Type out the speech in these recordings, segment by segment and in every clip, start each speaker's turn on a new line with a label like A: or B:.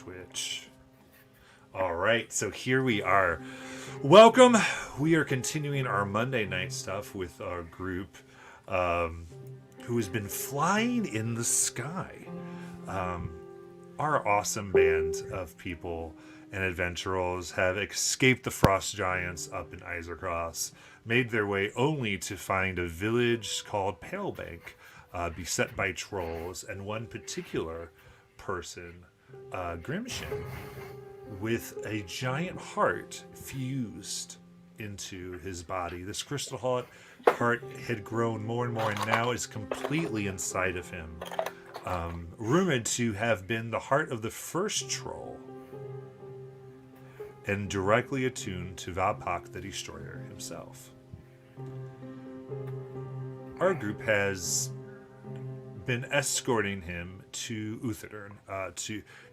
A: Twitch. All right, so here we are. Welcome. We are continuing our Monday night stuff with our group who has been flying in the sky. Our awesome band of people and adventurers have escaped the frost giants up in Isarcross, made their way only to find a village called Palebank, beset by trolls, and one particular person, Grimshin, with a giant heart fused into his body. This crystal heart had grown more and more and now is completely inside of him. Rumored to have been the heart of the first troll and directly attuned to Valpak the Destroyer himself. Our group has been escorting him to Uthadern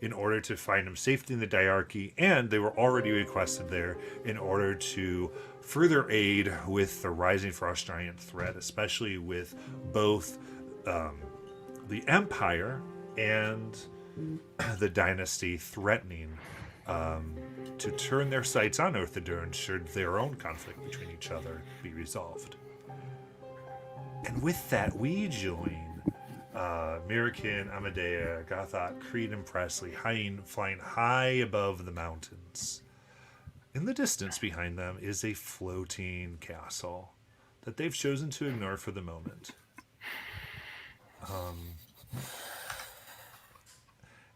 A: in order to find him safety in the Diarchy, and they were already requested there in order to further aid with the rising frost giant threat, especially with both the Empire and the Dynasty threatening to turn their sights on Uthadern should their own conflict between each other be resolved. And with that, we join Mirakin, Amadea, Gothok, Creed, and Presley flying high above the mountains. In the distance behind them is a floating castle that they've chosen to ignore for the moment.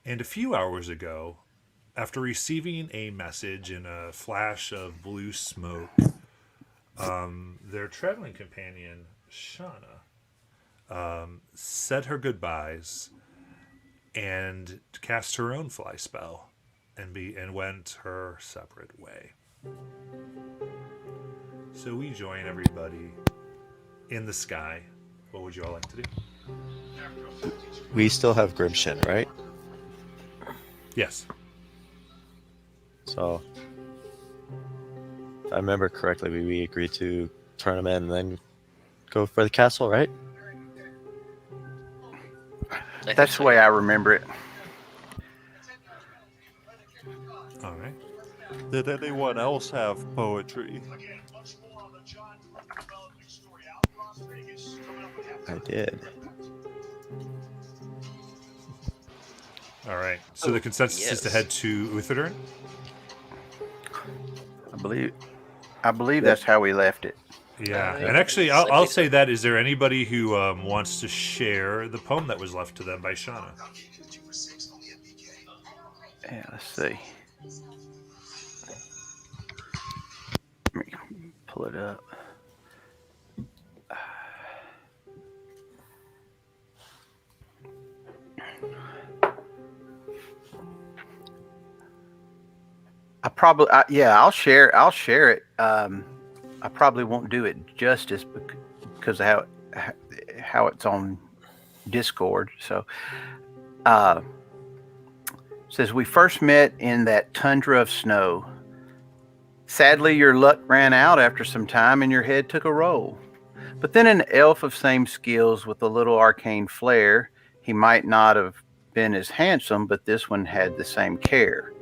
A: And a few hours ago, after receiving a message in a flash of blue smoke, their traveling companion, Shauna, said her goodbyes and cast her own fly spell and went her separate way. So we join everybody in the sky. What would you all like to do?
B: We still have Grimshin, right?
A: Yes.
B: So, if I remember correctly, we agreed to turn him in and then go for the castle, right?
C: That's the way I remember it.
A: All right.
D: Did anyone else have poetry?
B: I did.
A: All right. So the consensus is to head to Uthadern?
C: I believe that's how we left it.
A: Yeah. And actually, I'll say that. Is there anybody who wants to share the poem that was left to them by Shauna?
C: Yeah, let's see. Let me pull it up. I'll share it. I probably won't do it justice because of how it's on Discord. So, says we first met in that tundra of snow. Sadly, your luck ran out after some time and your head took a roll. But then an elf of same skills with a little arcane flair, he might not have been as handsome, but this one had the same care.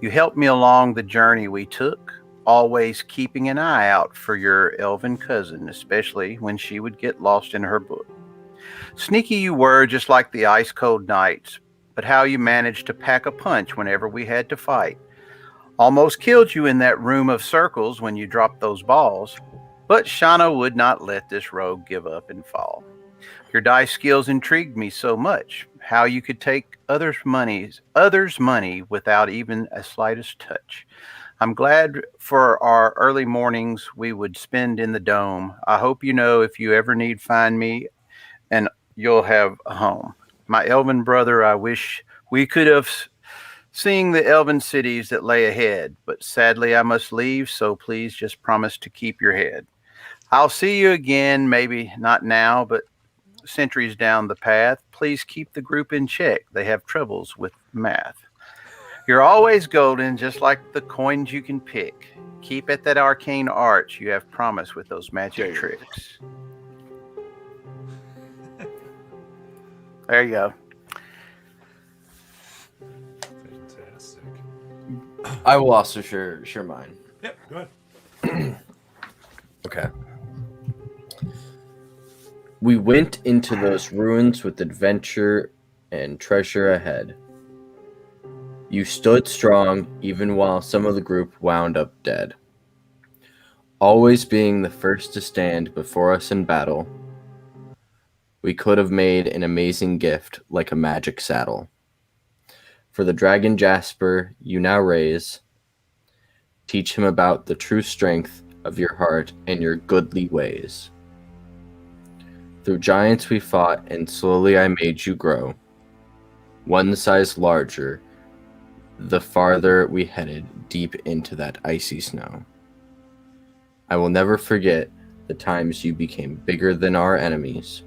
C: You helped me along the journey we took, always keeping an eye out for your elven cousin, especially when she would get lost in her book. Sneaky you were, just like the ice-cold nights, but how you managed to pack a punch whenever we had to fight. Almost killed you in that room of circles when you dropped those balls, but Shauna would not let this rogue give up and fall. Your dice skills intrigued me so much, how you could take others' money without even a slightest touch. I'm glad for our early mornings we would spend in the dome. I hope you know if you ever need find me and you'll have a home. My elven brother, I wish we could have seen the elven cities that lay ahead, but sadly I must leave, so please just promise to keep your head. I'll see you again, maybe not now, but centuries down the path. Please keep the group in check. They have troubles with math. You're always golden, just like the coins you can pick. Keep at that arcane arch you have promised with those magic tricks. There you go.
E: I will also share mine.
A: Yep, go ahead.
E: Okay. We went into those ruins with adventure and treasure ahead. You stood strong even while some of the group wound up dead. Always being the first to stand before us in battle, we could have made an amazing gift like a magic saddle. For the dragon Jasper you now raise, teach him about the true strength of your heart and your goodly ways. Through giants we fought, and slowly I made you grow. One size larger, the farther we headed deep into that icy snow. I will never forget the times you became bigger than our enemies.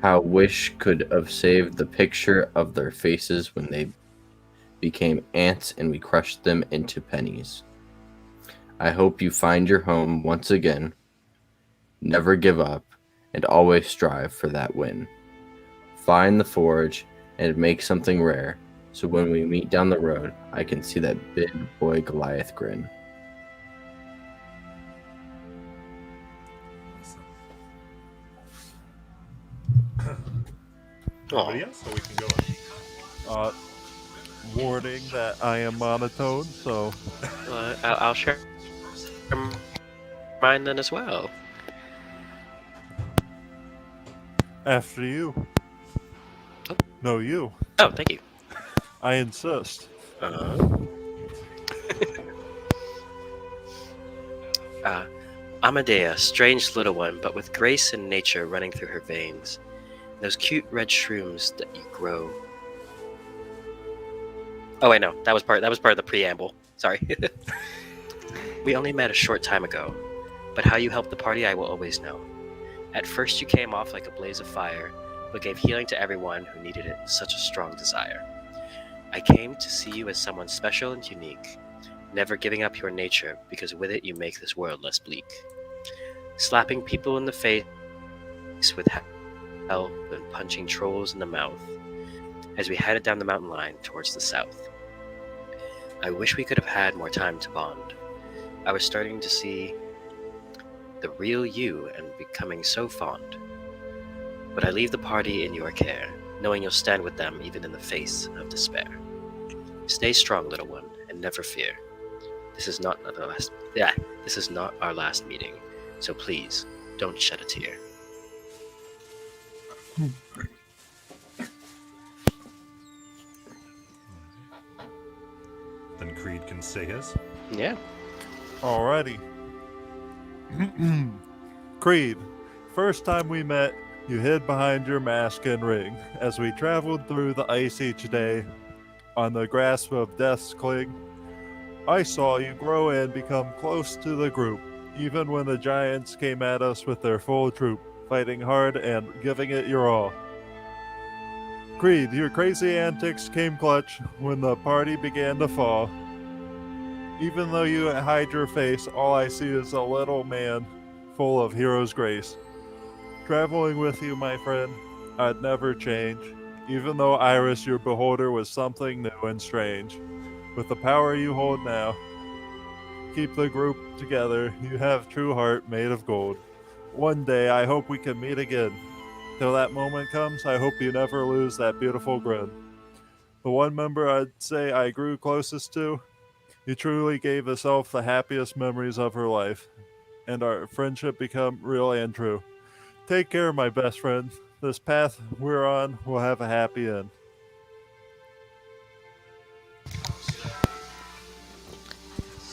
E: How wish could have saved the picture of their faces when they became ants and we crushed them into pennies. I hope you find your home once again. Never give up and always strive for that win. Find the forge and make something rare, so when we meet down the road, I can see that big boy Goliath grin.
A: Anybody else? So we can go on.
D: Warning that I am monotone, so
F: I'll share mine then as well.
D: after you.
F: Oh.
D: No, you.
F: Oh, thank you.
D: I insist.
F: Amadea, strange little one, but with grace and nature running through her veins. Those cute red shrooms that you grow. Oh wait, no, that was part of the preamble. Sorry. We only met a short time ago, but how you helped the party I will always know. At first you came off like a blaze of fire, but gave healing to everyone who needed it in such a strong desire. I came to see you as someone special and unique, never giving up your nature, because with it you make this world less bleak. Slapping people in the face with help and punching trolls in the mouth as we headed down the mountain line towards the south. I wish we could have had more time to bond. I was starting to see the real you and becoming so fond. But I leave the party in your care, knowing you'll stand with them even in the face of despair. Stay strong, little one, and never fear. This is not our last meeting, so please don't shed a tear.
A: Then Creed can say his.
F: Yeah.
D: Alrighty. Creed, first time we met, you hid behind your mask and ring as we traveled through the ice each day on the grasp of death's cling. I saw you grow and become close to the group, even when the giants came at us with their full troop, fighting hard and giving it your all. Creed, your crazy antics came clutch when the party began to fall. Even though you hide your face, all I see is a little man full of hero's grace. Traveling with you, my friend, I'd never change, even though Iris, your beholder, was something new and strange. With the power you hold now, keep the group together. You have true heart made of gold. One day, I hope we can meet again. Till that moment comes, I hope you never lose that beautiful grin. The one member I'd say I grew closest to, you truly gave us elf the happiest memories of her life, and our friendship become real and true. Take care, my best friend. This path we're on will have a happy end.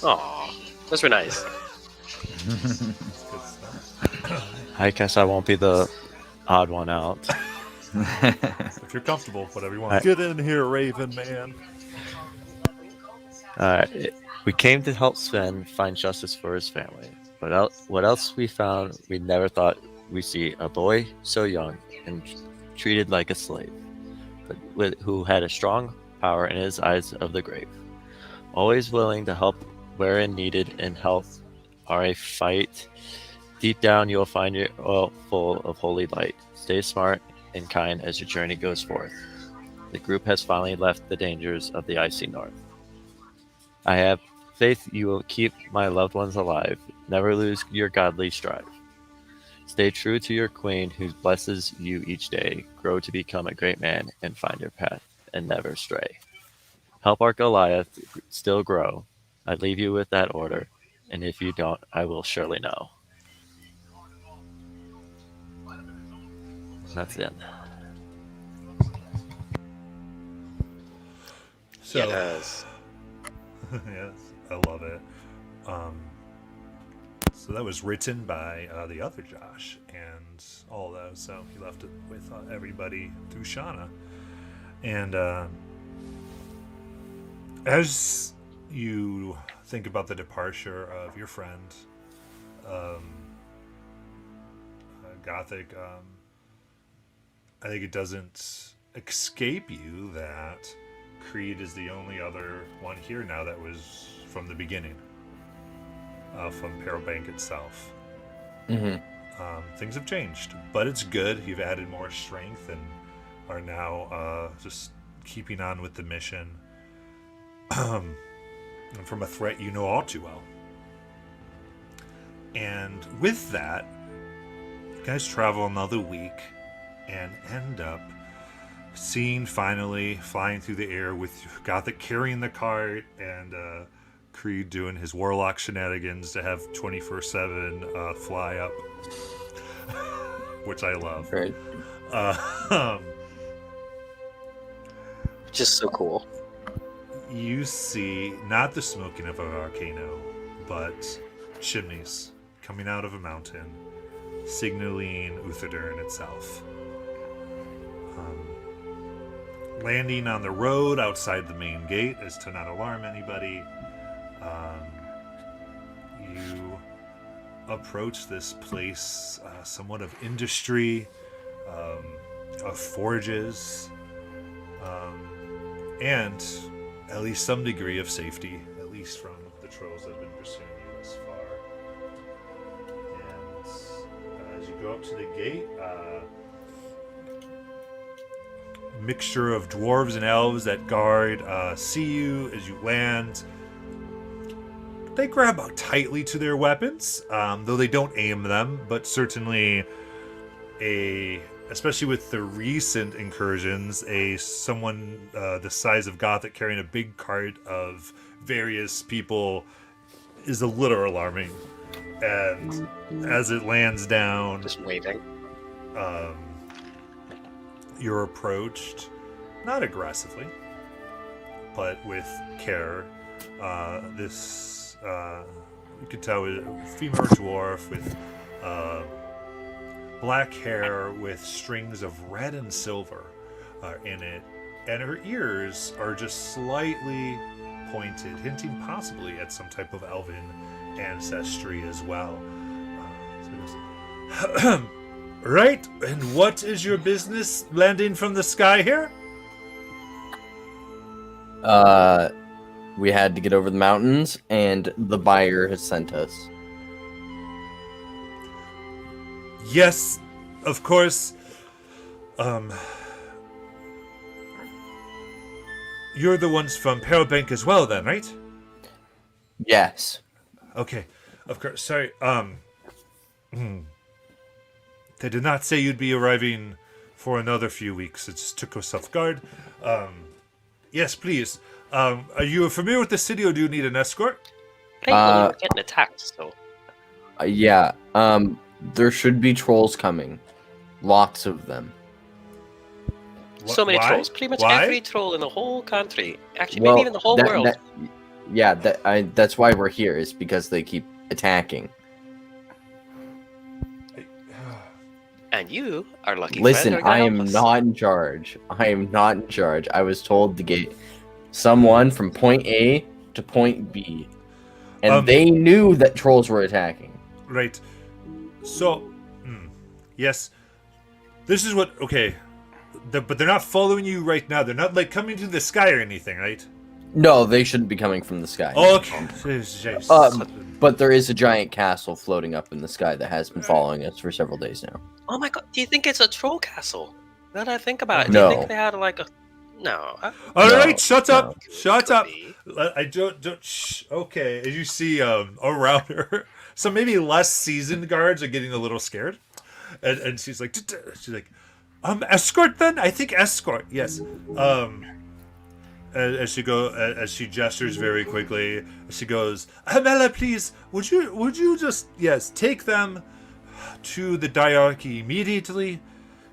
F: Aw, those were nice.
B: I guess I won't be the odd one out.
A: If you're comfortable, whatever you want.
D: Get in here, Raven Man.
B: We came to help Sven find justice for his family. But what else we found, we never thought we'd see a boy so young and treated like a slave, but who had a strong power in his eyes of the grave. Always willing to help wherein needed and help are a fight. Deep down, you'll find your oil full of holy light. Stay smart and kind as your journey goes forth. The group has finally left the dangers of the icy north. I have faith you will keep my loved ones alive. Never lose your godly strive. Stay true to your queen who blesses you each day. Grow to become a great man and find your path and never stray. Help our Goliath still grow. I leave you with that order, and if you don't, I will surely know. That's it.
A: So,
F: Yes.
A: yes, I love it. So that was written by the other Josh and all those. So he left it with everybody through Shauna. And as you think about the departure of your friend, Gothic, I think it doesn't escape you that Creed is the only other one here now that was from the beginning, from Perrobank itself.
E: Mm-hmm.
A: Things have changed, but it's good. You've added more strength and are now just keeping on with the mission. And from a threat you know all too well. And with that, you guys travel another week and end up seeing finally flying through the air with Gothic carrying the cart and Creed doing his warlock shenanigans to have 24/7 fly up, which I love.
E: Right.
F: Just so cool.
A: You see not the smoking of a volcano, but chimneys coming out of a mountain, signaling Uthadurn itself. Landing on the road outside the main gate as to not alarm anybody. You approach this place, somewhat of industry, of forges, and at least some degree of safety, at least from the trolls that have been pursuing you thus far. And as you go up to the gate, mixture of dwarves and elves that guard see you as you land. They grab tightly to their weapons, though they don't aim them, but certainly especially with the recent incursions, someone the size of Gothic carrying a big cart of various people is a little alarming. And as it lands down,
F: Just waving.
A: you're approached, not aggressively, but with care. This, you could tell, is a female dwarf with black hair with strings of red and silver in it, and her ears are just slightly pointed, hinting possibly at some type of elven ancestry as well. So it goes, right, and what is your business landing from the sky here?
E: We had to get over the mountains, and the buyer has sent us.
A: Yes, of course. You're the ones from Perrobank as well, then, right?
E: Yes.
A: Okay, of course. Sorry. They did not say you'd be arriving for another few weeks. It just took us off guard. Yes, please. Are you familiar with the city, or do you need an escort?
F: Hey, well, we're getting attacked, so.
E: Yeah. There should be trolls coming. Lots of them.
F: So many
A: Why?
F: trolls. Pretty much
A: Why?
F: every troll in the whole country. Actually,
E: Well,
F: maybe even the whole world.
E: That's why we're here. Is because they keep attacking.
F: And you are lucky.
E: Listen,
F: friend, are gonna
E: I am
F: help us.
E: not in charge. I am not in charge. I was told to get someone from point A to point B, and they knew that trolls were attacking.
A: Right. So, yes. This is what. Okay. But they're not following you right now. They're not like coming to the sky or anything, right?
E: No, they shouldn't be coming from the sky.
A: Okay.
E: But there is a giant castle floating up in the sky that has been following us for several days now.
F: Oh my god, do you think it's a troll castle? Now that I think about it, do
E: No.
F: you think they had like a... No.
A: All
E: No,
A: right, shut up.
F: Could
A: Shut up.
F: be.
A: I don't. Shh. Okay, as you see, around her, some maybe less seasoned guards are getting a little scared, and she's like, escort then. I think escort. Yes. As she gestures very quickly, she goes, Amela, please, would you just take them to the diarchy immediately?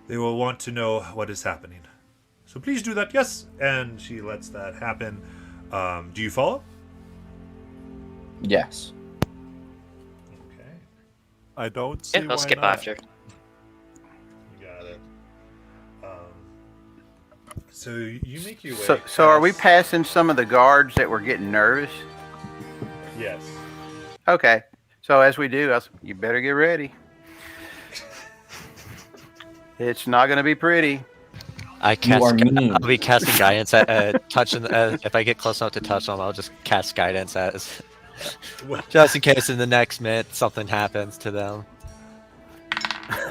A: They will want to know what is happening. So please do that. Yes, and she lets that happen. Do you follow?
E: Yes.
A: Okay,
D: I don't see
F: Yeah,
D: why
F: I'll skip
D: not.
F: after.
A: you got it. So you make your way.
C: So are we
A: past-
C: passing some of the guards that were getting nervous?
A: Yes.
C: Okay. So as we do, you better get ready. It's not going to be pretty.
B: I
E: You
B: cast.
E: are mean.
B: I'll be casting guidance at touching. If I get close enough to touch them, I'll just cast guidance as, just in case in the next minute something happens to them.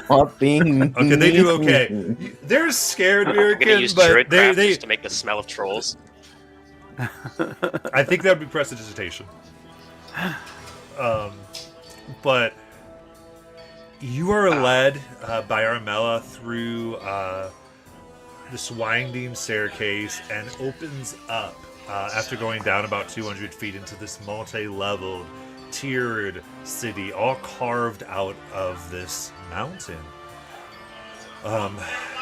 E: Stop being
A: Okay, they do
E: mean.
A: okay. They're scared,
F: I'm gonna
A: American,
F: use
A: but
F: Druidcraft
A: they
F: just to make the smell of trolls.
A: I think that would be prestidigitation. But you are led by Armella through this winding staircase and opens up after going down about 200 feet into this multi-leveled, tiered city, all carved out of this mountain.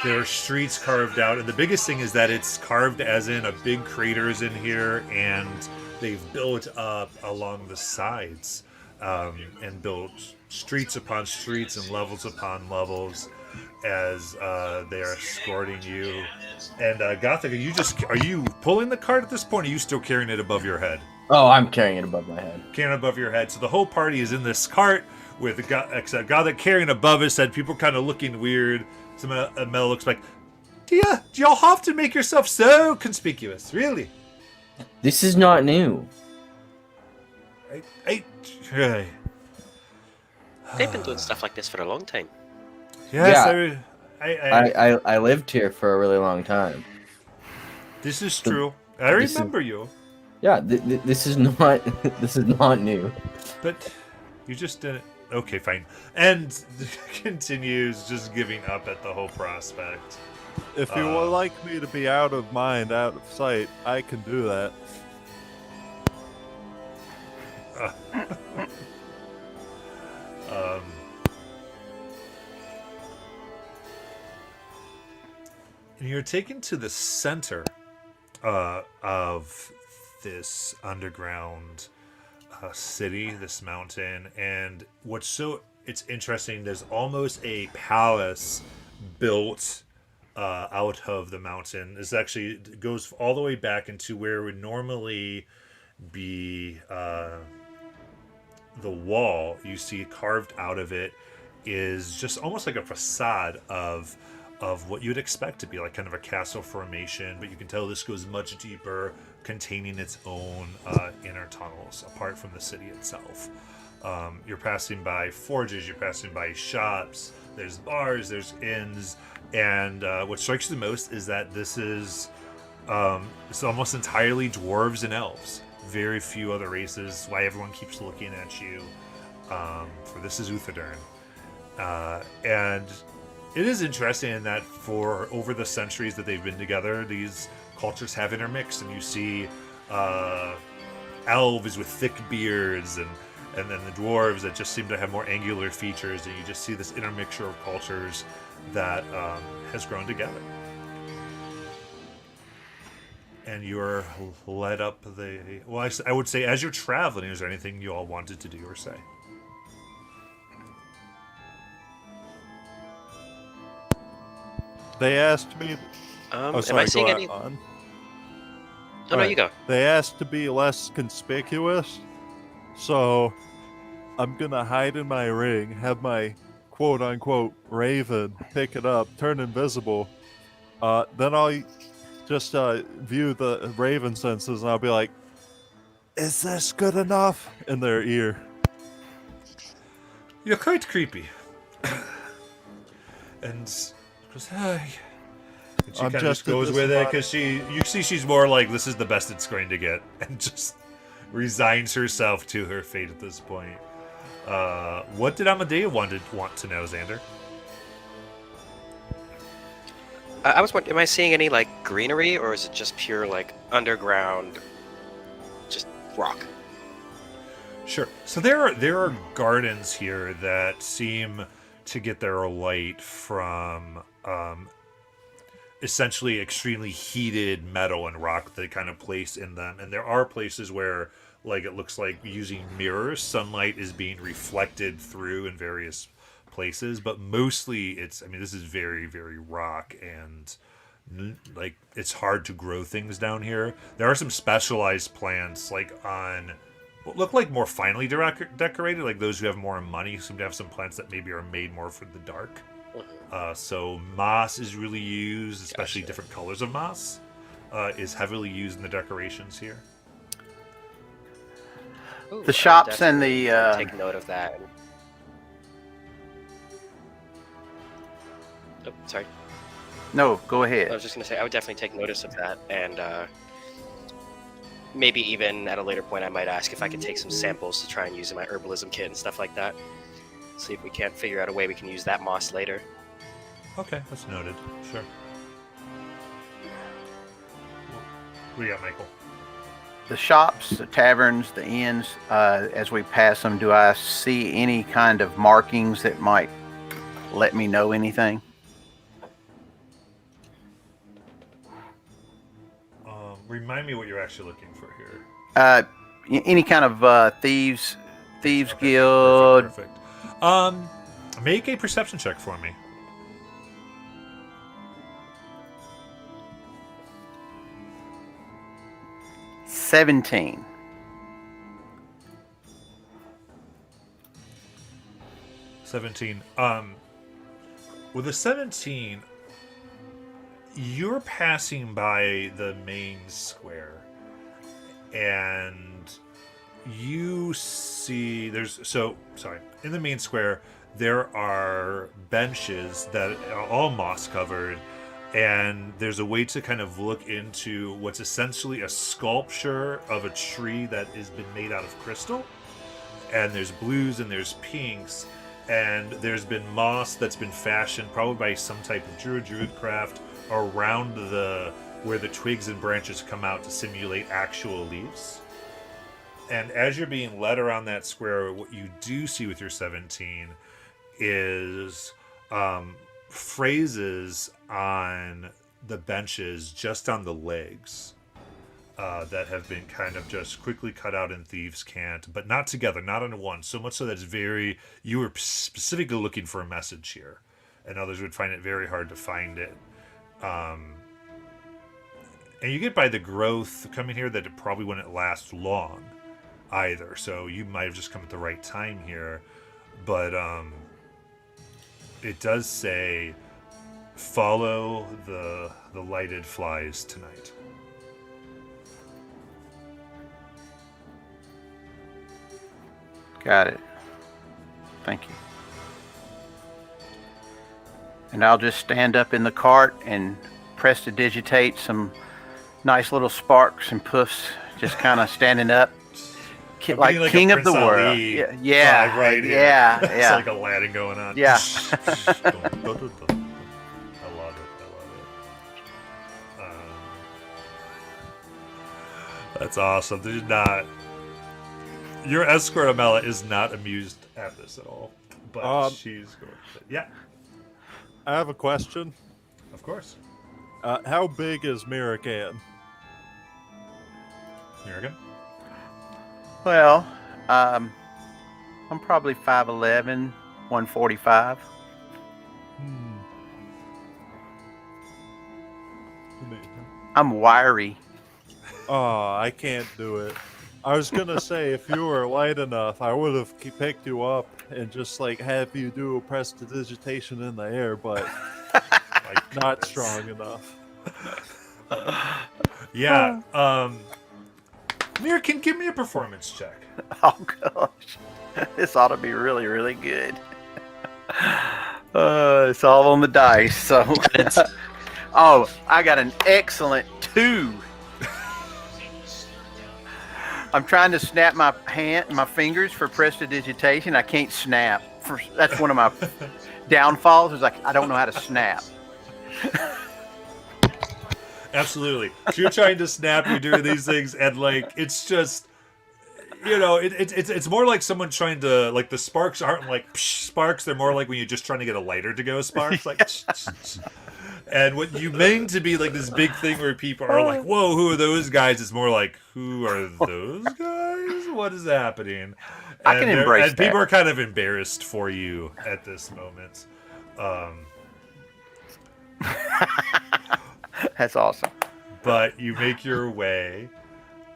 A: There are streets carved out, and the biggest thing is that it's carved as in a big craters in here, and they've built up along the sides and built streets upon streets and levels upon levels as they are escorting you. And Gothic, are you pulling the cart at this point? Or are you still carrying it above your head?
E: Oh, I'm carrying it above my head.
A: Carrying above your head. So the whole party is in this cart with except Gothic carrying above his head. People kind of looking weird. Some Mel looks like, do y'all have to make yourself so conspicuous? Really?
E: This is not new.
A: I
F: They've been doing stuff like this for a long time.
A: yes,
E: Yeah. I lived here for a really long time.
A: this is true. I
E: this is-
A: remember you,
E: Yeah, this is not this is not new.
A: but you just didn't. Okay, fine. And continues just giving up at the whole prospect.
D: If you would like me to be out of mind, out of sight, I can do that.
A: Um, and you're taken to the center of this underground city, this mountain, and it's interesting. There's almost a palace built out of the mountain. It goes all the way back into where it would normally be the wall. You see carved out of it is just almost like a facade of what you'd expect to be like kind of a castle formation, but you can tell this goes much deeper, containing its own inner tunnels apart from the city itself. You're passing by forges, you're passing by shops, there's bars, there's inns, and what strikes you the most is that this is it's almost entirely dwarves and elves. Very few other races. Why everyone keeps looking at you, for this is Uthadern. And it is interesting in that for over the centuries that they've been together, these cultures have intermixed, and you see elves with thick beards and then the dwarves that just seem to have more angular features, and you just see this intermixture of cultures that has grown together. And you're led up the... Well, I would say as you're traveling, is there anything you all wanted to do or say?
D: They asked me.
F: Am
D: Oh,
F: I
D: sorry.
F: seeing
D: Go
F: any?
D: on.
F: No, you go.
D: They asked to be less conspicuous, so I'm gonna hide in my ring, have my quote-unquote raven pick it up, turn invisible. Then I'll just view the raven senses, and I'll be like, "Is this good enough?" in their ear.
A: You're quite creepy. And goes, And she
D: I'm
A: kind of
D: just
A: just goes
D: in
A: with
D: this
A: it
D: spot.
A: because you see she's more like this is the best it's going to get, and just resigns herself to her fate at this point. What did Amadea want to know, Xander?
F: I was wondering, am I seeing any like greenery, or is it just pure like underground, just rock?
A: Sure. So there are gardens here that seem to get their light from essentially extremely heated metal and rock that they kind of place in them. And there are places where, like, it looks like using mirrors, sunlight is being reflected through in various places. But mostly it's, I mean, this is very, very rock and like it's hard to grow things down here. There are some specialized plants like on what look like more finely decorated, like those who have more money seem to have some plants that maybe are made more for the dark. So moss is really used, especially
F: Gotcha.
A: different colors of moss is heavily used in the decorations here.
F: Ooh,
C: The shops
F: I'll
C: and the,
F: definitely take note of that. Oh, sorry.
C: No, go ahead.
F: I was just gonna say I would definitely take notice of that, and maybe even at a later point I might ask if I could take some samples to try and use in my herbalism kit and stuff like that. See if we can't figure out a way we can use that moss later.
A: Okay, that's noted. Sure. What do you got, Michael?
C: The shops, the taverns, the inns, as we pass them, do I see any kind of markings that might let me know anything?
A: Remind me what you're actually looking for here.
C: Any kind of thieves
A: Okay,
C: guild?
A: Perfect. Make a perception check for me.
C: – 17.
A: 17. With a 17, you're passing by the main square, and you see in the main square there are benches that are all moss covered, and there's a way to kind of look into what's essentially a sculpture of a tree that has been made out of crystal, and there's blues and there's pinks, and there's been moss that's been fashioned probably by some type of druid craft around where the twigs and branches come out to simulate actual leaves. And as you're being led around that square, what you do see with your 17 is phrases on the benches just on the legs that have been kind of just quickly cut out in Thieves' Cant, but not together, not on one, so much so that it's very, you were specifically looking for a message here, and others would find it very hard to find it. And you get by the growth coming here that it probably wouldn't last long either, so you might have just come at the right time here. But it does say follow the lighted flies tonight.
C: Got it. Thank you. And I'll just stand up in the cart and prestidigitate some nice little sparks and puffs, just kind of standing up,
A: I'm
C: like
A: being like a
C: king of the
A: Prince
C: world.
A: Ali
C: Yeah,
A: vibe right here.
C: yeah,
A: It's
C: yeah.
A: like Aladdin going on.
C: Yeah.
A: I love it. That's awesome. There's not. Your escort Amela is not amused at this at all, but she's going with it. Yeah,
D: I have a question.
A: of course.
D: How big is Mirakan?
A: American.
C: Well, I'm probably 5'11", 145. I'm wiry.
D: Oh, I can't do it. I was gonna say if you were light enough, I would have picked you up and just like have you do a prestidigitation in the air, but
A: Like,
D: not strong enough.
A: yeah. American, give me a performance check.
C: Oh gosh, this ought to be really, really good. It's all on the dice. So Oh, I got an excellent 2. I'm trying to snap my fingers for prestidigitation. I can't snap. That's one of my downfalls. Is like I don't know how to snap.
A: Absolutely. So you're trying to snap, you're doing these things, and like it's just, it's more like someone trying to, like, the sparks aren't like psh, sparks. They're more like when you're just trying to get a lighter to go sparks, like. And what you mean to be like this big thing where people are like, "Whoa, who are those guys?" It's more like, "Who are those guys? What is happening?"
C: I can embrace
A: and people are kind of embarrassed for you at this moment.
C: That's awesome.
A: But you make your way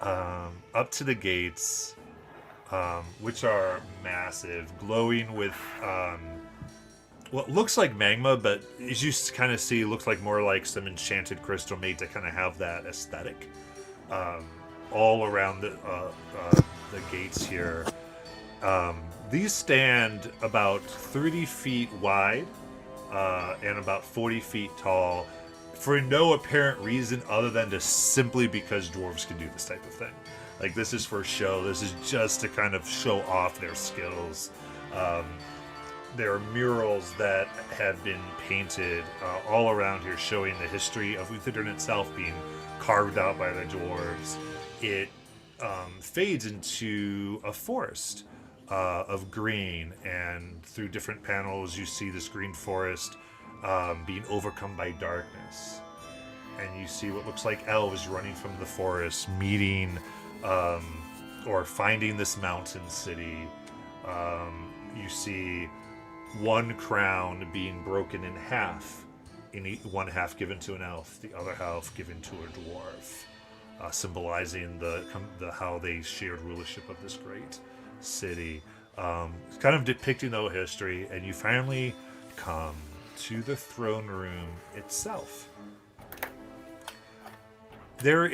A: up to the gates, which are massive, glowing with what looks like magma, but as you kind of see, looks like more like some enchanted crystal made to kind of have that aesthetic. All around the gates here. These stand about 30 feet wide and about 40 feet tall, for no apparent reason other than just simply because dwarves can do this type of thing. Like, this is for show. This is just to kind of show off their skills. There are murals that have been painted all around here showing the history of Uthadern itself being carved out by the dwarves. It fades into a forest of green, and through different panels you see this green forest being overcome by darkness. And you see what looks like elves running from the forest, meeting or finding this mountain city. You see one crown being broken in half, one half given to an elf, the other half given to a dwarf, symbolizing the how they shared rulership of this great city. It's kind of depicting the history, and you finally come to the throne room itself. There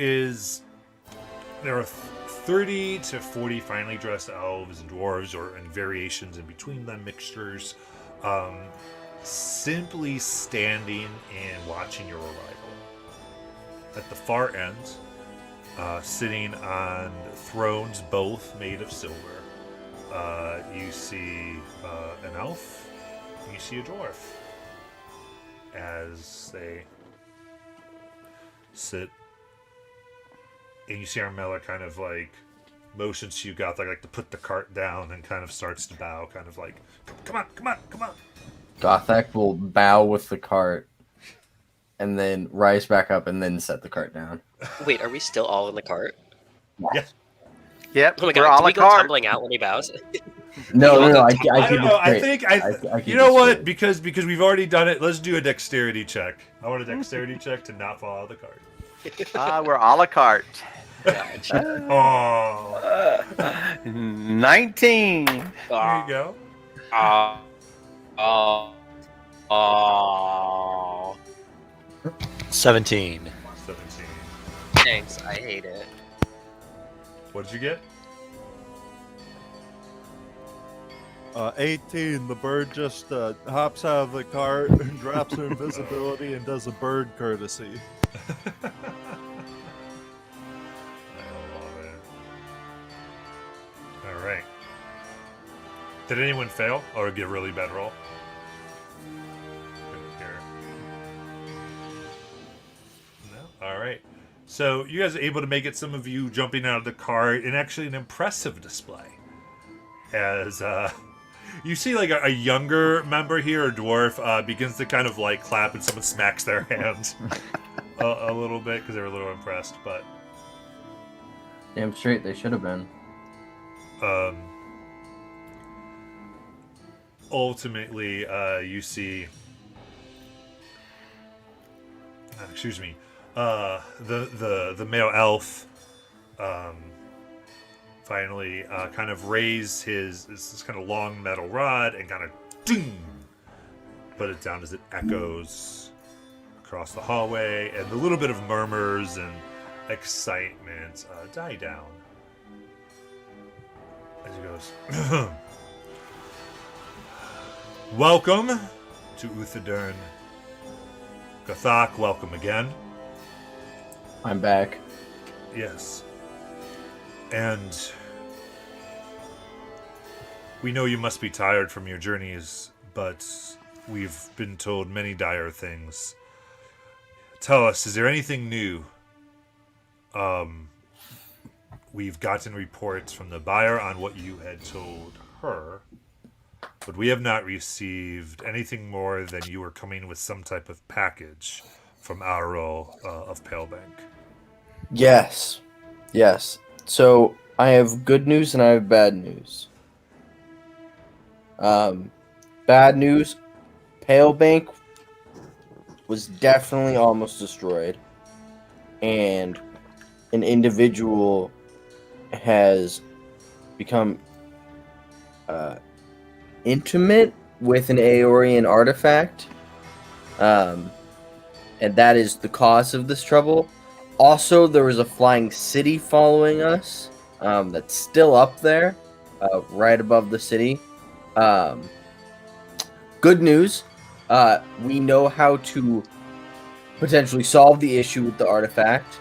A: are 30 to 40 finely dressed elves and dwarves, and variations in between them, mixtures, simply standing and watching your arrival. At the far end, sitting on thrones, both made of silver, you see an elf, and you see a dwarf as they sit. And you see Armella kind of like motions to you, Gothak, like to put the cart down, and kind of starts to bow, kind of like, come on.
E: Gothak will bow with the cart and then rise back up and then set the cart down.
F: Wait, are we still all in the cart?
A: Yeah.
C: Yep.
F: Oh my
C: we're
F: god,
C: all
F: do we
C: a
F: go
C: cart.
F: tumbling out when he bows?
E: No, I
A: I
E: keep
A: don't
E: it
A: know. I
E: straight.
A: think
E: I keep
A: you know
E: it
A: what?
E: straight.
A: Because we've already done it. Let's do a dexterity check. I want a dexterity check to not fall out of the cart.
C: We're a la carte.
F: Gotcha.
A: Oh,
C: 19.
A: there you go.
F: Oh.
B: 17.
A: 17.
F: Thanks, I hate it.
A: What did you get?
D: 18. The bird just hops out of the cart and drops her invisibility and does a bird courtesy.
A: I love it. All right. Did anyone fail or get a really bad roll? Couldn't hear. No. All right. So you guys are able to make it. Some of you jumping out of the car in actually an impressive display. As you see, like a younger member here, a dwarf, begins to kind of like clap, and someone smacks their hands a little bit because they're a little impressed. But
E: Damn straight, they should have been.
A: ultimately, you see. Excuse me. The male elf finally kind of raise this kind of long metal rod and kind of ding, put it down as it echoes across the hallway, and the little bit of murmurs and excitement die down as he goes. Welcome to Uthadern. Gathak, welcome again.
E: I'm back.
A: Yes. And we know you must be tired from your journeys, but we've been told many dire things. Tell us, is there anything new? We've gotten reports from the buyer on what you had told her, but we have not received anything more than you were coming with some type of package from Arul of Palebank.
E: Yes. Yes. So I have good news and I have bad news. Bad news, Palebank was definitely almost destroyed. And an individual has become intimate with an Aeorian artifact. And that is the cause of this trouble. Also, there was a flying city following us that's still up there, right above the city. Good news, we know how to potentially solve the issue with the artifact.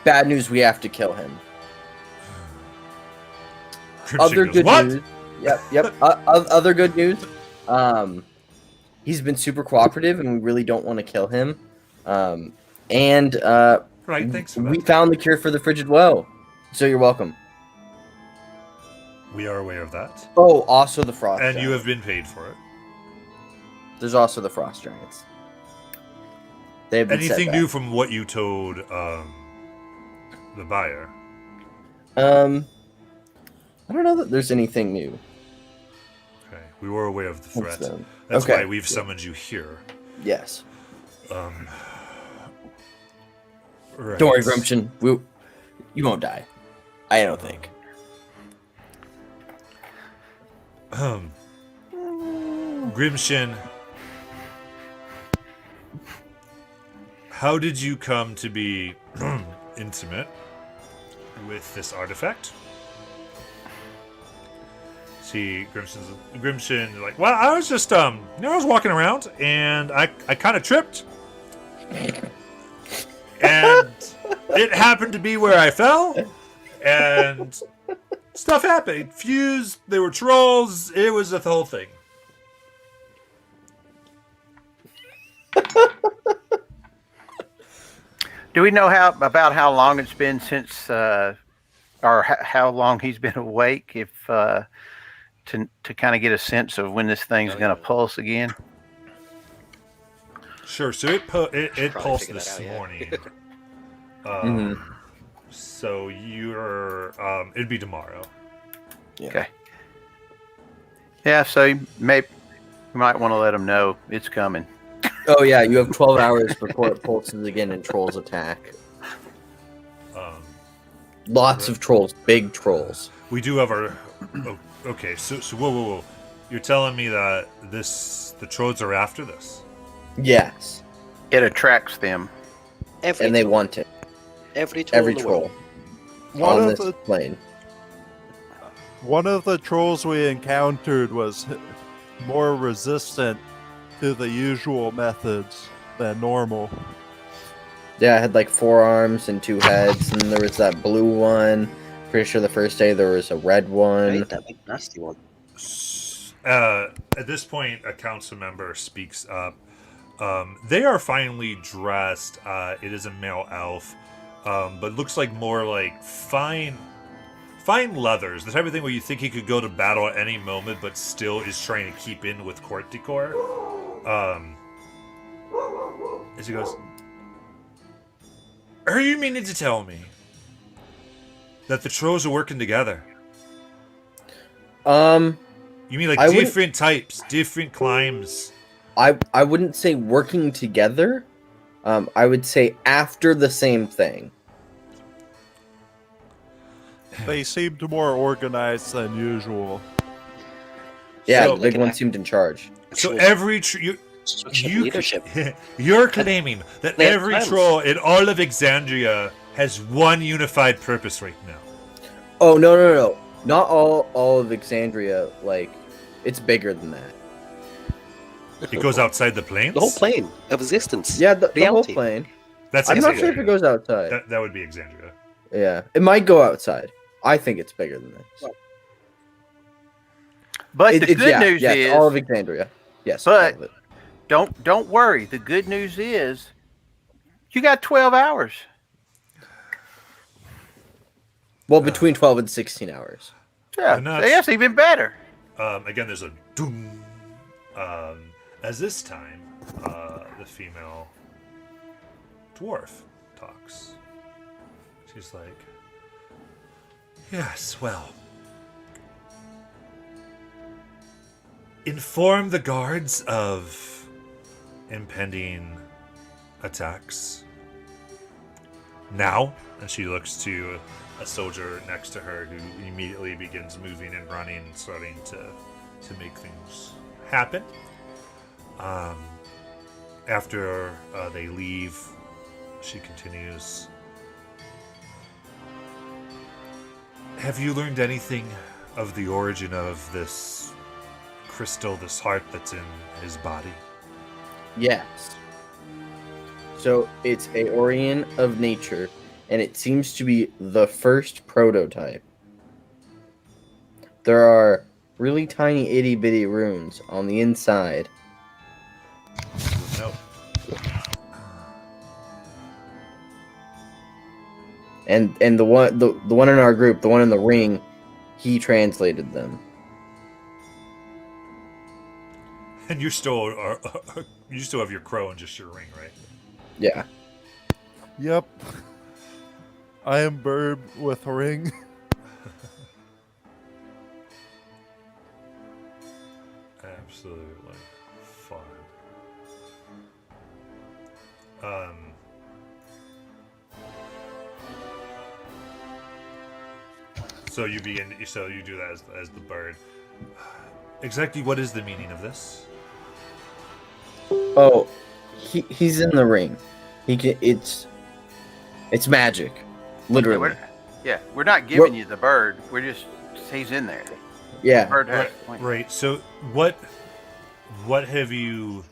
E: Bad news, we have to kill him. Other
A: Goes,
E: good
A: "What?"
E: news. Yep. Other good news. He's been super cooperative, and we really don't want to kill him. And
A: Right, thanks for
E: we
A: that.
E: found the cure for the frigid woe. So you're welcome.
A: We are aware of that.
E: Oh, also the frost.
A: And you
E: giants.
A: have been paid for it.
E: There's also the frost giants. They have been set
A: Anything
E: back.
A: new from what you told the buyer?
E: I don't know that there's anything new.
A: Okay, we were aware of the
E: Since
A: threat.
E: then.
A: That's
E: Okay,
A: why we've
E: good.
A: summoned you here.
E: Yes.
A: Right.
E: Don't worry, Grumption. You won't die. I don't think.
A: Grimshin, how did you come to be intimate with this artifact? See, Grimshin, like, well, I was just, I was walking around and I kind of tripped. And it happened to be where I fell. And stuff happened. It fused. There were trolls. It was the whole thing.
C: Do we know about how long it's been since, or how long he's been awake? If to kind of get a sense of when this thing's going to pulse again.
A: Sure. So it
F: Probably
A: pulsed
F: figure that
A: this
F: out, yeah.
A: morning.
E: Mhm.
A: So you're it'd be tomorrow.
E: Yeah.
C: Okay. Yeah, so you might want to let him know it's coming.
E: Oh yeah, you have 12 hours before it pulses again and trolls attack.
A: Um,
E: Lots of trolls, big trolls.
A: we do have our. Oh, okay. So whoa. You're telling me that the trolls are after this?
E: Yes,
C: It attracts them.
F: Every
E: and they
F: troll-
E: want it.
F: every troll.
E: Every
F: in the
E: troll
F: world.
D: One
E: on
D: of
E: this
D: the
E: plane.
D: One of the trolls we encountered was more resistant to the usual methods than normal.
E: Yeah, I had like 4 arms and 2 heads, and there was that blue one. Pretty sure the first day there was a red one.
F: Right, that big nasty one.
A: At this point, a council member speaks up. They are finely dressed. It is a male elf, but looks like more like fine leathers, the type of thing where you think he could go to battle at any moment, but still is trying to keep in with court decor. As he goes, "Are you meaning to tell me that the trolls are working together? You mean like
E: I wouldn't-
A: different types, different climes?"
E: I wouldn't say working together. I would say after the same thing.
D: They seemed more organized than usual.
E: Yeah,
A: So-
E: the big one seemed in charge.
A: So
F: Actual
A: every
F: switch of
A: you
F: leadership.
A: you're claiming that
F: They have
A: every
F: plans.
A: troll in all of Exandria has one unified purpose right now.
E: Oh no. Not all of Exandria, like it's bigger than that.
A: It goes outside the planes.
F: The whole plane of existence.
E: Yeah, the whole
F: Reality.
E: plane.
A: That's
E: I'm not
A: Exandria.
E: sure if it goes outside.
A: That would be Exandria.
E: Yeah, it might go outside. I think it's bigger than this.
C: But the
E: It's-
C: good
E: yeah,
C: news
E: yes,
C: is,
E: all of Exandria. Yes,
C: But-
E: all of it.
C: don't worry. The good news is, you got 12 hours.
E: Well, between 12 and 16 hours.
C: Yeah,
A: And that's-
C: that's even better.
A: Again, there's a doom. As this time, the female dwarf talks. She's like, "Yes, well, inform the guards of impending attacks now." And she looks to a soldier next to her who immediately begins moving and running, starting to make things happen. After they leave, she continues. Have you learned anything of the origin of this crystal, this heart that's in his body?
E: Yes. So it's Aeorian of nature, and it seems to be the first prototype. There are really tiny itty bitty runes on the inside.
A: No.
E: And the one in our group, the one in the ring, he translated them.
A: And you still you still have your crow and just your ring, right?
E: Yeah.
D: Yep. I am Burb with a ring.
A: Absolutely fun. So you do that as the bird. Exactly what is the meaning of this?
E: Oh, he's in the ring. He can. It's magic, literally.
C: We're not giving you the bird. He's in there.
E: Yeah.
C: Bird has
A: Right. So what have you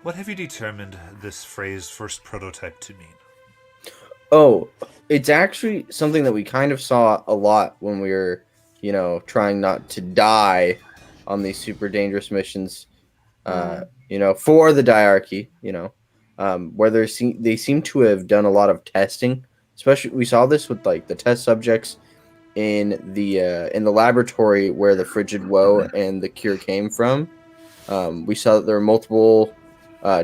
A: determined this phrase "first prototype" to mean?
E: Oh, it's actually something that we kind of saw a lot when we were, trying not to die on these super dangerous missions, for the diarchy, where they seem to have done a lot of testing. Especially, we saw this with like the test subjects in the laboratory where the frigid woe and the cure came from. We saw that there were multiple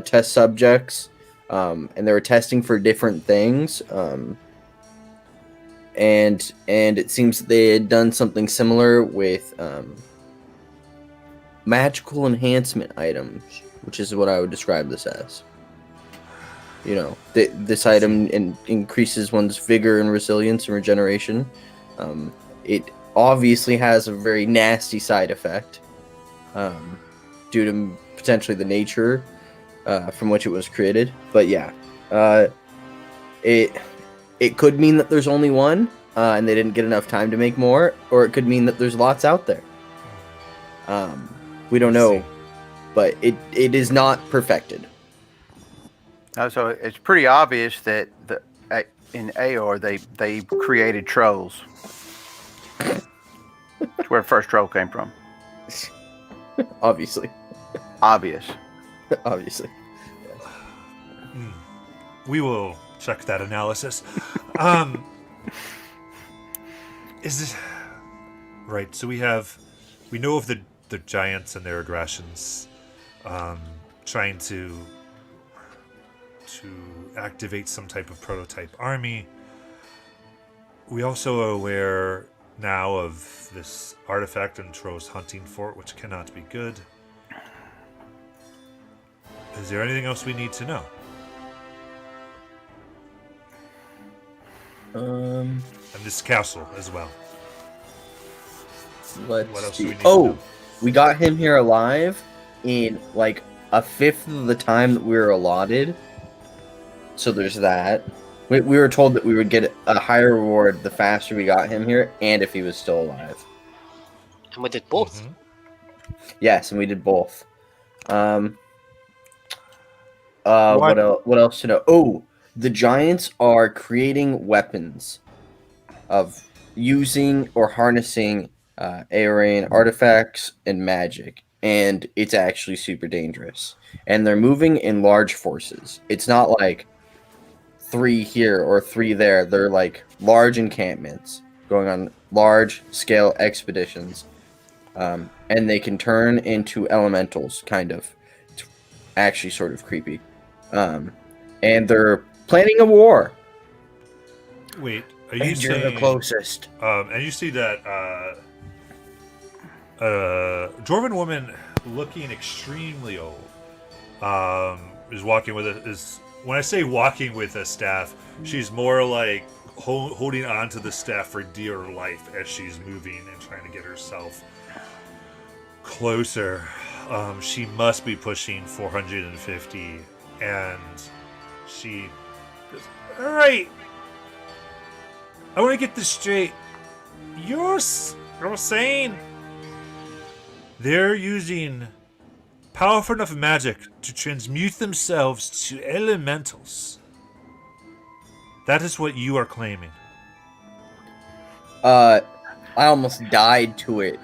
E: test subjects, and they were testing for different things. And it seems that they had done something similar with magical enhancement items, which is what I would describe this as. This item increases one's vigor and resilience and regeneration. It obviously has a very nasty side effect due to potentially the nature from which it was created. But yeah, it could mean that there's only one and they didn't get enough time to make more, or it could mean that there's lots out there. We don't know, but it is not perfected.
C: So it's pretty obvious that in Aor they created trolls. That's where the first troll came from.
E: Obviously.
C: Obvious.
E: Obviously.
A: We will check that analysis. Is it right? So we know of the giants and their aggressions, trying to activate some type of prototype army. We also are aware now of this artifact in Tro's hunting fort, which cannot be good. Is there anything else we need to know? And this castle as well.
E: Let's
A: What else do we
E: see.
A: need to know?
E: We got him here alive in like a fifth of the time that we were allotted. So there's that. We were told that we would get a higher reward the faster we got him here, and if he was still alive.
F: And we did both.
A: Mhm.
E: Yes, and we did both. Um.
D: Why-
E: What else to know? Oh, the giants are creating weapons of using or harnessing Aeorian artifacts and magic, and it's actually super dangerous. And they're moving in large forces. It's not like 3 here or 3 there. They're like large encampments going on large scale expeditions, and they can turn into elementals, kind of. It's actually sort of creepy. And they're planning a war.
A: Wait, are you
E: And you're the
A: saying?
E: closest.
A: And you see that dwarven woman looking extremely old is walking with a is when I say walking with a staff, she's more like holding on to the staff for dear life as she's moving and trying to get herself closer. She must be pushing 450, and she goes, all right, I want to get this straight. You're saying they're using powerful enough magic to transmute themselves to elementals. That is what you are claiming.
E: I almost died to it.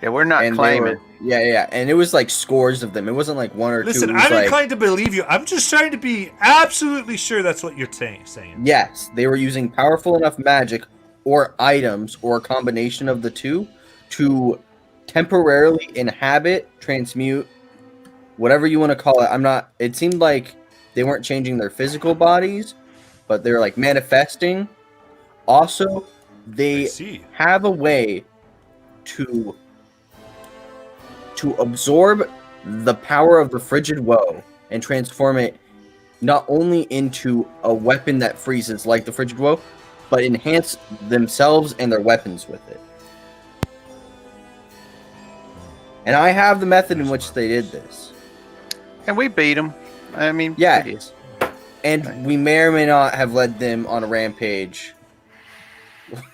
C: Yeah, we're not
E: And they
C: claiming.
E: were, yeah, and it was like scores of them. It wasn't like 1 or 2.
A: Listen,
E: It was
A: I'm
E: like,
A: inclined to believe you. I'm just trying to be absolutely sure that's what you're saying.
E: yes, they were using powerful enough magic or items or a combination of the two to temporarily inhabit, transmute, whatever you want to call it. It seemed like they weren't changing their physical bodies, but they were like manifesting. Also,
A: I
E: they
A: see.
E: have a way to absorb the power of the frigid woe and transform it not only into a weapon that freezes like the frigid woe, but enhance themselves and their weapons with it. And I have the method in which they did this.
C: And we beat them. I mean,
E: Yeah.
C: we did.
E: And we may or may not have led them on a rampage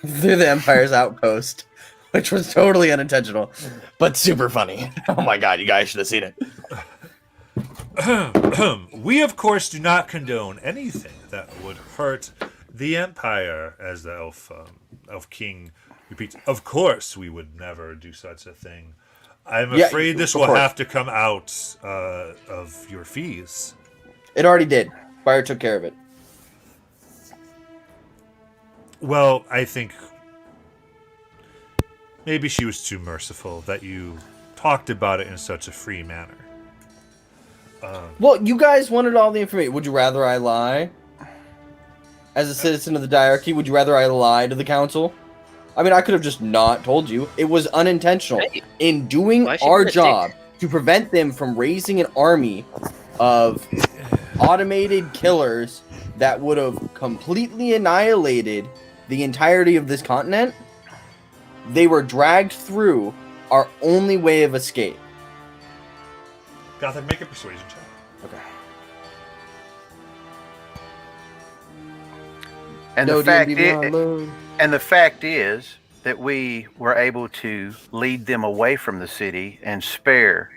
E: through the Empire's outpost, which was totally unintentional, but super funny. Oh my god, you guys should have seen it.
A: We, of course, do not condone anything that would hurt the Empire, as the elf king repeats. Of course, we would never do such a thing. I'm
E: Yeah,
A: afraid this
E: of
A: will
E: course.
A: have to come out of your fees.
E: It already did. Fire took care of it.
A: Well, I think maybe she was too merciful that you talked about it in such a free manner.
E: Well, you guys wanted all the information. Would you rather I lie? As a citizen of the diarchy, would you rather I lie to the council? I mean, I could have just not told you. It was unintentional.
F: Hey,
E: In doing
F: why should
E: our
F: you
E: job to prevent them from raising an army of automated killers that would have completely annihilated the entirety of this continent, they were dragged through our only way of escape.
A: Gothic, make a persuasion check.
E: Okay.
C: And
E: No
C: the fact
E: D&D
C: is,
E: alone.
C: and the fact is that we were able to lead them away from the city and spare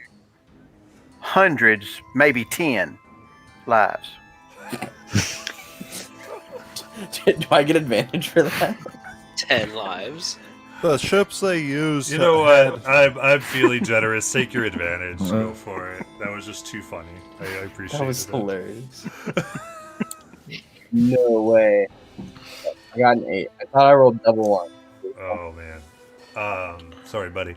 C: hundreds, maybe 10 lives.
E: Do I get advantage for that?
F: 10 lives.
D: The ships they use.
A: You know what? I'm feeling generous. Take your advantage. Go for it. That was just too funny. I appreciate
E: That was
A: it.
E: hilarious. No way. I got an 8. I thought I rolled double one.
A: Oh man. Sorry, buddy.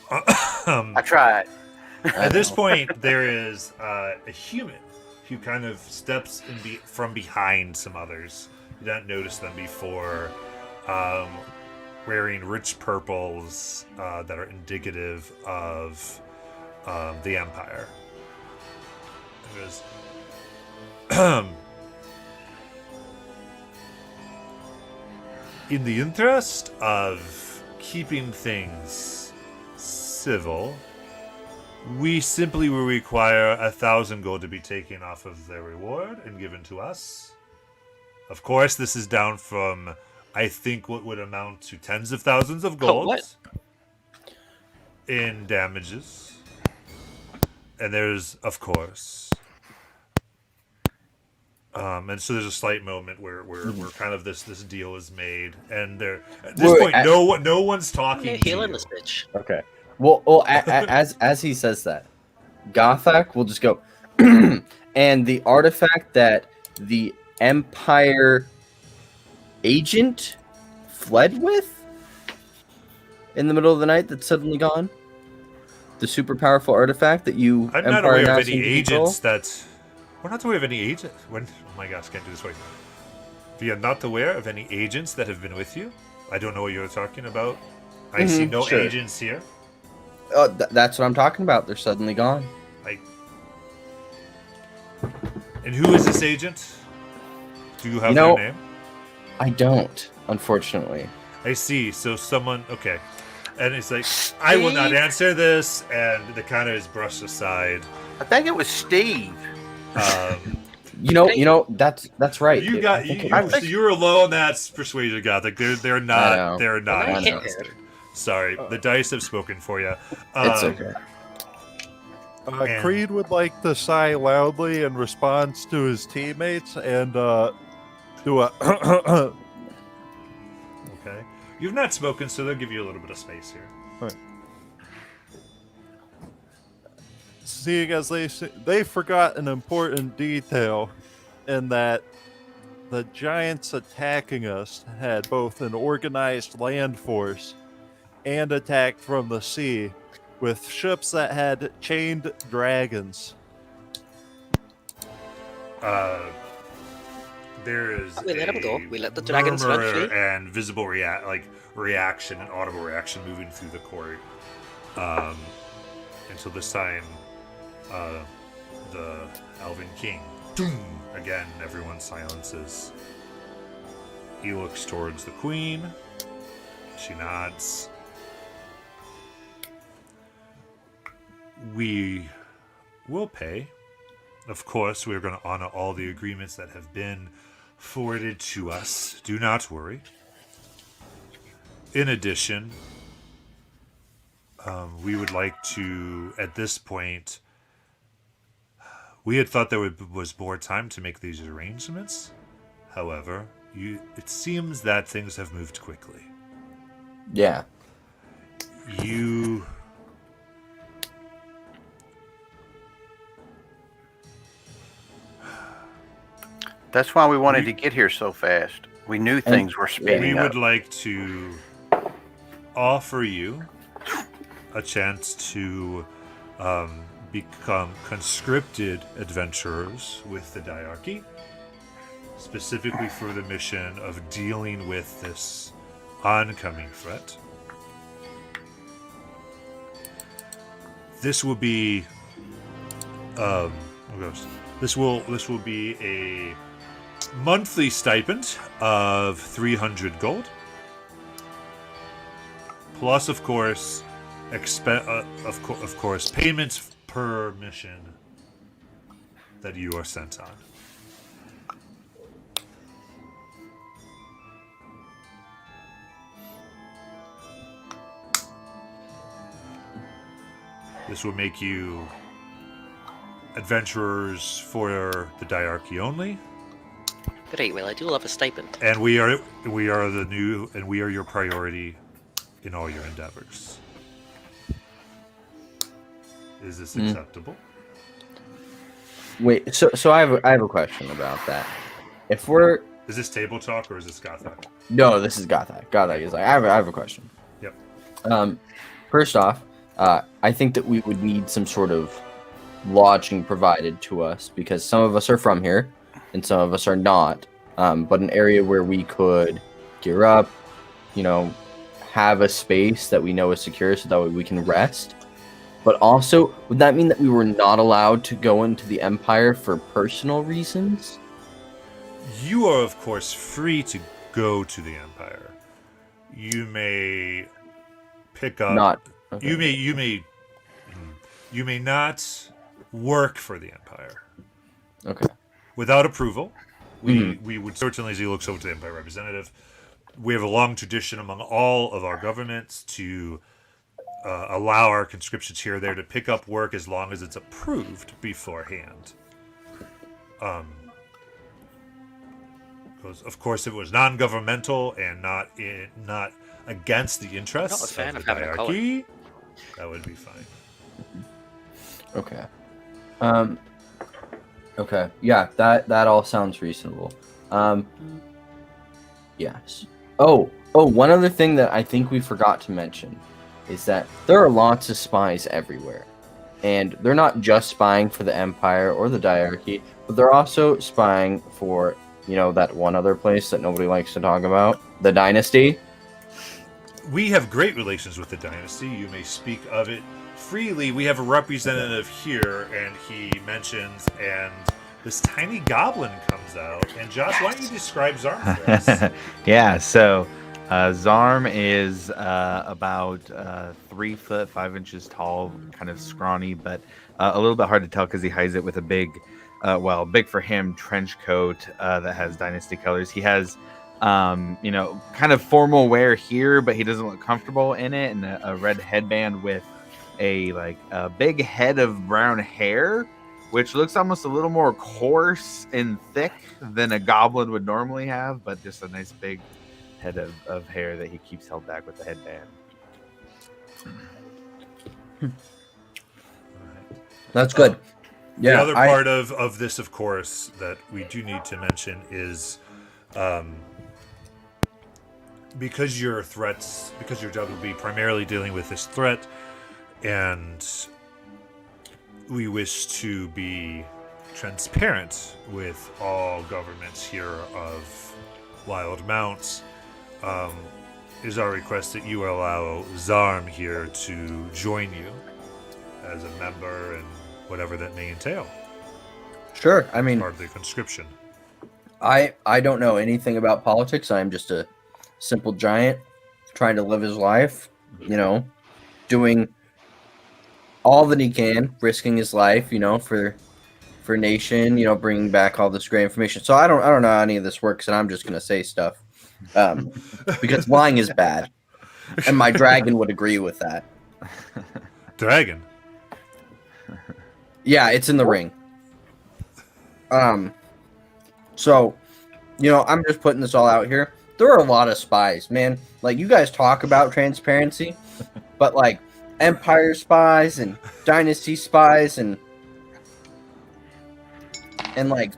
C: I tried.
A: At this point, there is a human who kind of steps from behind some others. You didn't notice them before, wearing rich purples that are indicative of the Empire. It was, in the interest of keeping things civil, we simply will require 1,000 gold to be taken off of their reward and given to us. Of course, this is down from, I think, what would amount to tens of thousands of gold.
F: what?
A: in damages. And there's, of course, and so there's a slight moment where kind of this deal is made, and there at this point no one's talking
F: Hey,
A: to
F: healing
A: you.
F: this bitch.
E: Okay. Well, as he says that, Gothak will just go, and the artifact that the Empire agent fled with in the middle of the night that's suddenly gone. The super powerful artifact that you
A: I'm
E: Empire
A: not aware
E: now
A: of any
E: seem to control?
A: agents that. We're not aware of any agents. Oh my gosh, can't do this way. We are not aware of any agents that have been with you. I don't know what you're talking about. I see no
E: sure.
A: agents here.
E: That's what I'm talking about. They're suddenly gone.
A: And who is this agent? Do you have
E: know-
A: their name?
E: I don't, unfortunately.
A: I see. So someone, okay. And it's like, I will not answer this, and the kind of is brushed aside.
C: I think it was Steve.
E: You know, that's right.
A: You
E: I
A: got
E: think
A: you.
E: it was.
A: You're alone. That's persuasion, Gothic. They're not. They're not.
F: I hit
A: interested. Sorry, the dice have spoken for you.
E: It's okay.
A: And-
D: Creed would like to sigh loudly in response to his teammates and do a.
A: Okay. You've not spoken, so they'll give you a little bit of space here.
D: Seeing as they forgot an important detail in that the giants attacking us had both an organized land force and attacked from the sea with ships that had chained dragons.
A: There is
F: We let 'em go.
A: a
F: We let the dragons run
A: murmur
F: free.
A: and visible reaction and audible reaction moving through the court. Until this time, the Elven King. Doom! Again, everyone silences. He looks towards the Queen. She nods. We will pay. Of course, we're going to honor all the agreements that have been forwarded to us. Do not worry. In addition, we would like to, at this point, we had thought there was more time to make these arrangements. However, it seems that things have moved quickly.
E: Yeah.
A: You...
C: That's why we wanted to get here so fast. We knew things were
A: We
C: speeding up.
A: would like to offer you a chance to become conscripted adventurers with the Diarchy, specifically for the mission of dealing with this oncoming threat. This will be, oh gosh, this will be a monthly stipend of 300 gold, plus, of course, of course, payments per mission that you are sent on. This will make you adventurers for the Diarchy only.
F: Great, well, I do love a stipend.
A: And we are your priority in all your endeavors. Is this acceptable?
E: Wait, so I have a question about that. If we're
A: Is this table talk or is this Gothak?
E: no, this is Gothak. Gothak is like I have a question.
A: Yep.
E: First off, I think that we would need some sort of lodging provided to us because some of us are from here and some of us are not. But an area where we could gear up, have a space that we know is secure so that way we can rest. But also, would that mean that we were not allowed to go into the Empire for personal reasons?
A: You are, of course, free to go to the Empire. You may pick up.
E: Not. Okay.
A: You may not work for the Empire
E: Okay.
A: without approval. We would certainly, as he looks over to the Empire representative, we have a long tradition among all of our governments to allow our conscriptions here or there to pick up work as long as it's approved beforehand. Because of course, if it was non-governmental and not against the interests
F: I'm not a fan
A: of
F: of
A: the
F: having a color.
A: diarchy, that would be fine.
E: Okay. Okay. Yeah, that all sounds reasonable. Yes. Oh, one other thing that I think we forgot to mention is that there are lots of spies everywhere. And they're not just spying for the Empire or the Diarchy, but they're also spying for, that one other place that nobody likes to talk about, the Dynasty.
A: We have great relations with the dynasty. You may speak of it freely. We have a representative here, and he mentions, and this tiny goblin comes out. And Josh, why don't you describe Zarm for us?
G: Yeah, so Zarm is about 3 foot 5 inches tall, kind of scrawny, but a little bit hard to tell because he hides it with a big, big for him, trench coat that has dynasty colors. He has, kind of formal wear here, but he doesn't look comfortable in it, and a red headband with a big head of brown hair, which looks almost a little more coarse and thick than a goblin would normally have, but just a nice big head of hair that he keeps held back with the headband.
E: That's good.
A: The
E: Yeah.
A: other part of this, of course, that we do need to mention is because your job will be primarily dealing with this threat, and we wish to be transparent with all governments here of Wild Mounts, is our request that you allow Zarm here to join you as a member and whatever that may entail,
E: Sure. I mean,
A: part of the conscription.
E: I don't know anything about politics. I'm just a simple giant trying to live his life, doing all that he can, risking his life, for nation, bringing back all this great information. So I don't know how any of this works, and I'm just gonna say stuff because lying is bad, and my dragon would agree with that.
A: Dragon.
E: Yeah, it's in the ring. So, I'm just putting this all out here. There are a lot of spies, man. Like, you guys talk about transparency, but like Empire spies and Dynasty spies and like,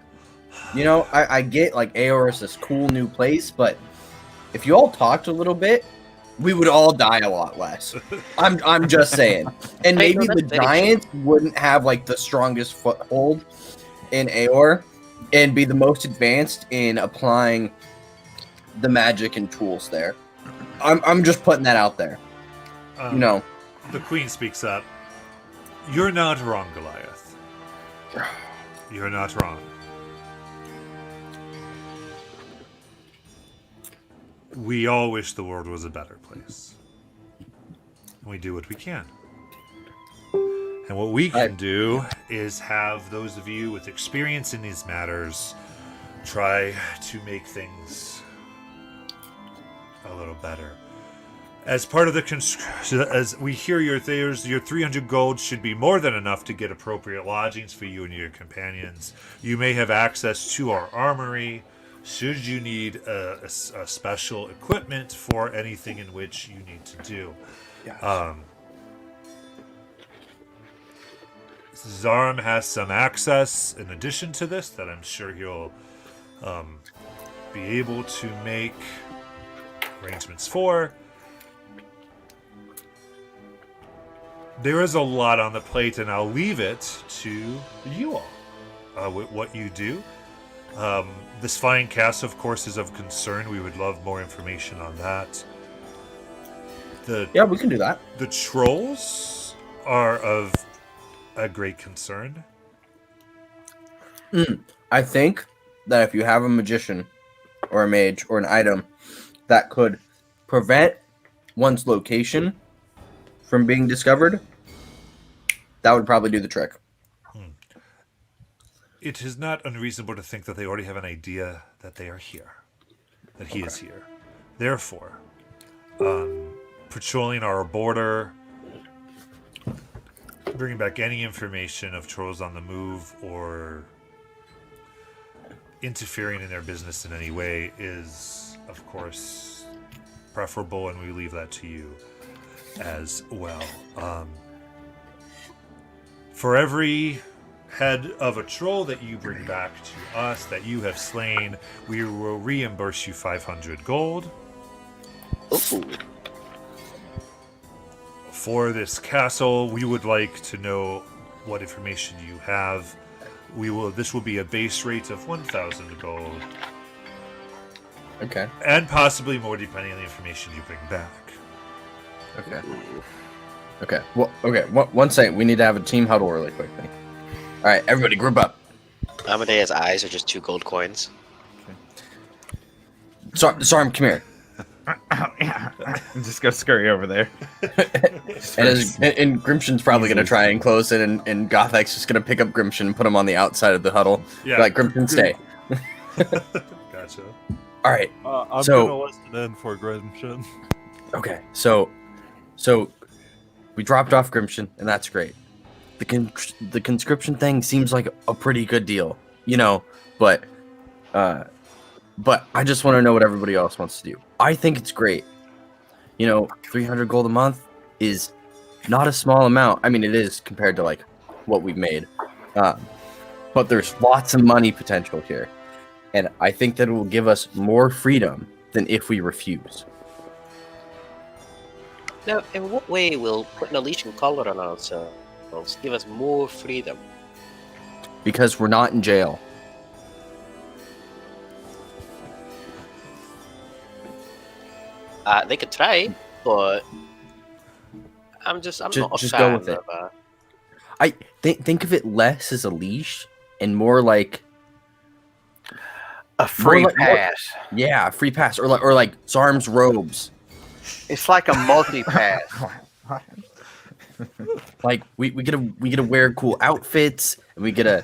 E: I get like Aor is this cool new place, but if you all talked a little bit, we would all die a lot less. I'm just saying. And
F: Hey, no,
E: maybe the
F: that's very
E: Giants wouldn't have like the strongest foothold in Aor and be the most advanced in applying the magic and tools there. I'm just putting that out there.
A: The queen speaks up. You're not wrong, Goliath. You're not wrong. We all wish the world was a better place. And we do what we can. And what we can do is have those of you with experience in these matters try to make things a little better. As part of the as we hear your 300 gold should be more than enough to get appropriate lodgings for you and your companions. You may have access to our armory should you need a special equipment for anything in which you need to do.
C: Yes.
A: Zarm has some access in addition to this that I'm sure he'll be able to make arrangements for. There is a lot on the plate, and I'll leave it to you all with what you do. This fine cast, of course, is of concern. We would love more information on that.
E: Yeah, we can do that.
A: The trolls are of a great concern.
E: I think that if you have a magician or a mage or an item that could prevent one's location from being discovered, that would probably do the trick.
A: It is not unreasonable to think that they already have an idea that they are here, that he is here. Therefore, patrolling our border bringing back any information of trolls on the move or interfering in their business in any way is, of course, preferable, and we leave that to you as well. For every head of a troll that you bring back to us that you have slain, we will reimburse you 500 gold.
F: Ooh.
A: For this castle, we would like to know what information you have. This will be a base rate of 1,000 gold,
E: Okay.
A: and possibly more depending on the information you bring back.
E: Okay. Okay. Well, okay. One second. We need to have a team huddle really quickly. All right, everybody, group up.
F: Amadea's eyes are just 2 gold coins.
E: Sarm, come here.
G: Just go scurry over there.
E: And Grimshin's probably gonna try and close it, and Gothak's just gonna pick up Grimshin and put him on the outside of the huddle.
A: Yeah.
E: Like, Grimshin, stay.
A: Gotcha.
E: All right.
D: I'm
E: So-
D: gonna listen in for Grimshin.
E: Okay. So we dropped off Grimshin, and that's great. The conscription thing seems like a pretty good deal, but I just want to know what everybody else wants to do. I think it's great. 300 gold a month is not a small amount. I mean, it is compared to like what we've made, but there's lots of money potential here, and I think that it will give us more freedom than if we refuse.
F: Now, in what way will putting a leash and collar on ourselves give us more freedom?
E: Because we're not in jail.
F: They could try, but I'm not a
E: Just
F: fan
E: go with it.
F: of.
E: I think of it less as a leash and more like
C: A free
E: More like-
C: pass.
E: a free pass or like Zarm's robes.
C: It's like a multi-pass.
E: Like we get to wear cool outfits and we get to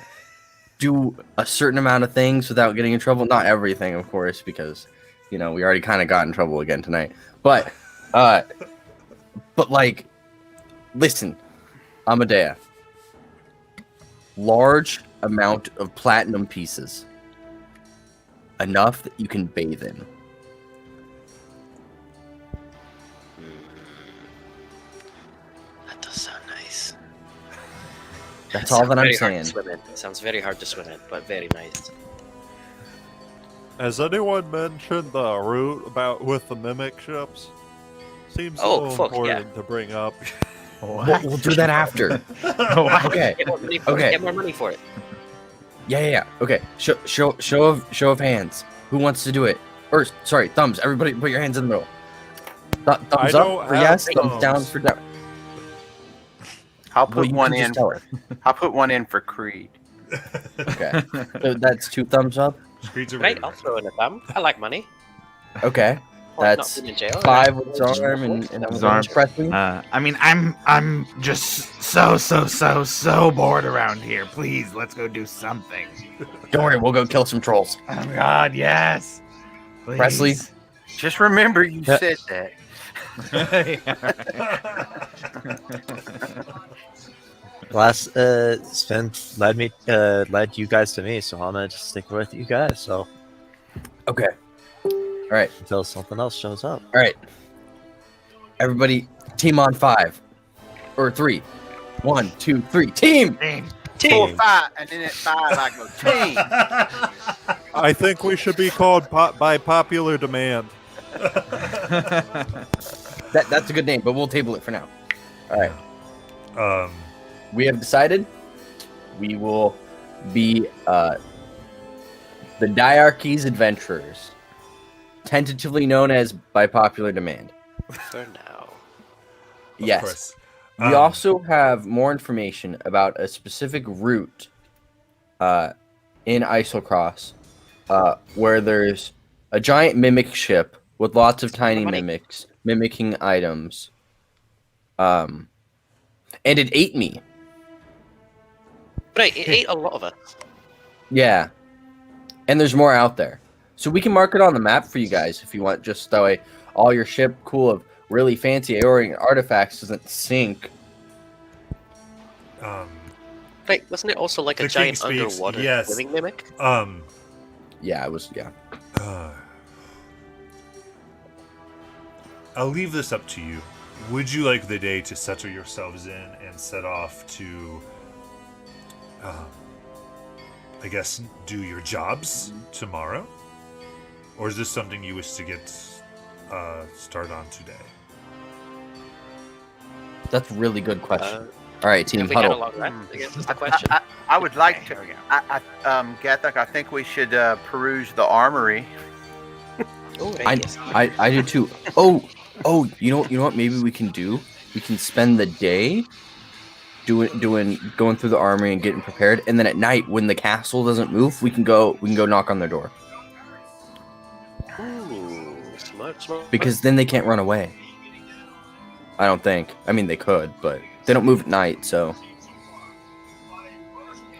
E: do a certain amount of things without getting in trouble. Not everything, of course, because we already kind of got in trouble again tonight. But like, listen, Amadea. Large amount of platinum pieces. Enough that you can bathe in.
F: That does sound nice.
E: That's all that I'm
F: Very hard to
E: saying.
F: swim in. It sounds very hard to swim in, but very nice.
D: Has anyone mentioned the route with the mimic ships? Seems
F: Oh,
D: so
F: fuck,
D: important to bring up.
E: We'll do that after. Okay.
F: Get more money for
E: Okay.
F: it. Get more money for it.
E: Yeah. Okay. Show of hands. Who wants to do it? Or sorry, thumbs. Everybody, put your hands in the middle. Thumbs
D: don't
E: up for
D: have
E: yes. Thumbs down
D: thumbs.
E: for down.
C: I'll
E: Well,
C: put
E: you
C: one
E: can just
C: in.
E: tell her.
C: I'll put one in for Creed.
E: Okay. So that's 2 thumbs up.
A: Screens are
F: Right,
A: ready.
F: I'll throw in a thumb. I like money.
E: Okay.
F: Or not
E: That's
F: being in jail.
E: 5 with Zarm and
G: Zarm.
E: Presley.
G: I mean, I'm just so bored around here. Please, let's go do something.
E: Don't worry, we'll go kill some trolls.
G: Oh my God, yes. Please.
E: Presley?
C: Just remember you
E: Yeah.
C: said that.
B: Last Sven led you guys to me, so I'm gonna just stick with you guys. So
E: Okay. All right.
B: until something else shows up.
E: All right. Everybody, team on 5 or 3. 1, 2, 3. Team.
C: Team 5, and then at 5 I go team.
D: I think we should be called by popular demand.
E: That's a good name, but we'll table it for now. All right. We have decided we will be the Diarchy's Adventurers, tentatively known as by popular demand.
F: For now.
A: Of
E: Yes.
A: course.
E: We also have more information about a specific route in Islecross where there's a giant mimic ship with lots of tiny
F: Money.
E: mimics mimicking items. And it ate me.
F: Right, it ate a lot of us.
E: Yeah. And there's more out there. So we can mark it on the map for you guys if you want, just that way all your ship cool of really fancy Aeorian artifacts doesn't sink.
F: Wait, wasn't it also like
A: The
F: a giant
A: king speaks,
F: underwater
A: yes.
F: living mimic?
E: Yeah, it was. Yeah.
A: I'll leave this up to you. Would you like the day to settle yourselves in and set off to, I guess, do your jobs tomorrow? Or is this something you wish to get started on today?
E: That's a really good question. All right, team
F: Have we had a
E: huddle.
F: long rest? I guess is the question.
C: I would like
F: Okay,
C: to.
F: here
C: Gathak, I think we should peruse the armory.
F: we go. Ooh,
E: I,
F: yes.
E: I do too. Oh, you know what? Maybe we can do. We can spend the day going through the armory and getting prepared, and then at night when the castle doesn't move, we can go knock on their door
F: Ooh, smart.
E: because then they can't run away. I don't think. I mean, they could, but they don't move at night, so.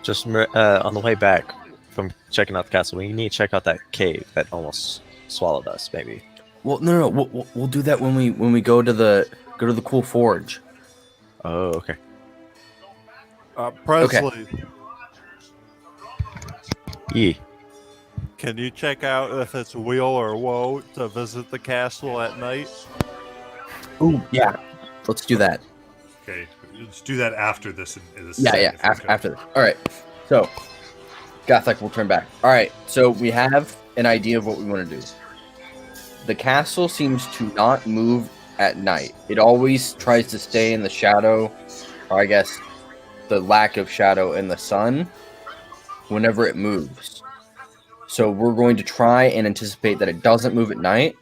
B: Just on the way back from checking out the castle, we need to check out that cave that almost swallowed us. Maybe.
E: Well, no. We'll do that when we go to the cool forge.
B: Oh, okay.
D: Presley,
B: E.
D: can you check out if it's wheel or woe to visit the castle at night?
E: Ooh, yeah. Let's do that.
A: Okay, let's do that after this.
E: Yeah. After this. All right. So, Gothak will turn back. All right. So we have an idea of what we want to do. The castle seems to not move at night. It always tries to stay in the shadow, or I guess the lack of shadow in the sun whenever it moves. So we're going to try and anticipate that it doesn't move at night.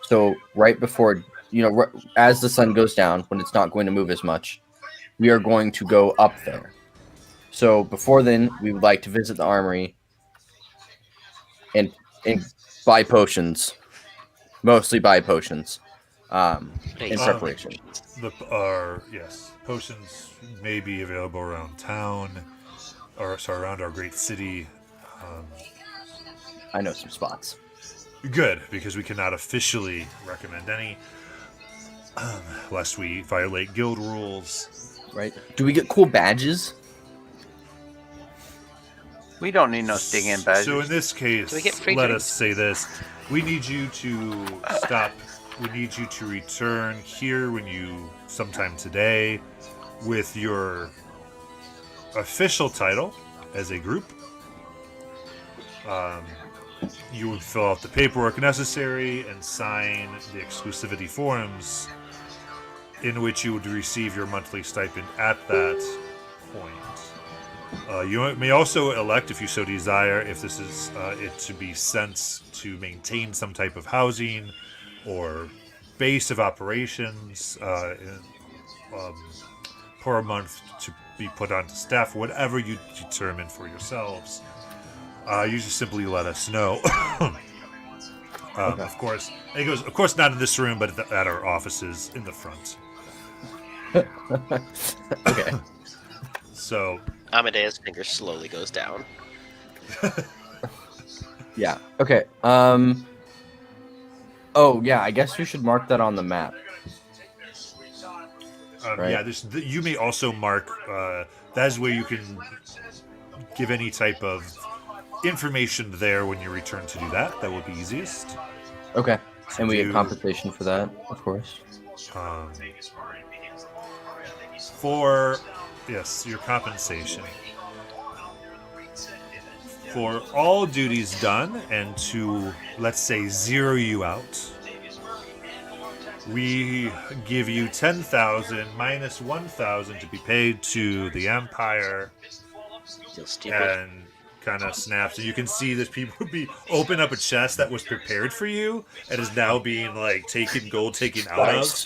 E: So right before, as the sun goes down, when it's not going to move as much, we are going to go up there. So before then, we would like to visit the armory and buy potions. Mostly buy potions in preparation.
A: Yes, potions may be available around town, around our great city.
E: I know some spots.
A: Good, because we cannot officially recommend any, lest we violate guild rules.
E: Right? Do we get cool badges?
C: We don't need no sting-in badges.
A: So in this case,
F: Do we get free
A: let
F: drinks?
A: us say this: we need you to stop. We need you to return here sometime today, with your official title as a group. You would fill out the paperwork necessary and sign the exclusivity forms, in which you would receive your monthly stipend at that point. You may also elect, if you so desire, if this is it to be sent to maintain some type of housing or base of operations per month to be put onto staff, whatever you determine for yourselves. You just simply let us know.
E: Okay.
A: Of course, and he goes, of course, not in this room, but at our offices in the front.
E: Okay.
A: So,
F: Amadeus' finger slowly goes down.
E: Yeah. Okay. Oh yeah. I guess we should mark that on the map. Right.
A: yeah, you may also mark. That is where you can give any type of information there when you return to do that. That will be easiest.
E: Okay. And we
A: Do-
E: get compensation for that, of course.
A: For your compensation. For all duties done, and to, let's say, zero you out, we give you 10,000 minus 1,000 to be paid to the Empire,
F: Feel stupid.
A: and kind of snaps. And you can see that people open up a chest that was prepared for you and is now being taken out of.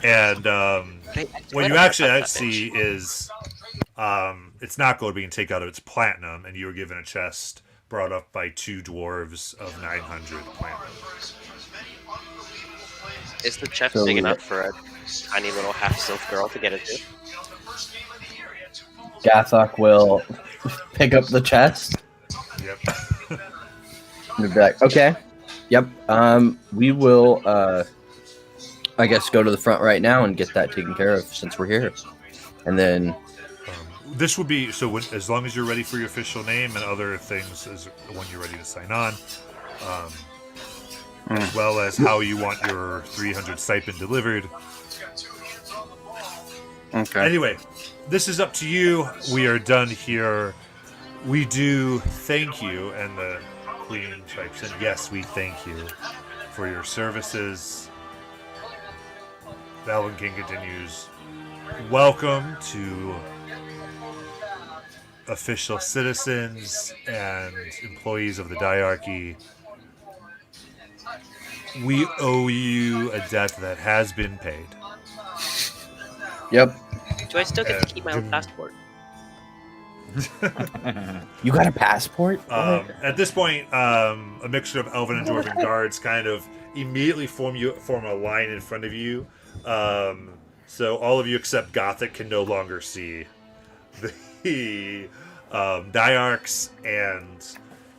A: And what you actually see is it's not gold being taken out of, it's platinum, and you were given a chest brought up by 2 dwarves of 900 platinum.
F: Is the chest
E: So
F: big
E: we-
F: enough for a tiny little half-sylph girl to get into?
E: Gathok will pick up the chest
A: Yep.
E: and be like, okay, yep. We will, I guess, go to the front right now and get that taken care of since we're here, and then
A: this would be so as long as you're ready for your official name and other things as when you're ready to sign on, as well as how you want your 300 stipend delivered.
C: Okay.
A: Anyway, this is up to you. We are done here. We do thank you, and the Queen types in, yes, we thank you for your services. Alvin King continues, welcome to official citizens and employees of the diarchy. We owe you a debt that has been paid.
E: Yep.
F: Do I still get to keep my own passport?
E: You got a passport?
A: At this point, a mixture of Elven and Dwarven guards kind of immediately form a line in front of you. So all of you except Gothic can no longer see the diarchs, and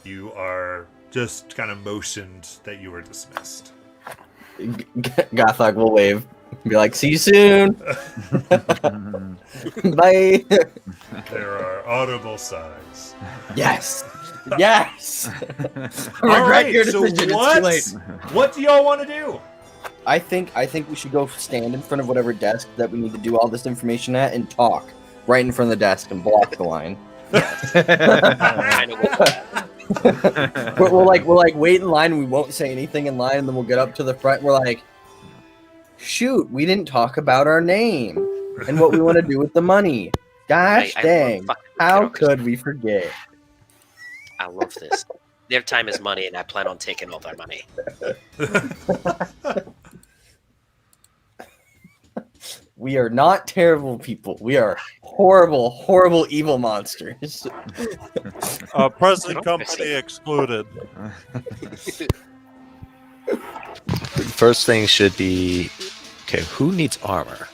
A: you are just kind of motioned that you were dismissed.
E: Gothog will wave. Be like, see you soon. Bye.
A: There are audible sighs.
E: Yes. Yes.
A: All
E: Regret
A: right,
E: your
A: so
E: decision.
A: what?
E: It's too late.
A: What do y'all want to do?
E: I think we should go stand in front of whatever desk that we need to do all this information at and talk right in front of the desk and block the line.
F: I know what
E: We'll like wait in line and we won't say anything in line, and then we'll get up to the front and we're like, shoot, we didn't talk about our name and what we want to do with the money. Gosh
F: I
E: dang.
F: love fucking
E: How
F: kiddos.
E: could we forget?
F: I love this. Their time is money, and I plan on taking all their money.
E: We are not terrible people. We are horrible, horrible evil monsters.
D: Present company excluded.
B: First thing should be, okay, who needs armor?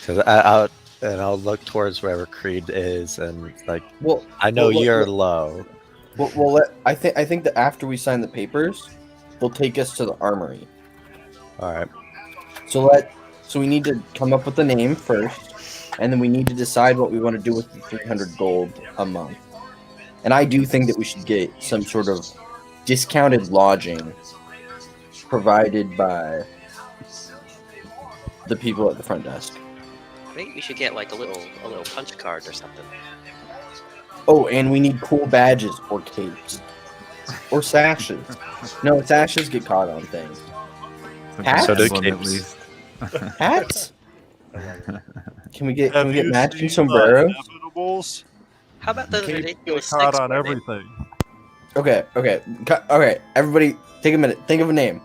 B: Because I'll look towards wherever Creed is, and like,
E: Well,
B: I know
E: well,
B: you're
E: well,
B: low.
E: I think that after we sign the papers, they'll take us to the armory.
B: All right.
E: So we need to come up with a name first, and then we need to decide what we want to do with the 300 gold a month. And I do think that we should get some sort of discounted lodging provided by the people at the front desk.
F: I think we should get like a little punch card or something.
E: Oh, and we need cool badges or capes. Or sashes. No, sashes get caught on things. Hats?
B: So do
G: Emblem, at
B: capes.
G: least.
E: Hats? Can we get
D: Have you
E: matching
D: seen
E: sombreros?
D: Inevitables?
F: How about those
D: Capes
F: ridiculous
D: get caught
F: sticks?
D: on
F: where they-
D: everything.
E: Okay. Everybody, take a minute. Think of a name.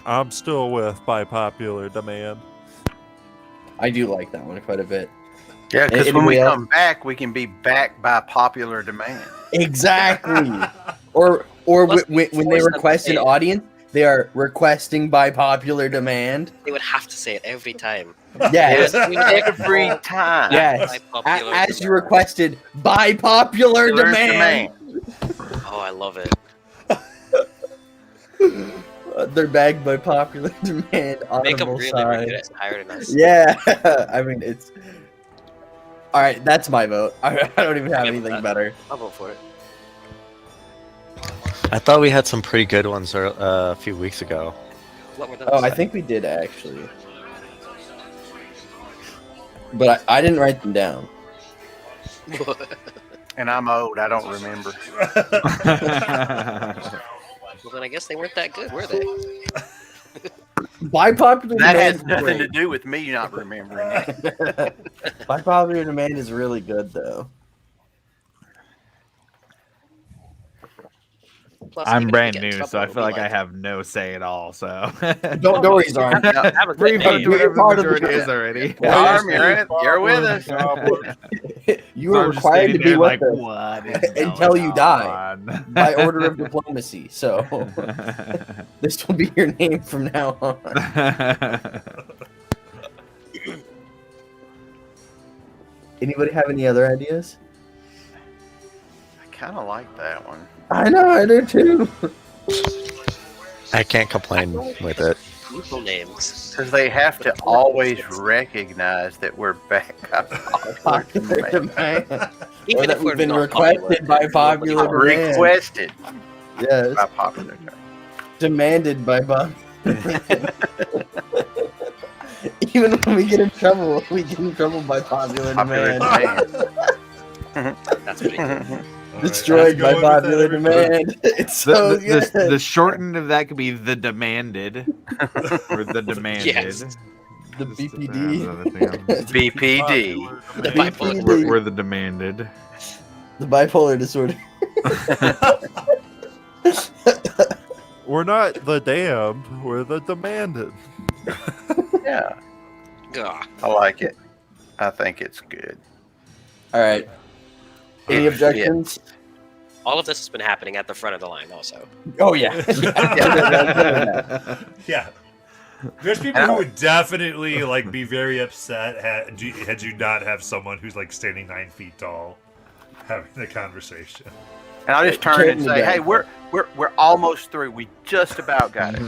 D: I'm still with by popular demand.
E: I do like that one quite a bit.
C: Yeah, because when we
E: Anybody else?
C: come back, we can be back by popular demand.
E: Exactly. or
F: Plus,
E: when they
F: force them to
E: request an
F: say it.
E: audience, they are requesting by popular demand.
F: They would have to say it every time.
E: Yes.
C: Every time.
E: Yes.
F: By popular
E: As you
F: demand.
E: requested by popular
C: Popular
E: demand.
F: Oh, I love it.
E: They're bagged by popular demand.
F: Make them
E: Audible
F: really
E: sign.
F: good at hiring us.
E: Yeah. I mean, it's. All right, that's my vote. I don't even have
F: Okay,
E: anything
F: that-
E: better.
F: I'll vote for it.
B: I thought we had some pretty good ones a few weeks ago.
F: What were those?
E: Oh, I think we did actually. But I didn't write them down.
C: And I'm old. I don't remember.
F: Well, then I guess they weren't that good, were they?
E: By popular
C: That
E: demand.
C: has nothing to do with me not remembering it.
E: By popular demand is really good though.
F: Plus,
G: I'm
F: even if we
G: brand
F: get in
G: new,
F: trouble,
G: so I
F: it'll
G: feel
F: be
G: like I have no say at all. So
E: Don't worry, Zarn.
F: Have a good
G: Free vote
F: name.
G: to whatever the
E: Part of the
G: majority is
E: group.
G: already.
C: Arm, you're with us.
E: You
G: So
E: are
G: I'm just
E: required to
G: standing
E: be
G: there
E: with
G: like,
E: us
G: what is
E: until
G: going
E: you die.
G: on?
E: by order of diplomacy. So this will be your name from now on. Anybody have any other ideas?
C: I kind of like that one.
E: I know, I do too.
B: I can't complain with it.
F: People names.
C: Because they have to always recognize that we're back.
E: Popular demand. Or
F: Even
E: that
F: if we're
E: we've been
F: not
E: requested by popular demand.
C: Requested
E: Yes,
C: by popular demand.
E: demanded by Bob. Even when we get in trouble, we get in trouble by popular
C: Popular
E: demand.
C: demand.
F: That's pretty good.
A: All right,
E: Destroyed
A: let's
E: by
A: go with that,
E: popular
A: everybody.
E: demand. It's so good.
G: The shortened of that could be the demanded or the demanded.
F: Yes.
E: The BPD.
C: BPD.
F: The bipolar.
G: We're the demanded.
E: The bipolar disorder.
D: We're not the damned, we're the demanded.
C: Yeah,
F: Ugh.
C: I like it. I think it's good.
E: All right. Any
C: It
E: objections?
F: All of this has been happening at the front of the line, also.
E: Oh yeah.
A: Yeah. There's people who would definitely like be very upset had you not have someone who's like standing 9 feet tall having the conversation.
C: And I'll just turn and say, "Hey, we're almost through. We just about got it."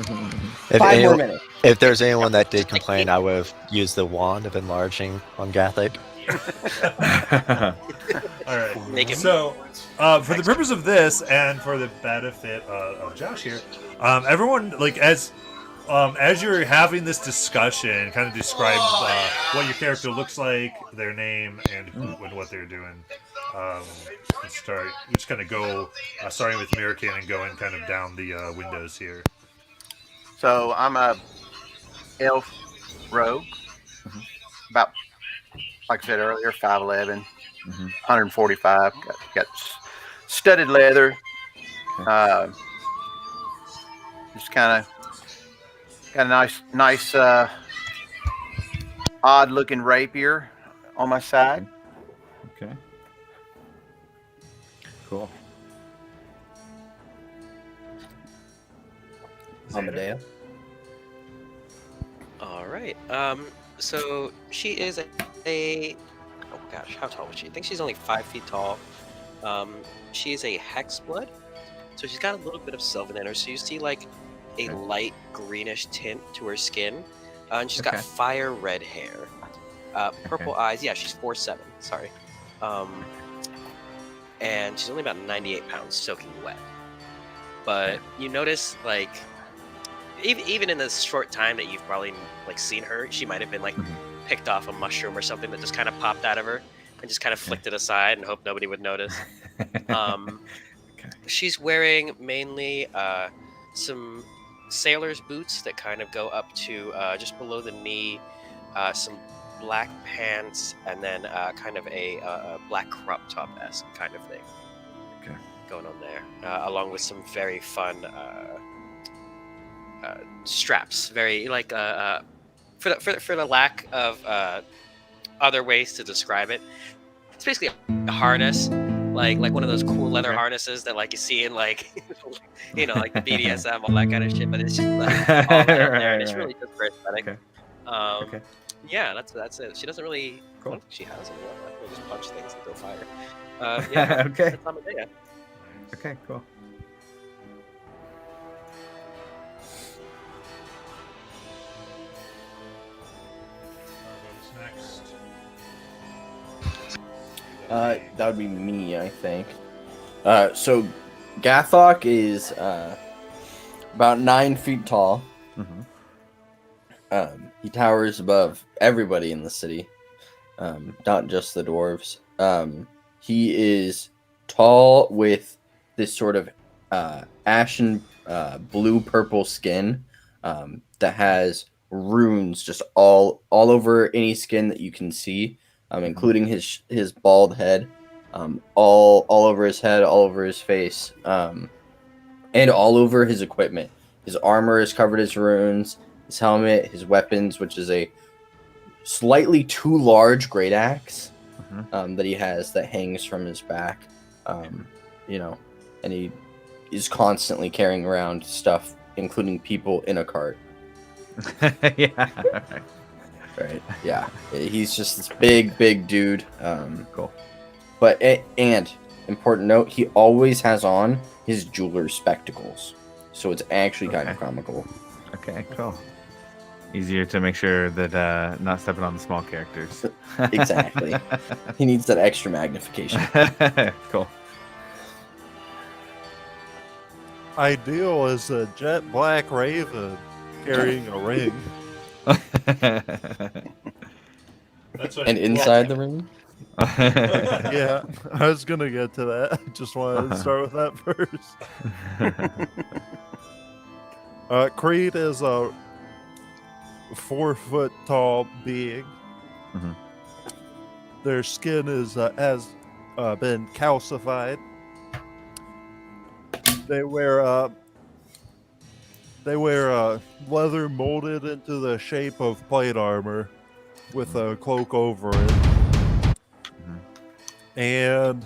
B: If,
E: 5 more
B: anyone,
E: minutes.
B: if there's anyone that did complain, I would have used the wand of enlarging on Gathic.
A: All right.
F: Make him-
A: So, for the purpose of this and for the benefit of Josh here, everyone like as you're having this discussion, kind of describe what your character looks like, their name, and what they're doing. Let's start. We just kind of go, starting with Mirakin and going kind of down the windows here.
C: So I'm a elf rogue, about like I said earlier, 5'11", 145. Got studded leather. Just kind of got a nice, odd-looking rapier on my side.
G: Okay. Cool.
E: Amadea.
F: All right. So she is a oh gosh, how tall was she? I think she's only 5 feet tall. She is a hexblood, so she's got a little bit of sylvan in her. So you see like a light greenish tint to her skin, and she's got
G: Okay.
F: fire red hair, purple eyes. Yeah, she's 4'7". Sorry. And she's only about 98 pounds, soaking wet. But you notice like. Even in this short time that you've probably like seen her, she might have been like picked off a mushroom or something that just kind of popped out of her and just kind of flicked it aside and hoped nobody would notice. She's wearing mainly some sailor's boots that kind of go up to just below the knee, some black pants, and then kind of a black crop top-esque kind of thing going on there, along with some very fun straps, very like for the lack of other ways to describe it, it's basically a harness, like one of those cool leather harnesses that like you see in like like the BDSM, all that kind of shit. But it's just like all that up there, and it's really just for aesthetic.
G: Okay.
F: Yeah, that's it. She doesn't really.
G: Cool.
F: I don't think she has any. I think just punch things and go fire. Yeah.
G: Okay.
F: That's Amadea.
G: Okay. Cool.
A: Who's next?
E: That would be me, I think. So Gathok is about 9 feet tall. He towers above everybody in the city, not just the dwarves. He is tall with this sort of ashen blue-purple skin that has runes just all over any skin that you can see, including his bald head, all over his head, all over his face, and all over his equipment. His armor is covered in runes. His helmet, his weapons, which is a slightly too large great axe that he has that hangs from his back, and he is constantly carrying around stuff, including people in a cart.
G: Yeah.
E: Right. Yeah. He's just this big dude.
G: Cool.
E: But and important note, he always has on his jeweler's spectacles, so it's actually kind of comical.
G: Okay. Cool. Easier to make sure that not stepping on the small characters.
E: Exactly. He needs that extra magnification.
G: Cool.
D: Ideal is a jet black raven carrying a ring.
A: That's what.
E: And inside the ring?
D: Yeah, I was gonna get to that. I just wanted to start with that first. Creed is a 4 foot tall being.
G: Mhm.
D: Their skin is has been calcified. They wear leather molded into the shape of plate armor with a cloak over it. And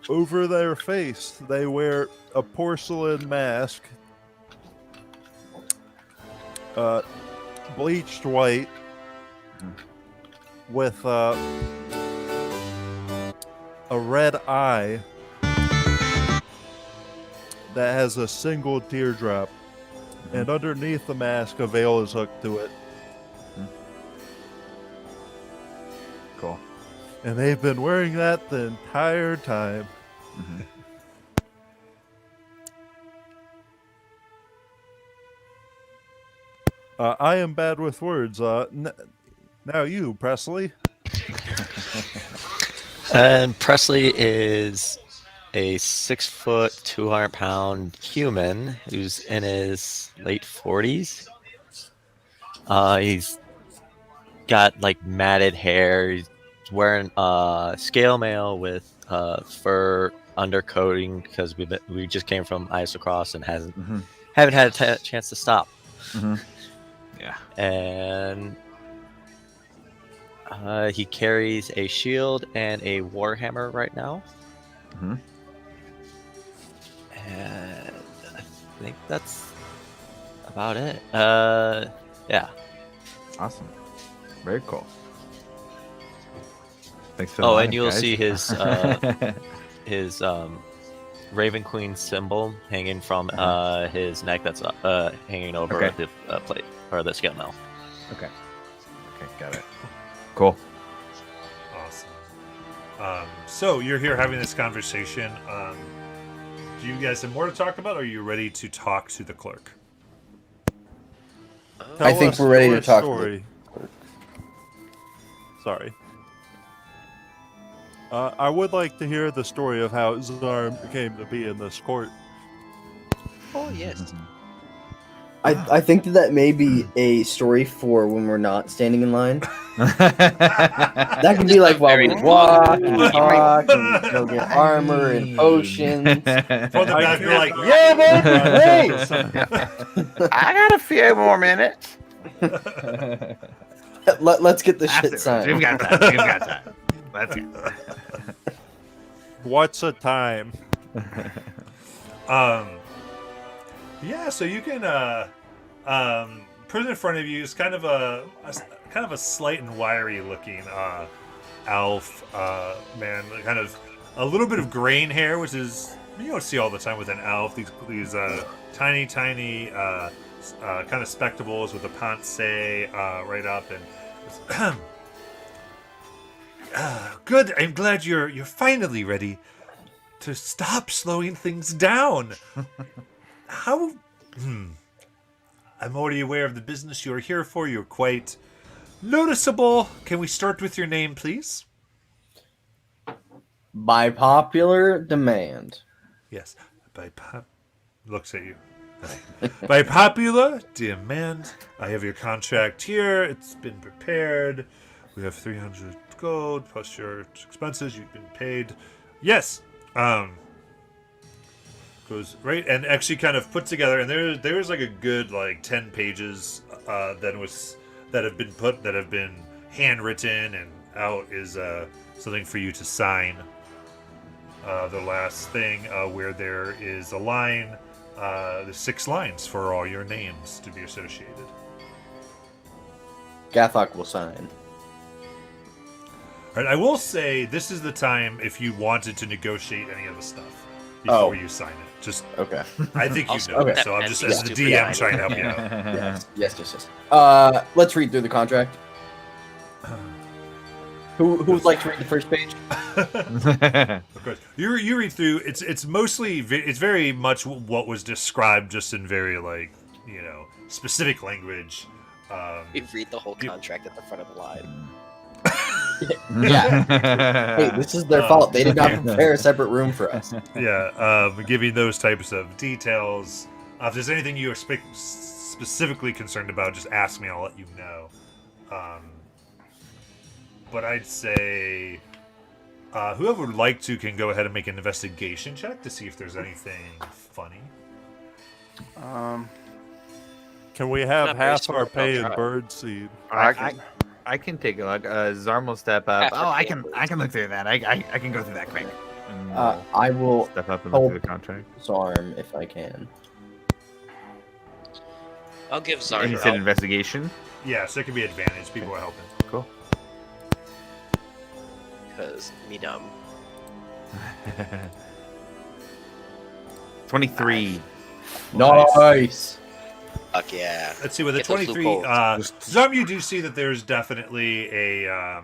D: over their face, they wear a porcelain mask, bleached white, with a red eye that has a single teardrop. And underneath the mask, a veil is hooked to it.
G: Cool.
D: And they've been wearing that the entire time. I am bad with words. Now you, Presley.
B: And Presley is a 6 foot, 200-pound human who's in his late 40s. He's got like matted hair. He's wearing scale mail with fur undercoating because we just came from Isocross and haven't had a chance to stop.
G: Yeah.
B: And he carries a shield and a warhammer right now. And I think that's about it. Yeah.
G: Awesome. Very cool. Thanks for the
B: Oh,
G: lineup,
B: and you'll
G: guys.
B: see his Raven Queen symbol hanging from his neck. That's hanging over
G: Okay.
B: the plate or the scale mail.
G: Okay. Okay, got it. Cool.
A: Awesome. So you're here having this conversation. Do you guys have more to talk about, or are you ready to talk to the clerk?
E: I think we're ready to talk to
D: Story. Sorry. I would like to hear the story of how Zarm came to be in this court.
F: Oh yes.
E: I think that may be a story for when we're not standing in line. That could be like while we walk and talk and go get armor and potions.
A: For the back, you're like,
E: Yeah, baby,
C: I got a few more minutes.
E: wait! Let's get the shit
G: We've
E: signed.
G: got time. We've got time. Let's go.
D: What's a time?
A: Yeah, so you can put it in front of you. It's kind of a slight and wiry looking elf man, kind of a little bit of grain hair, which is you don't see all the time with an elf. These tiny kind of spectacles with a pince right up and. Good. I'm glad you're finally ready to stop slowing things down. How? I'm already aware of the business you're here for. You're quite noticeable. Can we start with your name, please?
E: By popular demand.
A: Yes. Looks at you. By popular demand, I have your contract here. It's been prepared. We have 300 gold plus your expenses. You've been paid. Yes. Goes right and actually kind of put together, and there's like a good like 10 pages that have been handwritten, and out is something for you to sign. The last thing where there is a line, there's 6 lines for all your names to be associated.
E: Gathok will sign.
A: All right, I will say this is the time if you wanted to negotiate any of the stuff. before
E: Oh.
A: you sign it. Just
E: Okay.
A: I think you
F: Also,
A: know,
E: okay.
A: so I'm
F: that
A: just
F: man
A: as
F: is
A: the
F: stupid
A: DM
F: behind
A: trying to
F: it.
A: help you out.
E: Yes. Let's read through the contract. Who would like to read the first page?
A: Of course, you read through. It's mostly it's very much what was described, just in very specific language.
F: We read the whole contract at the front of the line.
E: Yeah. Hey, this is their fault. They did not prepare a separate room for us.
A: Giving those types of details. If there's anything you are specifically concerned about, just ask me. I'll let you know. But I'd say whoever would like to can go ahead and make an investigation check to see if there's anything funny.
D: Can we have
F: Not very
D: half
F: smart,
D: our pay
F: I'll
D: in
F: try.
D: birdseed?
G: I can take a look. Zarm will step up.
F: After
G: Oh, I
F: paying
G: can look through that. I can go through that quick. And
E: I will
G: step up and look through
E: help
G: the contract.
E: Zarm if I can.
F: I'll give
G: And
F: Zarn
G: you
F: your
G: said
F: help.
G: investigation.
A: Yeah, so it can be advantage. People are helping.
G: Cool.
F: Because me dumb.
G: 23.
E: Nice.
F: Fuck yeah.
A: Let's see, with a
F: Get those
A: 23,
F: loopholes.
A: some you do see that there's definitely a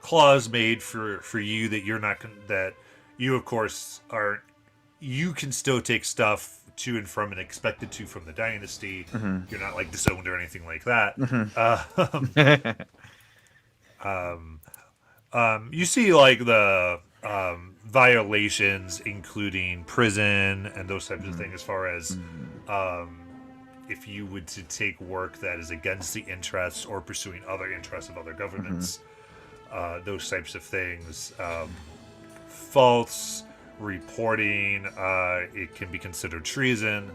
A: clause made for you that you're not that you of course are. You can still take stuff to and from and expected to from the dynasty.
G: Mhm.
A: You're not like disowned or anything like that. You see like the violations, including prison and those types of things, as far as if you would to take work that is against the interests or pursuing other interests of other governments, those types of things. False reporting, it can be considered treason.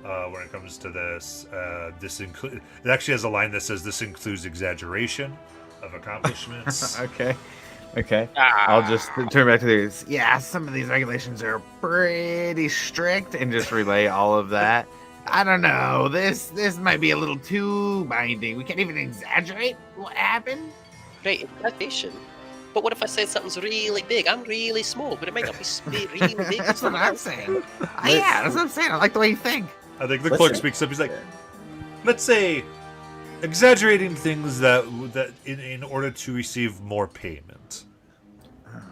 A: When it comes to this, it actually has a line that says this includes exaggeration of accomplishments.
G: Okay. Okay.
F: Ah.
G: I'll just turn back to these. Yeah, some of these regulations are pretty strict, and just relay all of that. I don't know. This might be a little too binding. We can't even exaggerate what happened.
F: Great investigation. But what if I say something's really big? I'm really small, but it might not be really big.
G: That's what I'm saying. Yeah, that's what I'm saying. I like the way you think.
A: I think the
E: Listen.
A: clerk speaks up. He's like, let's say, exaggerating things that in order to receive more payment.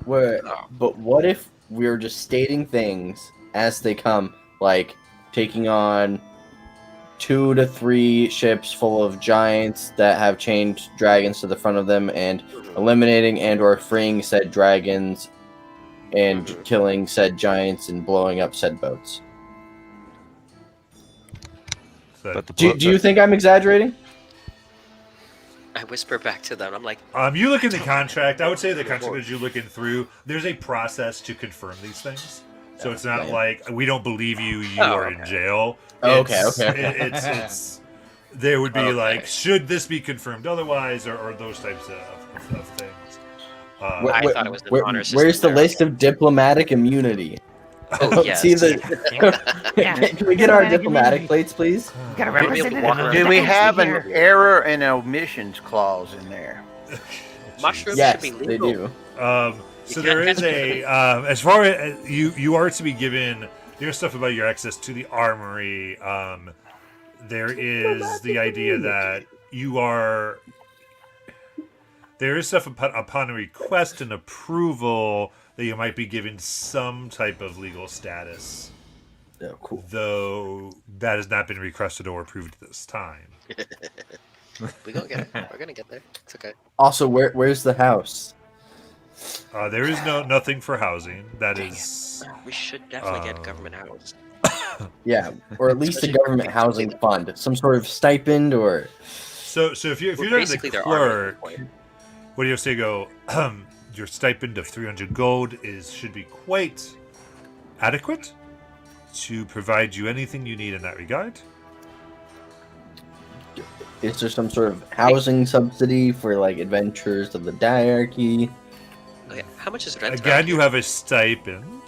E: But what if we're just stating things as they come, like taking on 2 to 3 ships full of giants that have chained dragons to the front of them, and eliminating and or freeing said dragons, and killing said giants and blowing up said boats?
A: So,
B: But the
E: Do you think I'm exaggerating?
F: I whisper back to them. I'm like,
A: you look in the contract. I would say the contract as you're looking through, there's a process to confirm these things. So it's not
E: yeah.
A: like we don't believe you. You
F: Oh,
A: are in jail.
E: Oh,
A: It's-
E: okay.
A: It's there would be
F: Okay.
A: like, should this be confirmed otherwise, or those types of things.
F: I thought it was the honor system
E: Where's the
F: there.
E: list of diplomatic immunity?
F: oh, yes.
E: See the. Can we get our diplomatic plates, please?
G: Got a
F: We'll be able to walk
G: representative.
F: around.
C: Do we have an
F: Here.
C: error and omissions clause in there?
F: Mushrooms
E: Yes,
F: should be
E: they
F: legal.
E: do.
A: So
F: You
A: there
F: can't
A: is a as far as you are to be given there's stuff about your access to the armory. There is the idea that there is stuff upon request and approval that you might be given some type of legal status,
E: Oh, cool.
A: though that has not been requested or approved at this time.
F: We gonna get it. We're gonna get there. It's okay.
E: Also, where's the house?
A: There is nothing for housing. That
F: Dang
A: is
F: We should definitely get government house.
E: Yeah, or at least a
F: Especially-
E: government housing fund, some sort of stipend, or
A: so if you're
F: Well,
A: not
F: basically,
A: the
F: there are
A: clerk. What do you say? Go. Your stipend of 300 gold should be quite adequate to provide you anything you need in that regard.
E: is there some sort of housing subsidy for like adventures of the diarchy?
F: Okay, how much is rent?
A: Again,
F: around
A: you
F: here?
A: have a stipend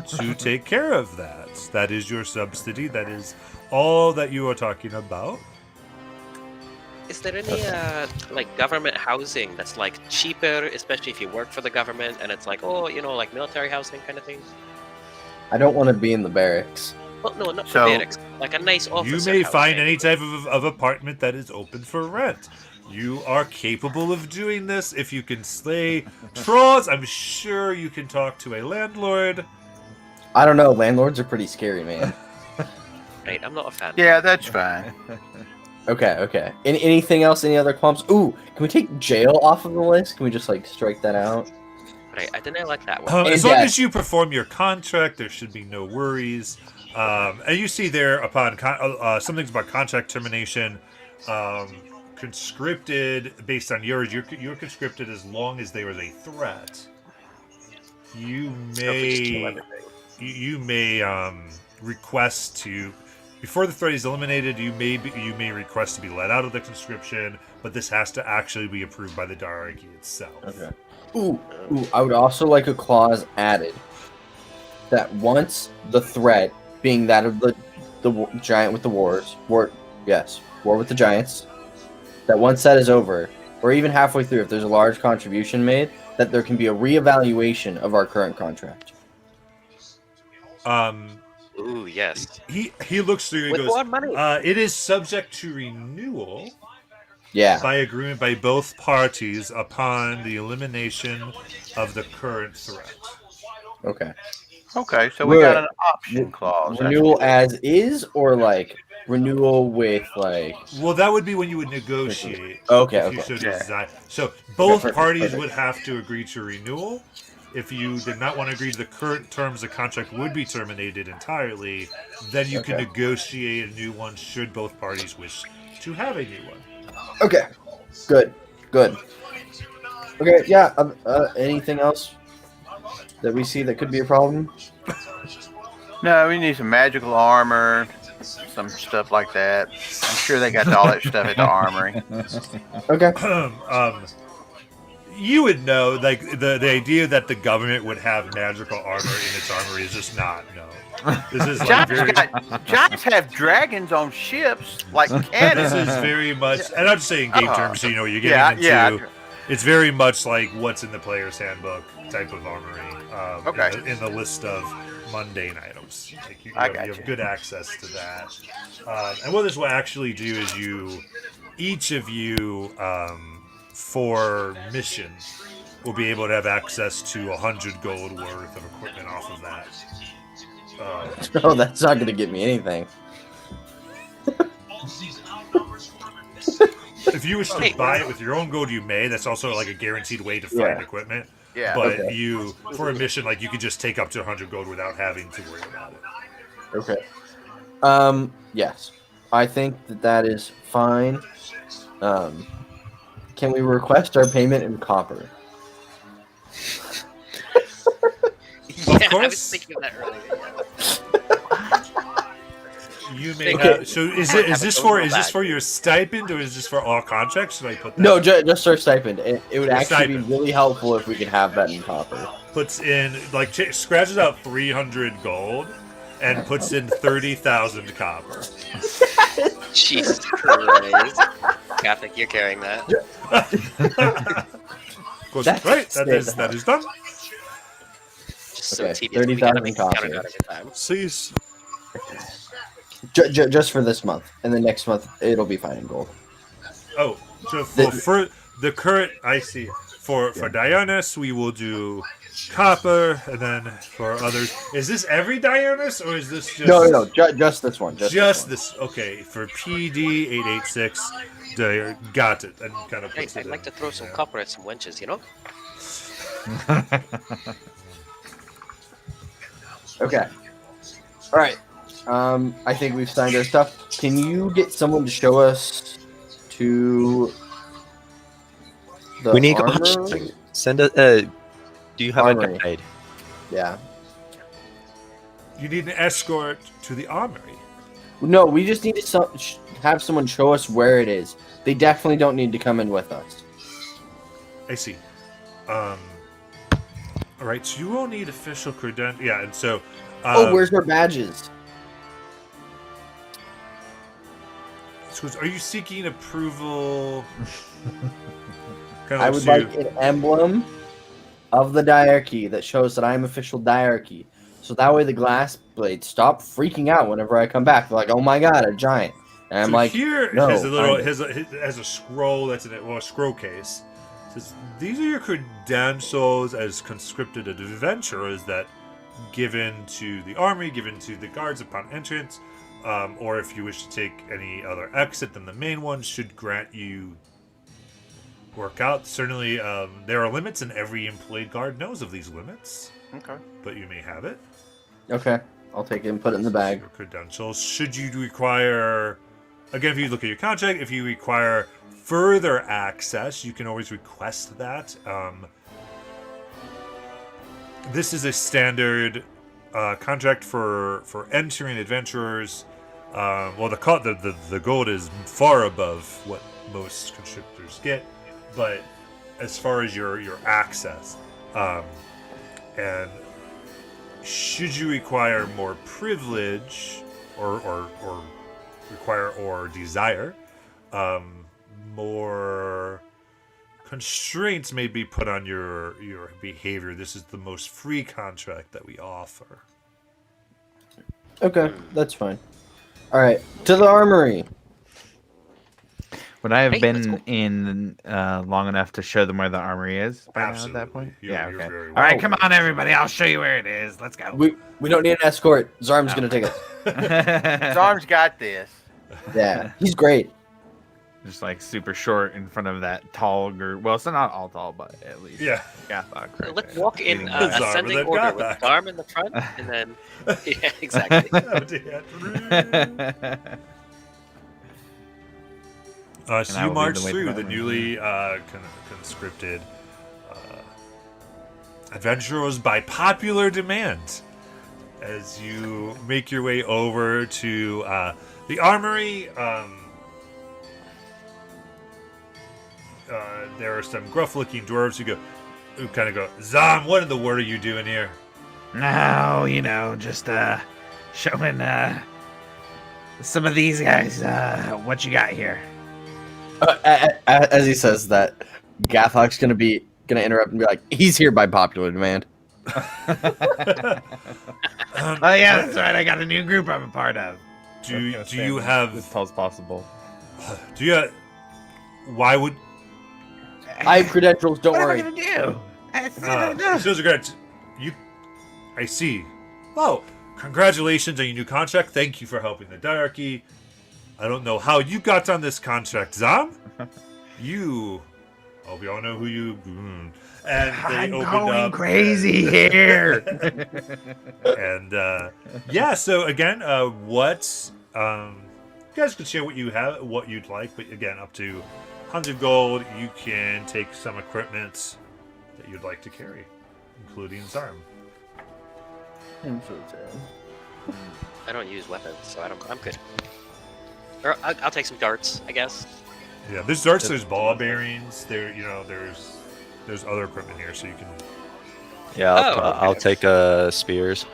A: to take care of that. That is your subsidy. That is all that you are talking about.
F: Is there any like government housing that's like cheaper, especially if you work for the government and it's like, oh, like military housing kind of thing?
E: I don't want to be in the barracks.
F: Well, no, not
C: So-
F: the barracks. Like a nice officer.
A: You may
F: house,
A: find
F: maybe.
A: any type of apartment that is open for rent. You are capable of doing this if you can slay trolls. I'm sure you can talk to a landlord.
E: I don't know. Landlords are pretty scary, man.
F: Right, I'm not a fan.
C: Yeah, that's fine.
E: Okay. Anything else? Any other qualms? Ooh, can we take jail off of the list? Can we just like strike that out?
F: Right, I didn't like that one.
A: As
E: And
A: long
E: death.
A: as you perform your contract, there should be no worries. And you see there upon some things about contract termination, conscripted based on yours. You're conscripted as long as there is a threat. You
F: So if we just kill
A: may
F: everything.
A: you may request to before the threat is eliminated. You may request to be let out of the conscription, but this has to actually be approved by the diarchy itself.
E: Okay. Ooh, I would also like a clause added that once the threat, being that of the giant with the war with the giants, that once that is over, or even halfway through, if there's a large contribution made, that there can be a reevaluation of our current contract.
F: Ooh, yes.
A: He looks through and
F: With
A: goes,
F: more money.
A: it is subject to renewal
E: Yeah.
A: by agreement by both parties upon the elimination of the current threat.
E: Okay.
C: Okay, so we got
E: Right.
C: an option clause. That's
E: Renewal
C: good.
E: as is, or like renewal with like.
A: Well, that would be when you would negotiate.
E: Okay,
A: if you
E: okay.
A: so
C: Yeah.
A: desire. So both
E: perfect,
A: parties
E: perfect.
A: would have to agree to renewal. If you did not want to agree to the current terms, the contract would be terminated entirely. Then you can
E: Okay.
A: negotiate a new one should both parties wish to have a new one.
E: Okay. Good. Okay. Yeah. Anything else that we see that could be a problem?
C: No, we need some magical armor, some stuff like that. I'm sure they got all that stuff at the armory.
E: Okay.
A: You would know, like the idea that the government would have magical armor in its armory is just not This is like very.
C: Giants have dragons on ships like
A: This
C: cannons.
A: is very much, and I'm just saying game terms, so you know what you're getting
C: Yeah,
A: into. It's very much like what's in the player's handbook type of armory.
C: Okay.
A: In the list of mundane items, like you
C: I
A: have
C: gotcha.
A: good access to that. And what this will actually do is each of you, for mission, will be able to have access to 100 gold worth of equipment off of that.
E: No, that's not gonna get me anything.
A: If you wish to buy it with your own gold, you may. That's also like a guaranteed way to find
E: Yeah.
A: equipment.
C: Yeah.
A: But
E: Okay.
A: you, for a mission, like you could just take up to 100 gold without having to worry about it.
E: Okay. Yes. I think that is fine. Can we request our payment in copper?
F: Yeah, I
A: course.
F: was thinking of that earlier.
A: You may
F: Okay.
A: have. So is this for your stipend or is this for all contracts? Should I put that?
E: No, just our stipend. It would
A: Your
E: actually be
A: stipend.
E: really helpful if we could have that in copper.
A: Puts in like scratches out 300 gold and puts in 30,000 copper.
F: Jesus Christ. Catholic, you're carrying that.
A: Goes,
E: That's
A: right,
E: sick.
A: that is done.
F: Just so
E: Okay,
F: tedious. We gotta
E: 30,000
F: make a count
E: copper.
F: out every time.
D: Cease.
E: Just for this month, and then next month it'll be fine in gold.
A: Oh, so
E: The-
A: for the current, I see. For Dionysus, we will do copper, and then for others, is this every Dionysus or is this just
E: No, just this one.
A: just
E: this
A: this? Okay, for PD 886, got it, and kind of
F: Hey,
A: puts it
F: I'd
A: in.
F: like to throw some
A: Yeah.
F: copper at some wenches, you know?
E: one. Okay. All right. I think we've signed our stuff. Can you get someone to show us to the
B: We need
E: armor?
B: send a. Do you have
E: Armory.
B: a guide?
E: Yeah.
A: You need an escort to the armory.
E: No, we just need to have someone show us where it is. They definitely don't need to come in with us.
A: I see. All right, so you will need official credentials. Yeah, and so.
E: Oh, where's our badges?
A: So are you seeking approval? Kind
E: I
A: of
E: would
A: looks
E: like an emblem of the diarchy that shows that I am official diarchy. so that way the glass blades stop freaking out whenever I come back. They're like, "Oh my god, a giant!" And I'm
A: So
E: like,
A: here
E: no,
A: has a little
E: find it.
A: has a scroll that's in it. Well, a scroll case. It says these are your credentials as conscripted adventurers that given to the army, given to the guards upon entrance, or if you wish to take any other exit than the main one, should grant you work out. Certainly, there are limits, and every employed guard knows of these limits.
C: Okay.
A: But you may have it.
E: Okay, I'll take it and put it in the bag.
A: Your credentials. Should you require, again, if you look at your contract, if you require further access, you can always request that. This is a standard contract for entering adventurers. Well, the gold is far above what most conscriptors get, but as far as your access, and should you require more privilege or require or desire, more constraints may be put on your behavior. This is the most free contract that we offer.
E: Okay, that's fine. All right, to the armory.
G: Would I have
F: Hey, let's
G: been
F: go.
G: in long enough to show them where the armory is by now at
A: Absolutely.
G: that point?
A: You're-
G: Yeah,
A: you're
G: okay.
A: very
G: All right,
A: well
G: come on, everybody. I'll show you where it is. Let's go.
E: We don't need an escort. Zarm's gonna take us.
C: Zarm's got this.
E: Yeah, he's great.
G: Just like super short in front of that tall group. Well, it's not all tall, but at least
A: Yeah.
G: Gathok. right
F: Let's
G: there,
F: walk in
G: leading
A: Zarm,
G: the way.
F: ascending
A: then
F: order
A: got
F: with
A: back.
F: Garm in the front, and then yeah, exactly.
A: So
G: I
A: you
G: will lead
A: march
G: the way to
A: through
G: that
A: the
G: room.
A: newly conscripted adventurers by popular demand as you make your way over to the armory. There are some gruff-looking dwarves who kind of go, "Zom, what in the world are you doing here?"
G: No, you know, just showing some of these guys what you got here.
E: As he says that, Gathok's gonna interrupt and be like, "He's here by popular demand."
G: Oh yeah, that's right. I got a new group I'm a part of.
A: Do you have?
G: as tall as possible?
A: Do you? Why would?
E: I have credentials. Don't
G: What
E: worry.
G: am I gonna do?
A: Shows regret. You. I see. Well, congratulations on your new contract. Thank you for helping the diarchy. I don't know how you got on this contract, Zam. You. Oh, we all know who you. And they
G: I'm
A: opened
G: going
A: up.
G: crazy here.
A: And yeah, so again, what you guys can share what you have, what you'd like, but again, up to 100 gold, you can take some equipment that you'd like to carry, including Zarm.
F: I don't use weapons, so I'm good. Or I'll take some darts, I guess.
A: Yeah, there's darts, there's ball bearings, there's other equipment here, so you can.
B: Yeah, I'll
F: okay.
B: take spears.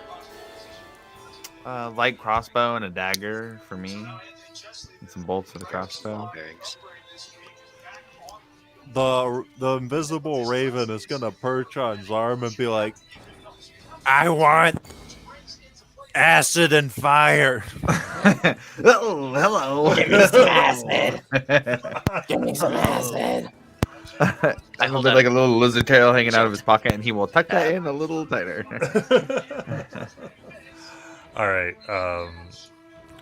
G: Light crossbow and a dagger for me, and some bolts for the crossbow.
F: Bearings.
D: The invisible raven is gonna perch on Zarm and be like, "I want acid and fire."
G: Oh, hello.
E: Give me some acid. Give me some acid.
F: I
G: I'm
F: hold
G: a bit
F: out.
G: like a little lizard tail hanging out of his pocket, and he will tuck that in a little tighter.
A: All right.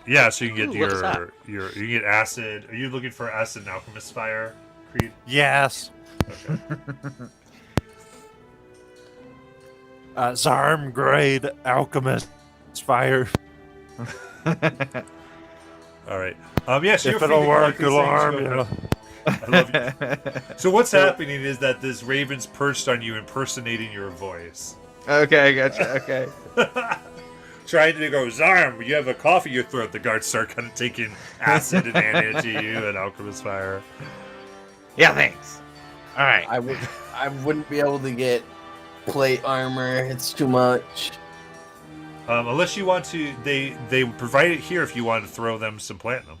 A: Yeah, so you can get
F: Ooh, what is that?
A: you can get acid. Are you looking for acid and alchemist fire, Creed?
D: Yes. Zarm grade alchemist fire.
A: All right. Yeah. So
D: If
A: you're free
D: it'll
A: to
D: work,
A: collect these
D: it'll
A: things,
D: harm
A: go
D: you.
A: ahead. I love you. So what's happening is that this raven's perched on you, impersonating your voice,
G: Okay, I gotcha. Okay.
A: trying to go, Zarm, you have a cough in your throat. The guards start kind of taking acid and handing it to you, and alchemist fire.
G: Yeah, thanks. All right.
E: I wouldn't be able to get plate armor. It's too much.
A: Unless you want to, they provide it here if you want to throw them some platinum.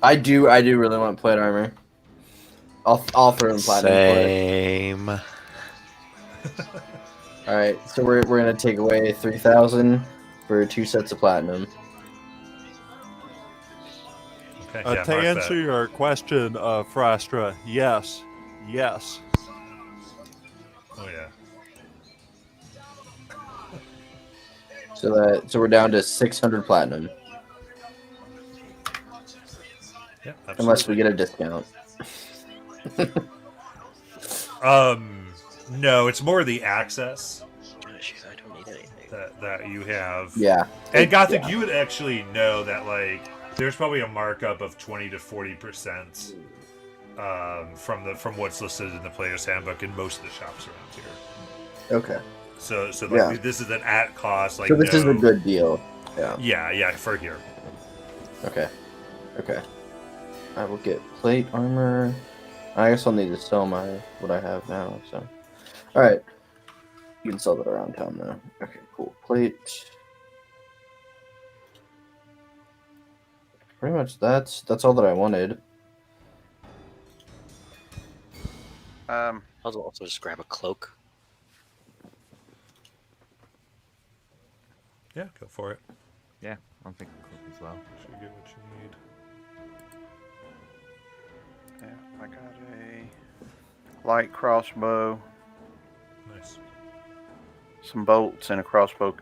E: I do really want plate armor. I'll throw in platinum. for it.
B: Same.
E: All right, so we're gonna take away 3,000 for 2 sets of platinum.
A: Okay.
D: To
A: mark
D: answer
A: that.
D: your question, Frastra, yes.
A: Oh yeah.
E: So we're down to 600 platinum,
A: Yeah.
E: unless we
A: Absolutely.
E: get a discount.
A: No, it's more the access
F: Jeez, I don't need anything.
A: that you have.
E: Yeah.
A: And Gothic,
E: Yeah.
A: you would actually know that like there's probably a markup of 20 to 40% from what's listed in the player's handbook in most of the shops around here.
E: Okay.
A: So like
E: Yeah.
A: this is an at cost. Like
E: So this is a
A: no-
E: good deal. Yeah.
A: Yeah, for here.
E: Okay. I will get plate armor. I guess I'll need to sell what I have now. So, all right. You can sell that around town now. Okay, cool. Plate. Pretty much that's all that I wanted.
F: I'll also just grab a cloak.
A: Yeah, go for it.
G: Yeah, I'm thinking cloak as well.
A: Should get what you need.
C: Yeah, I got a light crossbow,
A: Nice.
C: some bolts, and a crossbow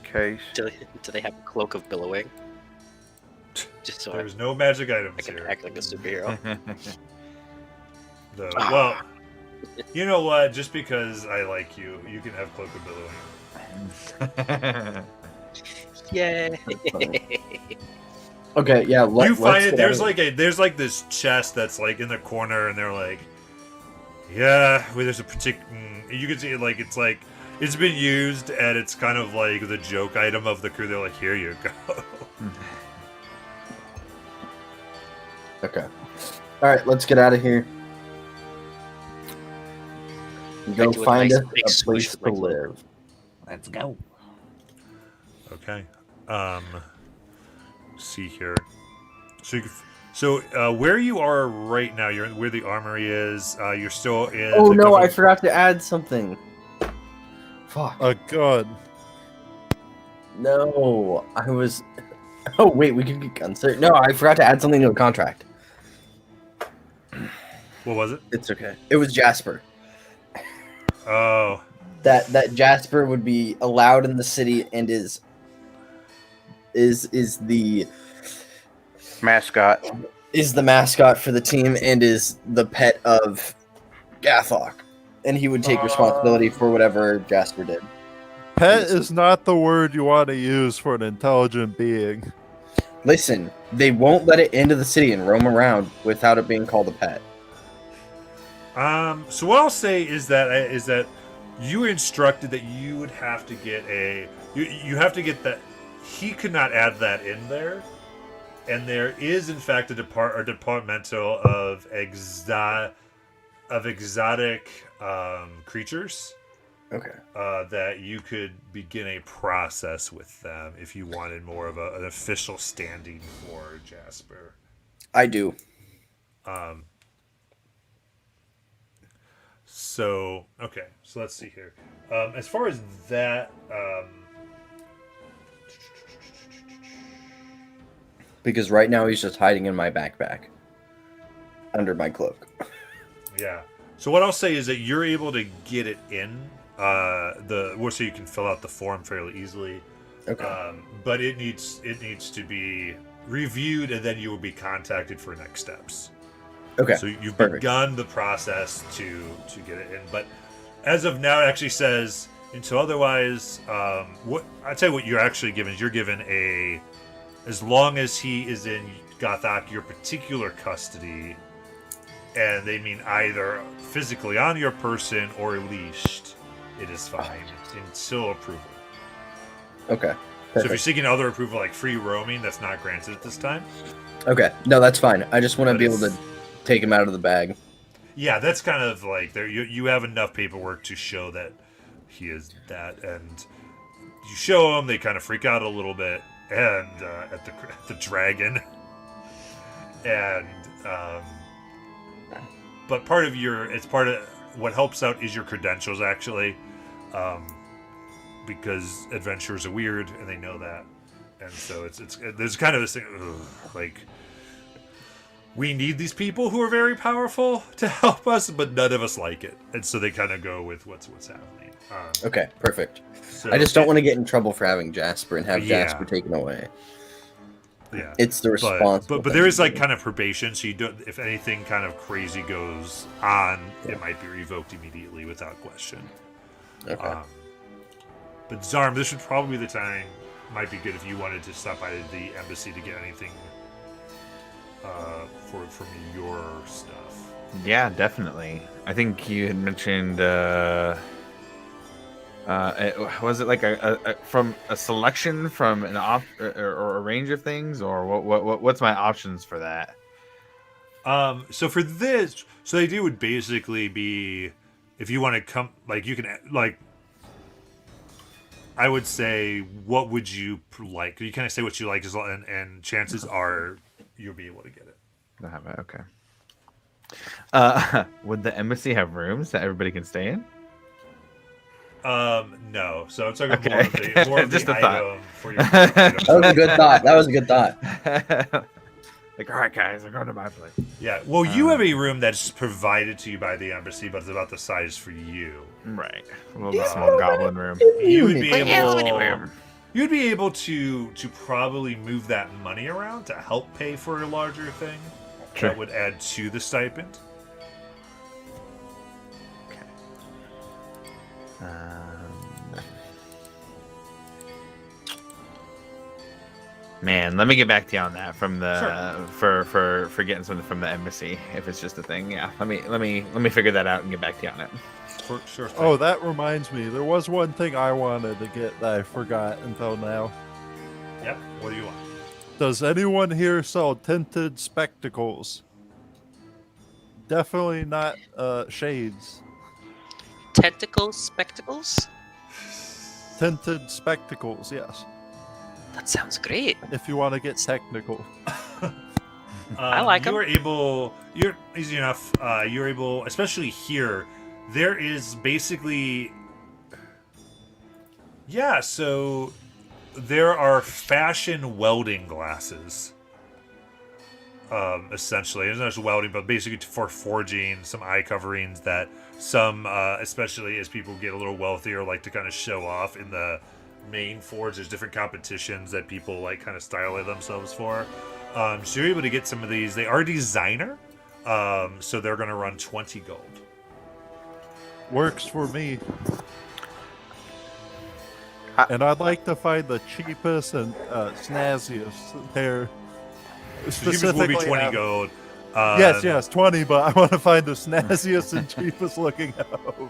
C: case.
F: Do they have a cloak of billowing? Just so
A: There's no magic
F: I
A: items
F: can
A: here.
F: act like a superhero.
A: Though. Well, you know what? Just because I like you, you can have cloak of billowing.
F: Yay!
E: Okay, yeah.
A: You find
E: let's
A: it.
E: get
A: There's
E: out of-
A: there's like this chest that's like in the corner, and they're like, yeah, well, there's a particular. You can see it like it's been used, and it's kind of like the joke item of the crew. They're like, here you go.
E: Okay. All right, let's get out of here. Go
F: do a
E: find
F: nice
E: us
F: big
E: a
F: swoosh
E: place
F: with my
E: to
F: cloak.
E: live.
G: Let's go.
A: Okay. See here. So where you are right now, you're where the armory is. You're still in.
E: Oh
A: the
E: no, I
A: government-
E: forgot to add something. Fuck.
D: God.
E: No, I was. Oh wait, we can get guns. No, I forgot to add something to the contract.
A: What was it?
E: It's okay. It was Jasper.
A: Oh,
E: That Jasper would be allowed in the city and is the
C: Mascot.
E: mascot for the team and is the pet of Gathok, and he would take responsibility for whatever Jasper did.
D: Pet is not the word you want to use for an intelligent being.
E: Listen, they won't let it into the city and roam around without it being called a pet.
A: So what I'll say is that you were instructed that you would have to get you have to get that. He could not add that in there, and there is in fact a departmental of exotic creatures.
E: Okay.
A: That you could begin a process with them if you wanted more of an official standing for Jasper.
E: I do.
A: So okay, so let's see here. As far as that,
E: Because right now he's just hiding in my backpack. Under my cloak.
A: yeah. So what I'll say is that you're able to get it in so you can fill out the form fairly easily.
E: Okay.
A: But it needs to be reviewed, and then you will be contacted for next steps.
E: Okay.
A: So you've
E: perfect.
A: begun the process to get it in, but as of now, it actually says until otherwise. What I'd say what you're actually given is you're given as long as he is in Gothak, your particular custody, and they mean either physically on your person or leashed, it is fine until approval.
E: Okay.
A: So if you're
E: Perfect.
A: seeking other approval, like free roaming, that's not granted at this time.
E: Okay. No, that's fine. I just want to
A: But
E: be able
A: it's-
E: to take him out of the bag.
A: Yeah, that's kind of like there. You have enough paperwork to show that he is that, and you show them. They kind of freak out a little bit, and at the dragon, and but part of what helps out is your credentials actually, because adventurers are weird and they know that, and so it's there's kind of this thing like we need these people who are very powerful to help us, but none of us like it, and so they kind of go with what's happening.
E: Okay, perfect.
A: So
E: I just don't want to get in trouble for having Jasper and have
A: Yeah.
E: Jasper taken away.
A: Yeah.
E: It's the
A: But,
E: responsible.
A: but there is like kind of probation, so you don't. If anything kind of crazy goes on, it might be revoked immediately without question.
E: Okay.
A: But Zarm, this would probably be the time. Might be good if you wanted to stop by the embassy to get anything from your stuff.
G: Yeah, definitely. I think you had mentioned. Was it like a from a selection from an or a range of things, or what's my options for that?
A: So for this, so the idea would basically be, if you want to come, like you can, like, I would say, what would you like? You kind of say what you like, and chances are you'll be able to get it.
G: I have it. Okay. Would the embassy have rooms that everybody can stay in?
A: No. So I'm talking
G: Okay.
A: more of
G: Just
A: the
G: a thought.
A: item for your item.
E: That was a good thought. That was a good thought.
G: Like, all right, guys, I'm going to my place.
A: Yeah. Well, you have a room that's provided to you by the embassy, but it's about the size for you.
G: Right. A little small goblin room.
A: You would be able.
G: Anywhere.
A: You'd be able to probably move that money around to help pay for a larger thing.
G: Sure.
A: That would add to the stipend.
G: Man, let me get back to you on that from the for getting something from the embassy if it's just a thing. Yeah, let me figure that out and get back to you on it.
A: For sure.
D: Oh, that reminds me. There was one thing I wanted to get that I forgot until now.
A: Yep. What do you want?
D: Does anyone here sell tinted spectacles? Definitely not shades.
F: Tentacles, spectacles?
D: Tinted spectacles, yes.
F: That sounds great.
D: If you want to get technical.
F: I like 'em.
A: You're able. You're easy enough. You're able, especially here. There is basically. Yeah. So there are fashion welding glasses. Essentially, it's not just welding, but basically for forging, some eye coverings that some, especially as people get a little wealthier, like to kind of show off in the main forge. There's different competitions that people like kind of style themselves for. So you're able to get some of these. They are designer, so they're going to run 20 gold.
D: Works for me. And I'd like to find the cheapest and snazziest pair.
A: The cheapest will be 20
D: out-
A: gold.
D: Yes, 20, but I want to find the snazziest and cheapest looking out from.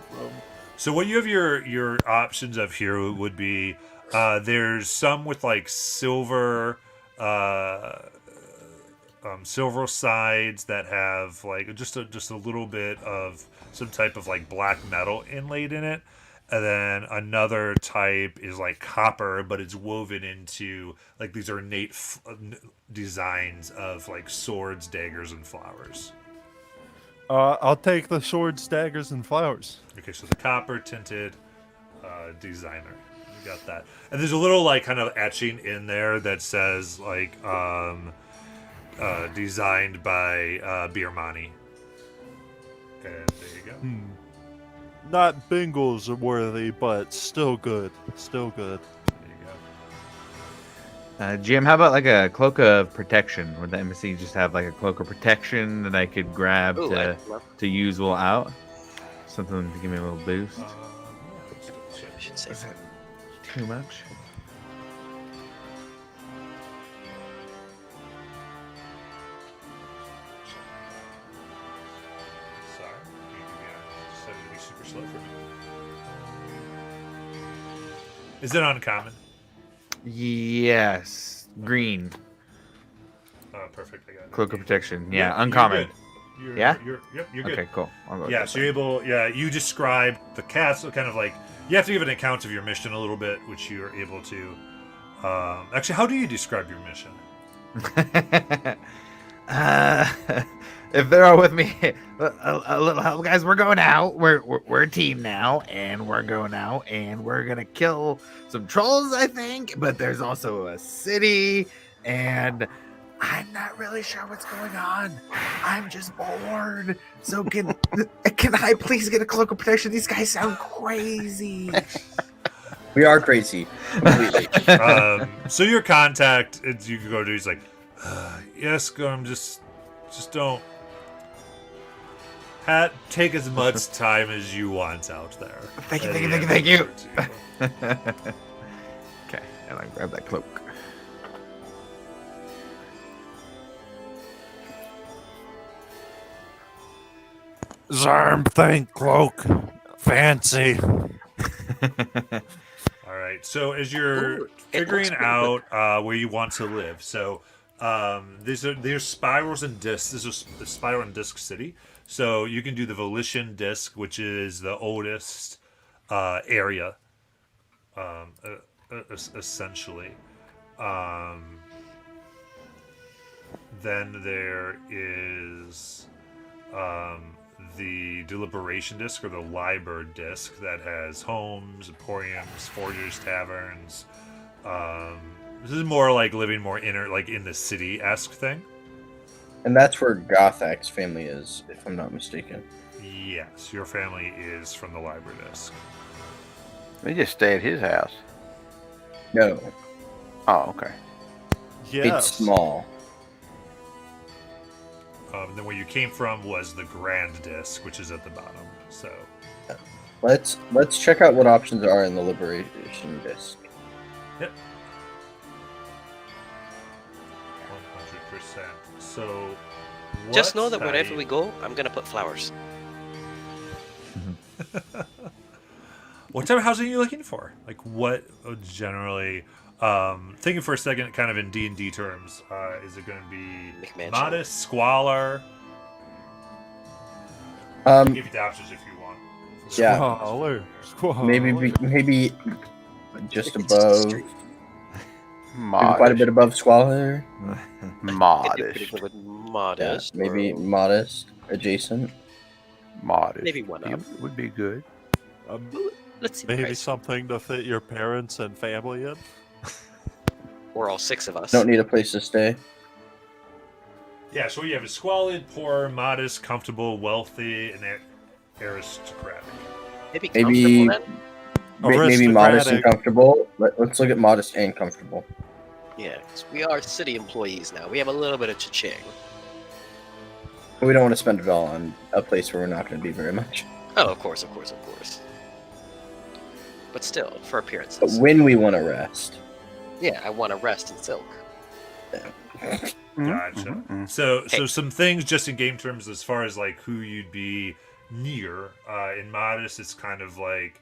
A: So what you have your options of here would be there's some with like silver silver sides that have like just a little bit of some type of like black metal inlaid in it, and then another type is like copper, but it's woven into like these ornate designs of like swords, daggers, and flowers.
D: I'll take the swords, daggers, and flowers.
A: Okay, so the copper tinted designer. You got that. And there's a little like kind of etching in there that says like designed by Birmani. And there you go.
D: Not Bingles worthy, but still good. Still good.
A: There you go.
G: Jim, how about like a cloak of protection? Would the embassy just have like a cloak of protection that I could grab
F: Ooh,
G: to
F: I'd love-
G: use while out? Something to give me a little boost.
A: Let's double check.
F: I should say.
G: Is that too much?
A: Sorry. Decided to be super slow for me. Is it uncommon?
G: Yes, green
A: Oh, perfect. I got it.
G: cloak of protection. Yeah,
A: You're
G: uncommon.
A: good. You're,
G: Yeah?
A: Yep, you're good.
G: Okay, cool. I'll go with
A: Yeah,
G: that
A: so you're able. Yeah, you describe the castle, kind of like you have to give an account of your mission a little bit, which you are able to. Actually, how do you describe your mission?
G: if they're all with me, a little help, guys. We're going out. We're a team now, and we're going out, and we're gonna kill some trolls, I think. But there's also a city, and I'm not really sure what's going on. I'm just bored. So can I please get a cloak of protection? These guys sound crazy.
E: We are crazy. Completely.
A: So your contact, you can go to. He's like, yes, Gorm, just don't take as much time as you want out there.
G: Thank you. Okay, and I grab that cloak.
D: Zarm, thank cloak. Fancy.
A: All right. So as you're
F: Ooh, it
A: figuring
F: looks pretty
A: out where you want to live, so there's spirals and discs. This is the spiral and disc city. So you can do the Volition disc, which is the oldest area, essentially. Then there is the Deliberation disc or the Liber disc that has homes, emporiums, forgers, taverns. This is more like living more inner, like in the city-esque thing.
E: And that's where Gothak's family is, if I'm not mistaken.
A: Yes, your family is from the Liber disc.
C: We just stay at his house.
E: No,
C: Oh, okay.
D: Yes.
E: it's small.
A: Then where you came from was the Grand disc, which is at the bottom. So
E: Let's check out what options are in the Liberation Disc.
A: Yep. 100%. So
F: Just know
A: what
F: that wherever
A: type-
F: we go, I'm gonna put flowers.
A: What type of housing are you looking for? Like what generally? Thinking for a second, kind of in D&D terms, is it going to be
F: McMansion.
A: modest, squalor? I'll give you the options if you want.
E: Yeah.
D: Squaller.
E: Maybe just above, maybe
C: Modest.
E: quite a bit above Squalor.
F: Could do
C: Modest.
F: pretty good with
E: Yeah,
F: modest.
E: maybe
F: or
E: modest, adjacent.
C: Modest.
F: maybe one up.
C: Would be good.
F: Let's see. the
D: Maybe
F: price.
D: something to fit your parents and family in.
F: Or all 6 of us.
E: Don't need a place to stay.
A: Yeah, so you have a squalid, poor, modest, comfortable, wealthy, and aristocratic.
F: Maybe
E: Maybe
F: comfortable then.
E: maybe modest and
D: Aristocratic.
E: comfortable. Let's look at modest and comfortable.
F: Yeah, 'cause we are city employees now. We have a little bit of cha-ching.
E: We don't want to spend it all on a place where we're not going to be very much.
F: Oh, of course. But still, for
E: But
F: appearances.
E: when we want to rest,
F: Yeah, I want to rest in silk.
A: Gotcha.
C: Mhm.
A: So
F: Hey.
A: some things just in game terms as far as like who you'd be near. In modest, it's kind of like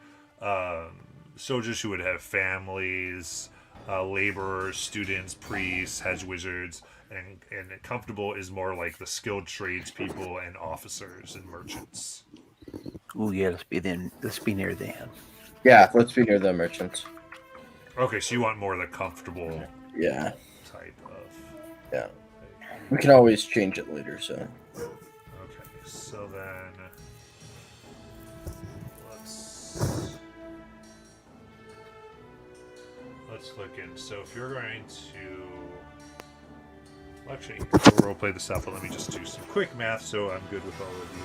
A: soldiers who would have families, laborers, students, priests, hedge wizards, and comfortable is more like the skilled tradespeople and officers and merchants.
C: Ooh, yeah. Let's be near them.
E: yeah, let's be near the merchants.
A: Okay, so you want more of the comfortable
E: Yeah,
A: type of.
E: Yeah. we can always change it later. So
A: Okay, so then let's look in. So if you're going to actually we'll role play this out, but let me just do some quick math so I'm good with all of you.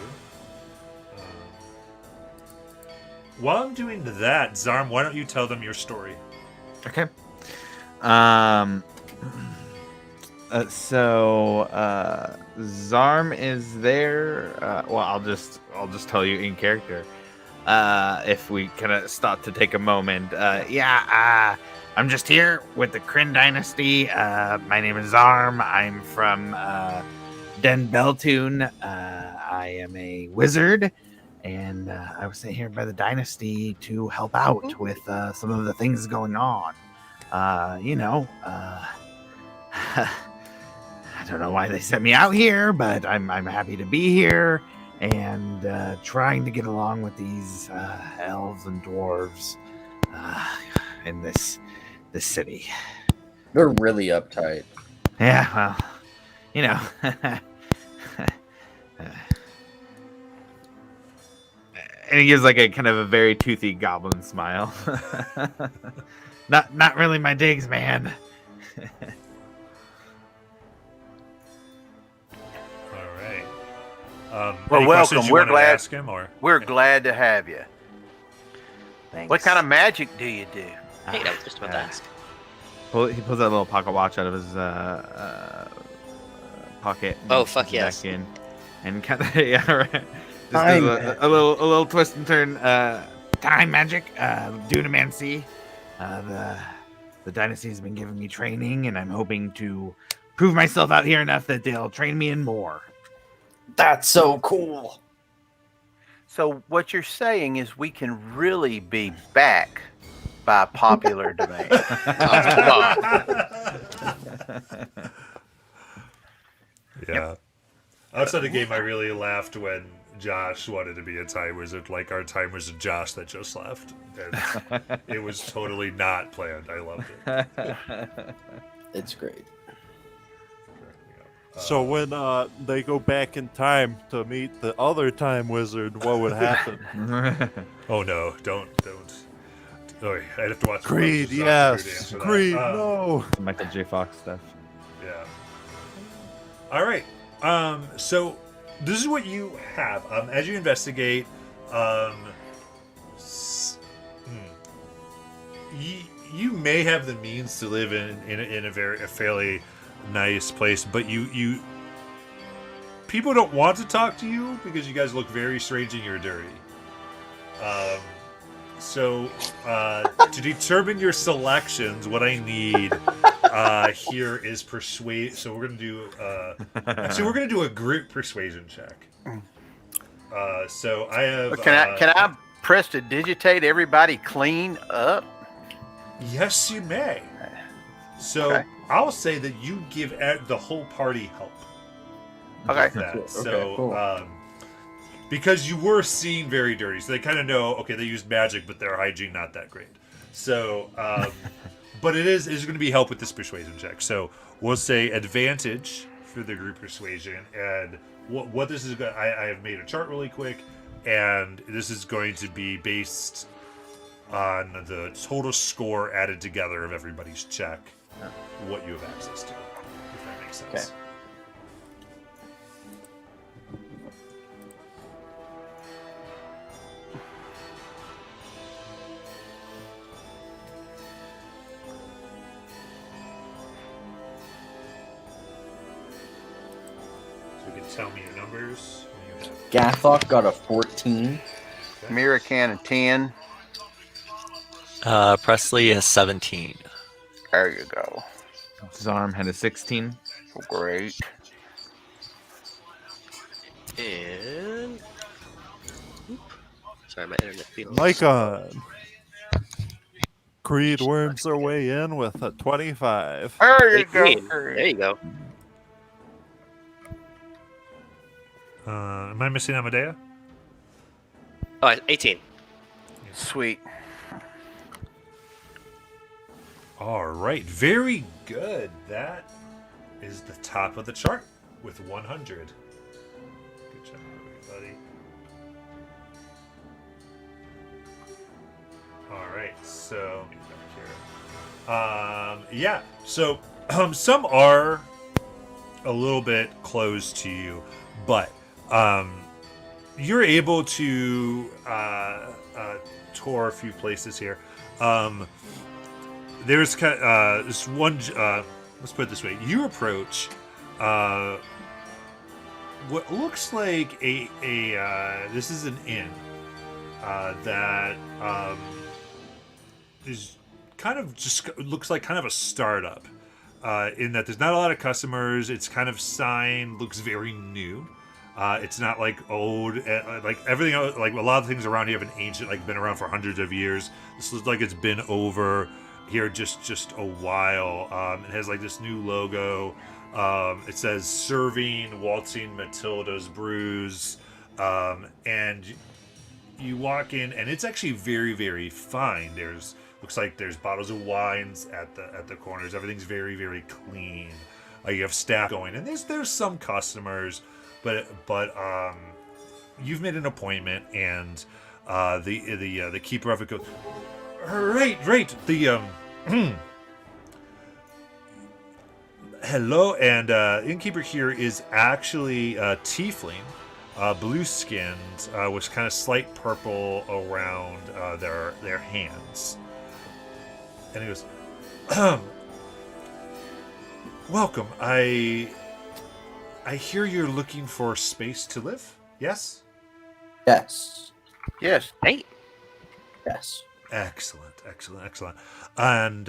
A: While I'm doing that, Zarm, why don't you tell them your story?
G: Okay. Zarm is there. Well, I'll just tell you in character. If we kind of stop to take a moment. I'm just here with the Kryn dynasty. My name is Zarm. I'm from Den Beltune. I am a wizard. And I was sent here by the dynasty to help out with some of the things going on. I don't know why they sent me out here, but I'm happy to be here and trying to get along with these elves and dwarves in this city.
E: they're really uptight.
G: Yeah, well, you know. And he gives like a kind of a very toothy goblin smile. Not really my digs, man.
A: All right.
C: Well,
A: any questions
C: welcome.
A: you
C: We're
A: wanted to
C: glad-
A: ask him, or
C: We're glad to have you.
G: Thanks.
C: What kind of magic do you do?
F: Hey, I was just about to ask.
G: He pulls that little pocket watch out of his pocket. and
F: Oh, fuck
G: puts it
F: yes.
G: Back in, and kind of yeah, right. Just
E: Time
G: does a little twist and turn. Time magic. Dunamancy. The dynasty's been giving me training, and I'm hoping to prove myself out here enough that they'll train me in more.
E: That's so cool.
C: So what you're saying is we can really be back by popular demand.
A: yeah. Outside the game, I really laughed when Josh wanted to be a time wizard, like our time wizard Josh that just left. And it was totally not planned. I loved it.
E: It's great.
D: So when they go back in time to meet the other time wizard, what would happen?
A: Oh no! Don't. Oh, I'd have to watch.
D: Creed,
A: Frozen
D: yes.
A: to answer that.
D: Creed, no.
G: Michael J. Fox stuff.
A: Yeah. All right. So this is what you have. As you investigate, you may have the means to live in a fairly nice place, but you people don't want to talk to you because you guys look very strange and you're dirty. So to determine your selections, what I need here is persuade. So we're gonna do actually we're gonna do a group persuasion check. So I have.
C: Can I press to digitate everybody clean up?
A: Yes, you may. So
C: Okay.
A: I'll say that you give the whole party help.
C: Okay.
A: With that.
E: Okay,
A: So
E: cool.
A: because you were seen very dirty, so they kind of know. Okay, they used magic, but their hygiene not that great. So, but it is going to be help with this persuasion check. So we'll say advantage for the group persuasion, and what this is. I have made a chart really quick, and this is going to be based on the total score added together of everybody's check, what you have access to, if that makes sense.
E: Okay.
A: So you can tell me your numbers when you have.
E: Gathok got a 14.
C: Miracan a 10.
B: Presley is 17.
C: There you go.
G: Zarm had a 16.
C: Great.
F: And sorry, my internet feels.
D: Nikon. Creed worms their way in with a 25.
C: There
F: Hey,
C: you go.
F: Green. There you go.
A: Am I missing Amadea?
F: Oh, 18.
C: Sweet.
A: All right, very good. That is the top of the chart with 100. Good job, everybody. All right, so let me get back here. Yeah, so some are a little bit closed to you, but you're able to tour a few places here. There's this one. Let's put it this way: you approach what looks like a this is an inn that is kind of just looks like kind of a startup in that there's not a lot of customers. It's kind of sign looks very new. It's not like old, like everything else, like a lot of things around here have an ancient, like been around for hundreds of years. This looks like it's been over here just a while. It has like this new logo. It says serving Waltzing Matilda's Brews. And you walk in and it's actually very, very fine. Looks like there's bottles of wines at the corners. Everything's very, very clean. You have staff going, and there's some customers, but you've made an appointment, and the keeper of it goes, right, the hello, and innkeeper here is actually tiefling, blue skinned, with kind of slight purple around their hands, and he goes, welcome. I hear you're looking for space to live. Yes.
E: Yes.
C: Yes.
F: Hey,
E: Yes.
A: Excellent. And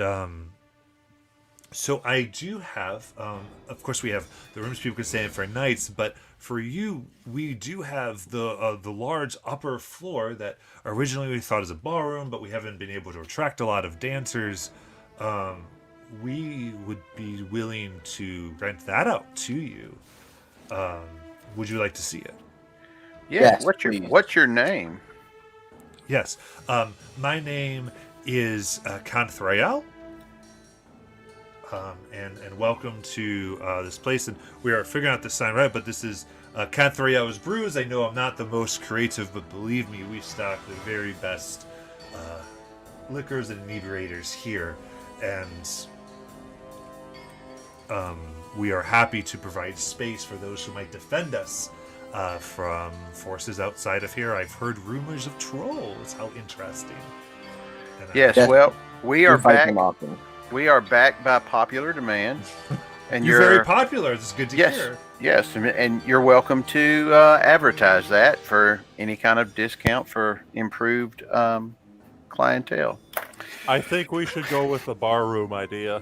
A: so I do have, of course, we have the rooms people can stay in for nights, but for you, we do have the large upper floor that originally we thought as a ballroom, but we haven't been able to attract a lot of dancers. We would be willing to rent that out to you. Would you like to see it?
C: Yes.
E: Yes, please.
C: What's your name?
A: Yes. My name is Canthrael. And welcome to this place. And we are figuring out this sign right, but this is Canthrael's Brews. I know I'm not the most creative, but believe me, we stock the very best liquors and inebriators here. And we are happy to provide space for those who might defend us from forces outside of here. I've heard rumors of trolls. How interesting. And,
C: Yes.
E: Yes.
C: Well, we are
E: fight
C: back.
E: them often.
C: We are back by popular demand, and
A: you're very popular. It's good to
C: Yes.
A: hear.
C: Yes, and you're welcome to advertise that for any kind of discount for improved clientele.
D: I think we should go with the bar room idea.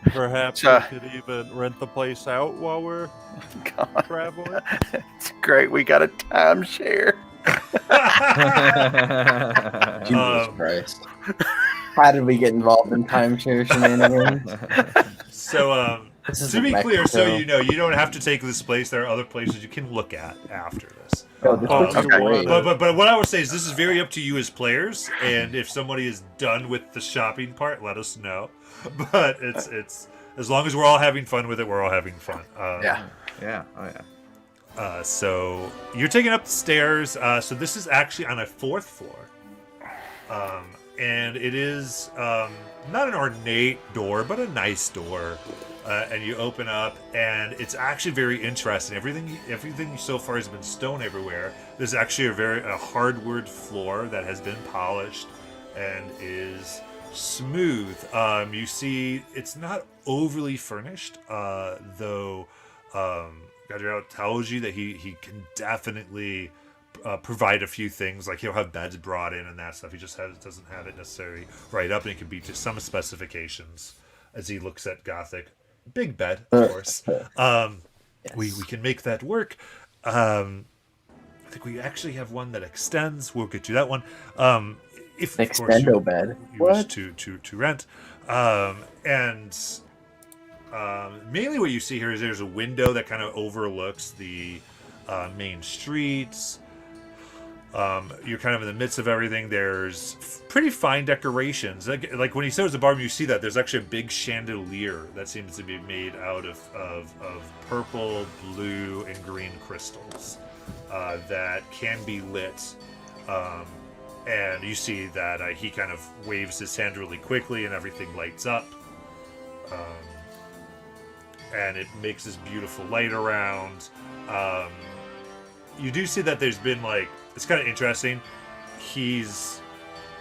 D: Perhaps we could even rent the place out while we're
C: God,
D: traveling.
C: it's great. We got a timeshare.
E: Jesus Christ. How did we get involved in timeshare shenanigans?
A: So,
E: This
A: to
E: isn't
A: be clear, so
E: Mexico.
A: you know, you don't have to take this place. There are other places you can look at after this.
E: Oh, this place is
C: okay.
E: great.
A: But what I would say is this is very up to you as players, and if somebody is done with the shopping part, let us know. But it's as long as we're all having fun with it, we're all having fun.
C: Yeah.
G: Yeah. Oh yeah.
A: So you're taking up the stairs. So this is actually on a 4th floor. And it is not an ornate door, but a nice door. And you open up, and it's actually very interesting. Everything so far has been stone everywhere. There's actually a hardwood floor that has been polished and is smooth. You see, it's not overly furnished, though. Gadriel tells you that he can definitely provide a few things, like he'll have beds brought in and that stuff. He just doesn't have it necessarily right up, and it can be to some specifications as he looks at Gothic. Big bed, of course. We can make that work. I think we actually have one that extends. We'll get you that one. If of course
E: Extendo bed.
A: you wish
E: What?
A: to rent. And mainly what you see here is there's a window that kind of overlooks the main streets. You're kind of in the midst of everything. There's pretty fine decorations. Like when he says the barroom, you see that there's actually a big chandelier that seems to be made out of purple, blue, and green crystals that can be lit. And you see that he kind of waves his hand really quickly, and everything lights up. And it makes this beautiful light around. You do see that there's been it's kind of interesting.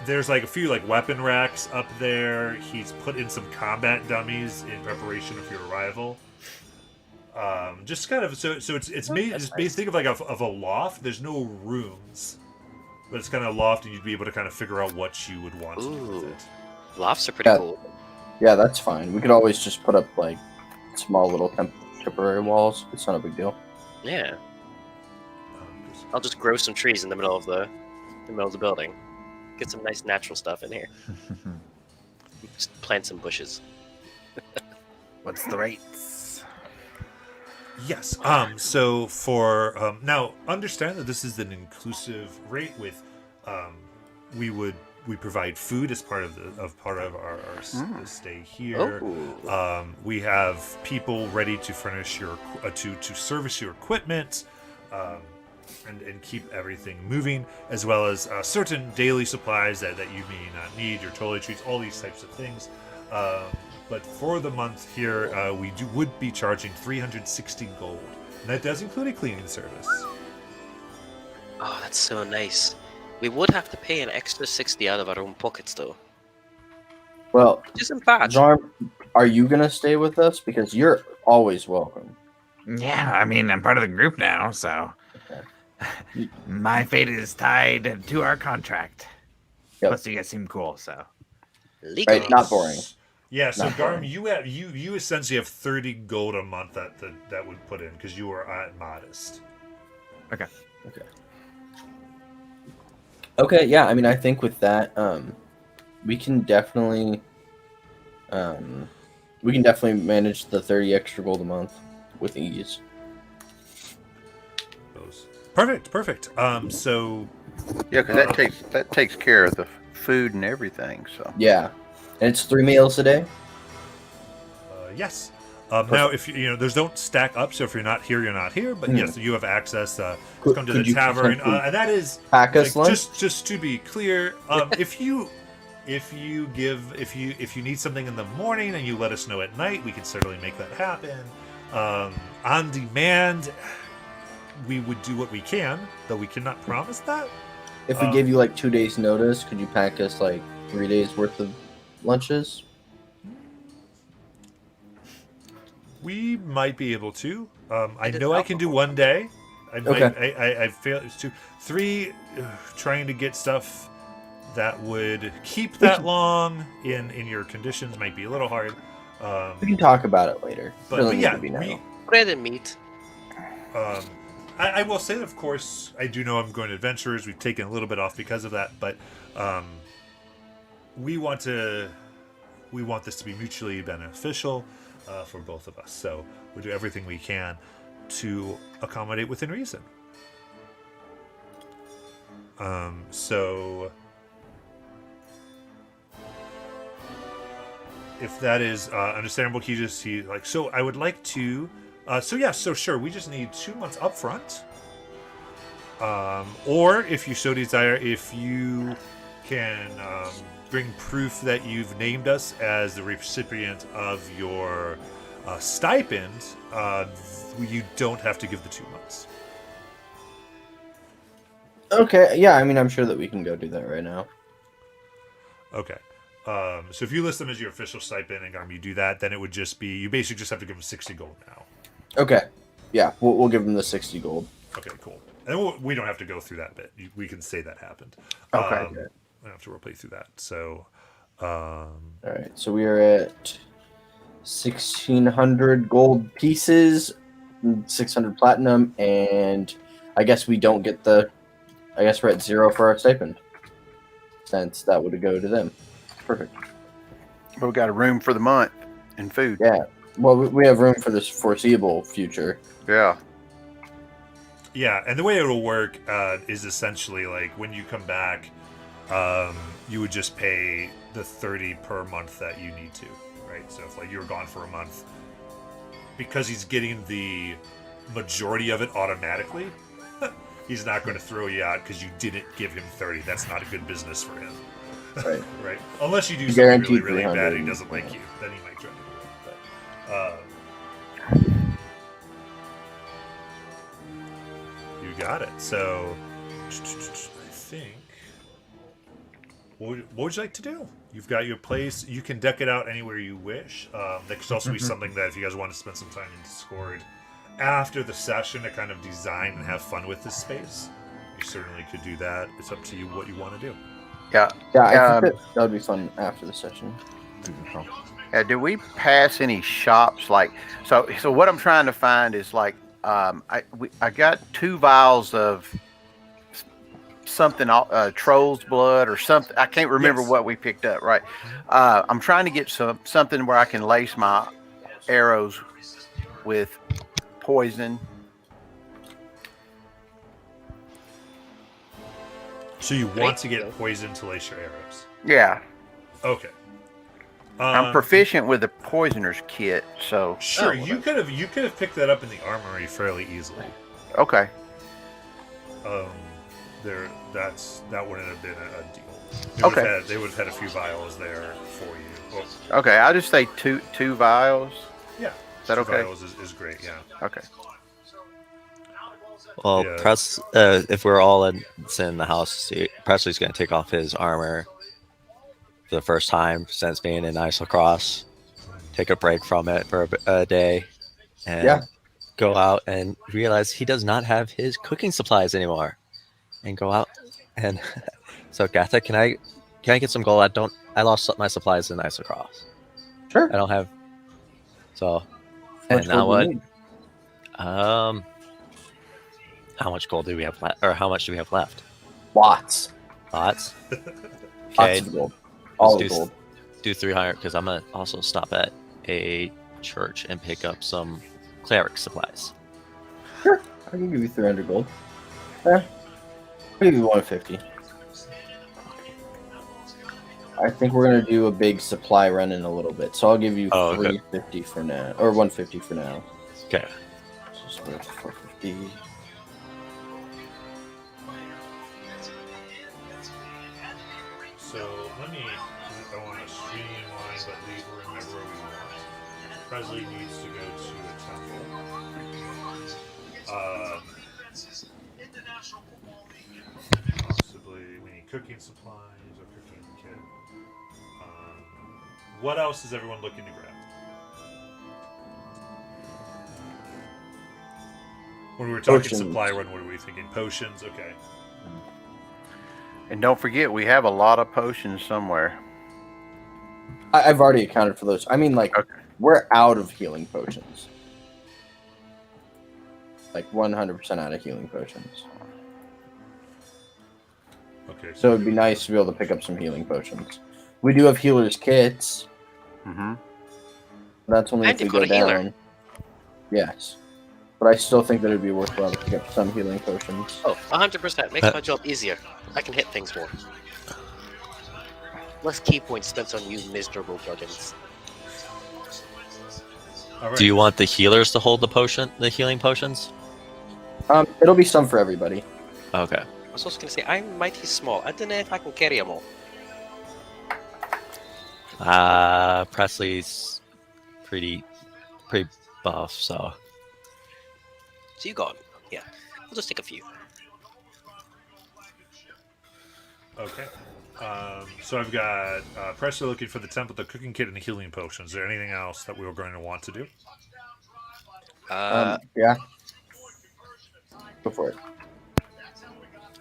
A: There's like a few weapon racks up there. He's put in some combat dummies in preparation of your arrival. Just kind of so it's made just nice. Think of a loft. There's no rooms, but it's kind of a loft, and you'd be able to kind of figure out what you would want to do with it.
F: Lofts are pretty cool.
E: Yeah, that's fine. We could always just put up small little temporary walls. It's not a big deal.
F: Yeah. I'll just grow some trees in the middle of the building. Get some nice natural stuff in here. Just plant some bushes.
G: What's the rates?
A: Yes. So for now, understand that this is an inclusive rate. With we would we provide food as part of our stay here. We have people ready to furnish your to service your equipment. And keep everything moving, as well as certain daily supplies that you may not need, your toiletries, all these types of things. But for the month here, we would be charging 360 gold, and that does include a cleaning service.
F: Oh, that's so nice. We would have to pay an extra 60 out of our own pockets, though.
E: Well,
F: Which isn't bad.
E: Zarm, are you gonna stay with us? Because you're always welcome.
G: Yeah, I mean, I'm part of the group now, so my fate is tied to our contract.
E: Yep.
G: Plus, you guys seem cool, so
F: Legally.
E: Right, not boring.
A: Yeah, so
E: Not
A: Garm,
E: boring.
A: you essentially have 30 gold a month that would put in because you are at modest.
E: Okay, yeah. I mean, I think with that, we can definitely manage the 30 extra gold a month with ease.
A: Perfect. So
C: Yeah, because that takes care of the food and everything. So
E: Yeah, and it's 3 meals a day.
A: yes. Now, if those don't stack up. So if you're not here, you're not here. But yes, you have access to come to the
E: Could you
A: tavern,
E: potentially
A: and that is
E: pack us lunch?
A: just to be clear. If you need something in the morning and you let us know at night, we can certainly make that happen. On demand, we would do what we can, though we cannot promise that.
E: If we gave you like 2 days notice, could you pack us like 3 days worth of lunches?
A: We might be able to. I
F: did
A: know I can do
F: alcohol.
A: 1 day.
E: Okay.
A: I failed. It's 2, 3. Trying to get stuff that would keep that long in your conditions might be a little hard.
E: We can talk about it later.
A: But,
E: Doesn't
A: but
E: need
A: yeah,
E: to be now.
F: Bread and meat.
A: I will say that, of course, I do know I'm going to Adventurers. We've taken a little bit off because of that, but we want this to be mutually beneficial for both of us. So we'll do everything we can to accommodate within reason. So if that is understandable, so I would like to. So sure, we just need 2 months up front. Or if you so desire, if you can bring proof that you've named us as the recipient of your stipend, you don't have to give the 2 months.
E: Okay, yeah, I mean, I'm sure that we can go do that right now.
A: Okay. So if you list them as your official stipend and you do that, then it would just be, you basically just have to give them 60 gold now.
E: Okay, yeah, we'll give them the 60 gold.
A: Okay, cool. And we don't have to go through that bit. We can say that happened.
C: Okay.
A: We don't have to roleplay through that. So,
E: All right, so we are at 1,600 gold pieces, 600 platinum, and I guess we don't get I guess we're at 0 for our stipend, since that would go to them. Perfect.
C: but we got a room for the month and food.
E: Yeah. Well, we have room for this foreseeable future.
C: Yeah.
A: yeah, and the way it'll work is essentially like when you come back, you would just pay the 30 per month that you need to, right? So if like you were gone for a month, because he's getting the majority of it automatically, he's not going to throw you out because you didn't give him 30. That's not a good business for him.
E: Right.
A: Right. Unless you do
E: You
A: something
E: guaranteed
A: really, really bad and he
E: 300,
A: doesn't like
E: yeah.
A: you, then he might try to do it. But, you got it. So, I think. What would you like to do? You've got your place. You can deck it out anywhere you wish. That could also be something that if you guys want to spend some time in Discord after the session to kind of design and have fun with this space, you certainly could do that. It's up to you what you want to do.
C: Yeah.
E: Yeah, I think that would be fun after the session.
C: Do we pass any shops like so? So what I'm trying to find is like I got 2 vials of something, troll's blood or something. I can't remember
A: Yes.
C: what we picked up. Right. I'm trying to get something where I can lace my arrows with poison.
A: So you want
F: Great.
A: to get poison to laser arrows?
C: Yeah,
A: Okay.
C: I'm proficient with the poisoner's kit, so
A: Sure,
F: Oh, well
A: you could have picked that up in the armory fairly easily.
C: okay.
A: That wouldn't have been a deal. They would have had a few vials there for you. Oh,
C: Okay, I'll just say two vials.
A: yeah.
C: Is that
A: Two
C: okay?
A: vials is great. Yeah.
C: Okay.
B: Well,
A: Yeah.
B: if we're all in the house, Presley's going to take off his armor for the first time since being in Isocross, take a break from it for a day, and
E: Yeah.
B: go out and realize he does not have his cooking supplies anymore, and go out and so Gatha, can I get some gold? I lost my supplies in Isocross.
E: Sure.
B: I don't have. So,
E: How
B: and
E: much
B: now
E: gold do
B: what?
E: you need?
B: How much gold do we have left? Or how much do we have left?
E: Lots.
B: Lots.
E: Lots
B: Okay,
E: of gold. All
B: let's
E: of gold.
B: do 300 because I'm gonna also stop at a church and pick up some cleric supplies.
E: Sure. I can give you 300 gold. Yeah. I'll give you 150. I think we're gonna do a big supply run in a little bit, so I'll give you
B: Oh, okay.
E: 350 for now, or 150 for now.
B: Okay.
E: So split it to 450.
A: So I want to streamline, but remember where we want. Presley needs to go to a temple. Possibly we need cooking supplies or cooking kit. What else is everyone looking to grab? When we were talking
E: Potions.
A: supply run, what were we thinking? Potions, okay.
C: And don't forget, we have a lot of potions somewhere.
E: I've already accounted for those. I mean, like,
C: Okay.
E: we're out of healing potions. Like, 100% out of healing potions.
A: Okay.
E: So it'd be nice to be able to pick up some healing potions. We do have healer's kits.
C: Mm-hmm.
E: That's only
F: And
E: if we
F: you've
E: go
F: got a healer.
E: down. Yes. But I still think that it'd be worthwhile to pick up some healing potions.
F: Oh, 100%. Makes my job easier. I can hit things more. Less key points spent on you miserable dragons.
A: All right.
B: Do you want the healers to hold the healing potions?
E: It'll be some for everybody.
B: Okay.
F: I was also going to say, I'm mighty small. I don't know if I can carry them all.
B: Presley's pretty buff, so
F: So you got 'em. Yeah. I'll just take a few.
A: Okay. So I've got Presley looking for the temple, the cooking kit, and the healing potion. Is there anything else that we were going to want to do?
E: Yeah. Go for it.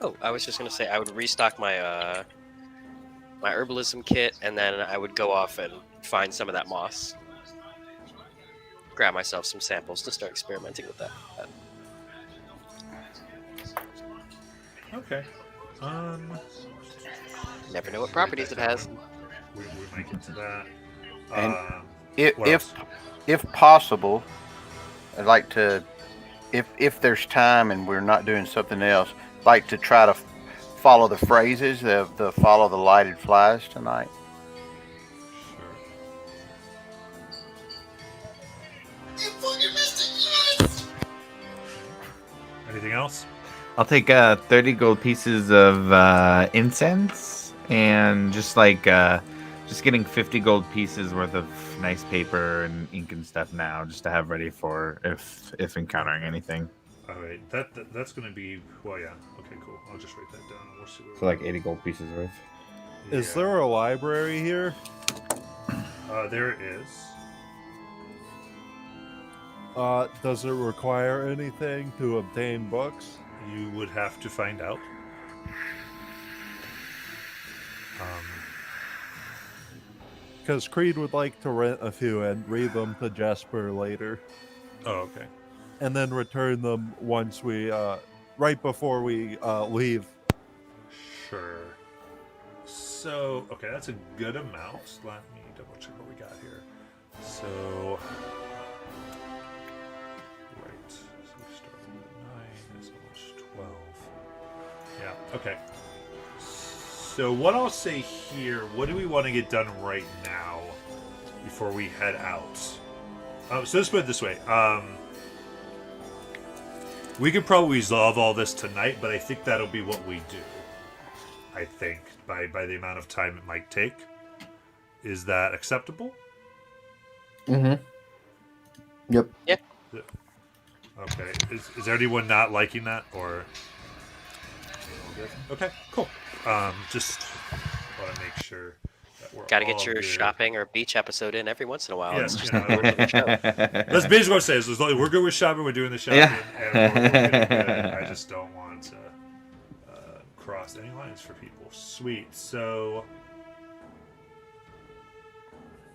F: Oh, I was just going to say, I would restock my my herbalism kit, and then I would go off and find some of that moss. Grab myself some samples to start experimenting with that.
A: Okay.
F: Never know what properties it has.
A: We might get to that.
C: And
A: What
C: If
A: else?
C: if possible, I'd like to, if there's time and we're not doing something else, like to try to follow the phrases, the follow the lighted flies tonight.
A: Anything else?
G: I'll take 30 gold pieces of incense and just getting 50 gold pieces worth of nice paper and ink and stuff now, just to have ready for if encountering anything.
A: All right. That's going to be well. Yeah. Okay. Cool. I'll just write that down. We'll see where
G: So like 80 gold pieces worth.
D: Is there a library here?
A: There is.
D: Does it require anything to obtain books?
A: You would have to find out.
D: Because Creed would like to rent a few and read them to Jesper later,
A: Oh, okay.
D: and then return them once we, right before we leave.
A: Sure. So, okay, that's a good amount. Let me double check what we got here. So, right. So we started at 9. It's almost 12. Yeah. Okay. So what I'll say here, what do we want to get done right now before we head out? So let's put it this way. We could probably resolve all this tonight, but I think that'll be what we do. I think by the amount of time it might take. Is that acceptable?
E: Mm-hmm. Yep.
A: Okay. Is anyone not liking that, or? Okay, cool. Just want to make sure that we're
F: Got to
A: all
F: get your
A: good.
F: shopping or beach episode in every once in a while.
A: Yeah,
F: It's just
A: you know,
F: part of the show.
A: That's basically what I say. Is as long as we're good with shopping, we're doing the shopping, and we're getting good. I just don't want to cross any lines for people. Sweet. So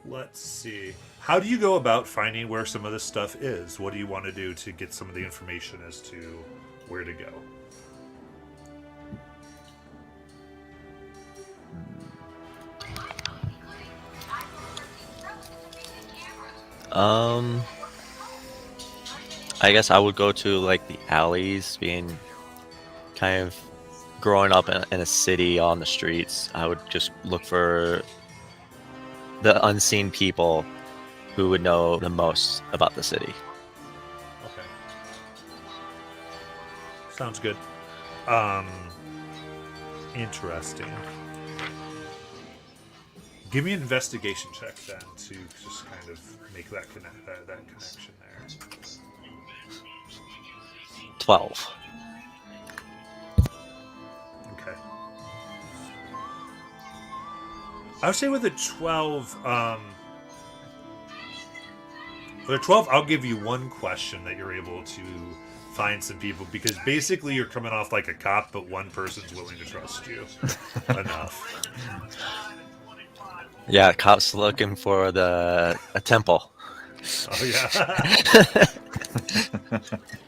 A: let's see. How do you go about finding where some of this stuff is? What do you want to do to get some of the information as to where to go?
B: I guess I would go to like the alleys, being kind of growing up in a city on the streets. I would just look for the unseen people who would know the most about the city.
A: Okay. Sounds good. Interesting. Give me an investigation check then to just kind of make that connection there.
B: 12.
A: Okay. I would say with a 12, I'll give you one question that you're able to find some people, because basically you're coming off like a cop, but one person's willing to trust you enough.
B: Yeah, cops looking for a temple.
A: Oh yeah.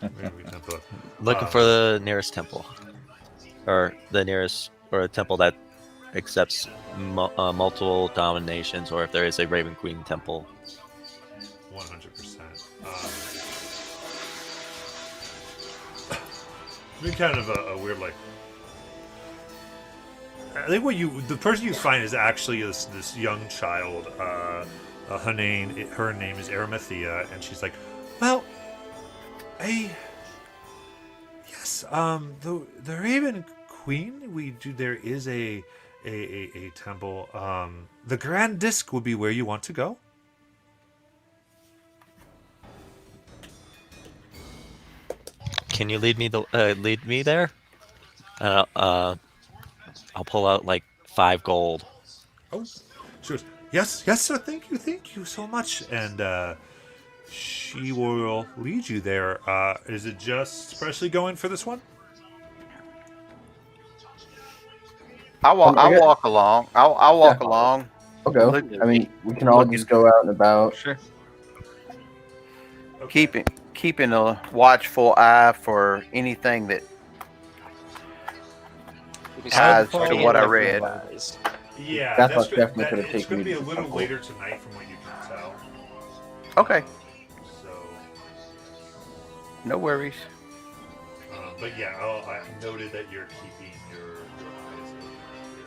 A: Maybe temple.
B: Looking for the nearest temple, or the nearest, or a temple that accepts multiple dominations, or if there is a Raven Queen temple.
A: 100%. Be kind of a weird, like. I think the person you find is actually this young child. Her name is Arimathea, and she's like, well, yes, the Raven Queen. There is a temple. The Grand Disc would be where you want to go.
B: Can you lead me there? I'll pull out like 5 gold.
A: Oh, sure. Yes, sir. Thank you so much. And she will lead you there. Is it just Presley going for this one?
C: I'll walk along. I'll walk
E: Yeah.
C: along.
E: I'll go. I mean, we can all just go out and about.
G: Sure.
A: Okay.
C: Keeping a watchful eye for anything that ties to what I read.
A: Yeah,
E: That's
A: that's
E: what definitely could've
A: it's
E: taken
A: going to
E: me
A: be a
E: to the
A: little
E: temple.
A: later tonight, from what you can tell.
C: Okay,
A: So,
C: no worries.
A: but yeah, I noted that you're keeping your eyes open here.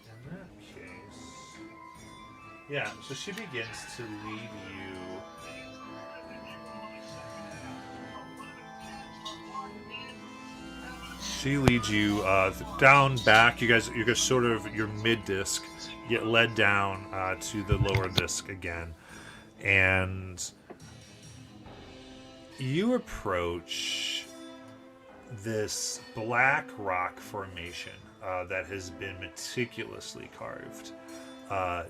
A: In that case, yeah. So she begins to lead you. She leads you down back. You guys sort of your mid disc get led down to the lower disc again, and you approach this black rock formation that has been meticulously carved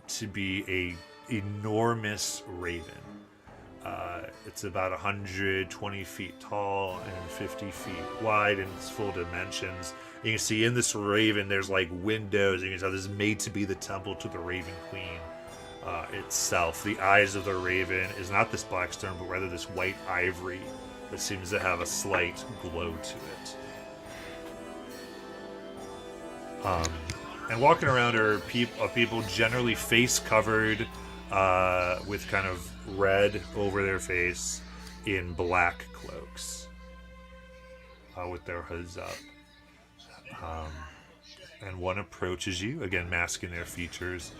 A: to be a enormous raven. It's about 120 feet tall and 50 feet wide in its full dimensions. You can see in this raven there's like windows. You can tell this is made to be the temple to the Raven Queen itself. The eyes of the raven is not this black stone, but rather this white ivory that seems to have a slight glow to it. And walking around are people generally face covered with kind of red over their face in black cloaks with their hoods up. And one approaches you, again masking their features.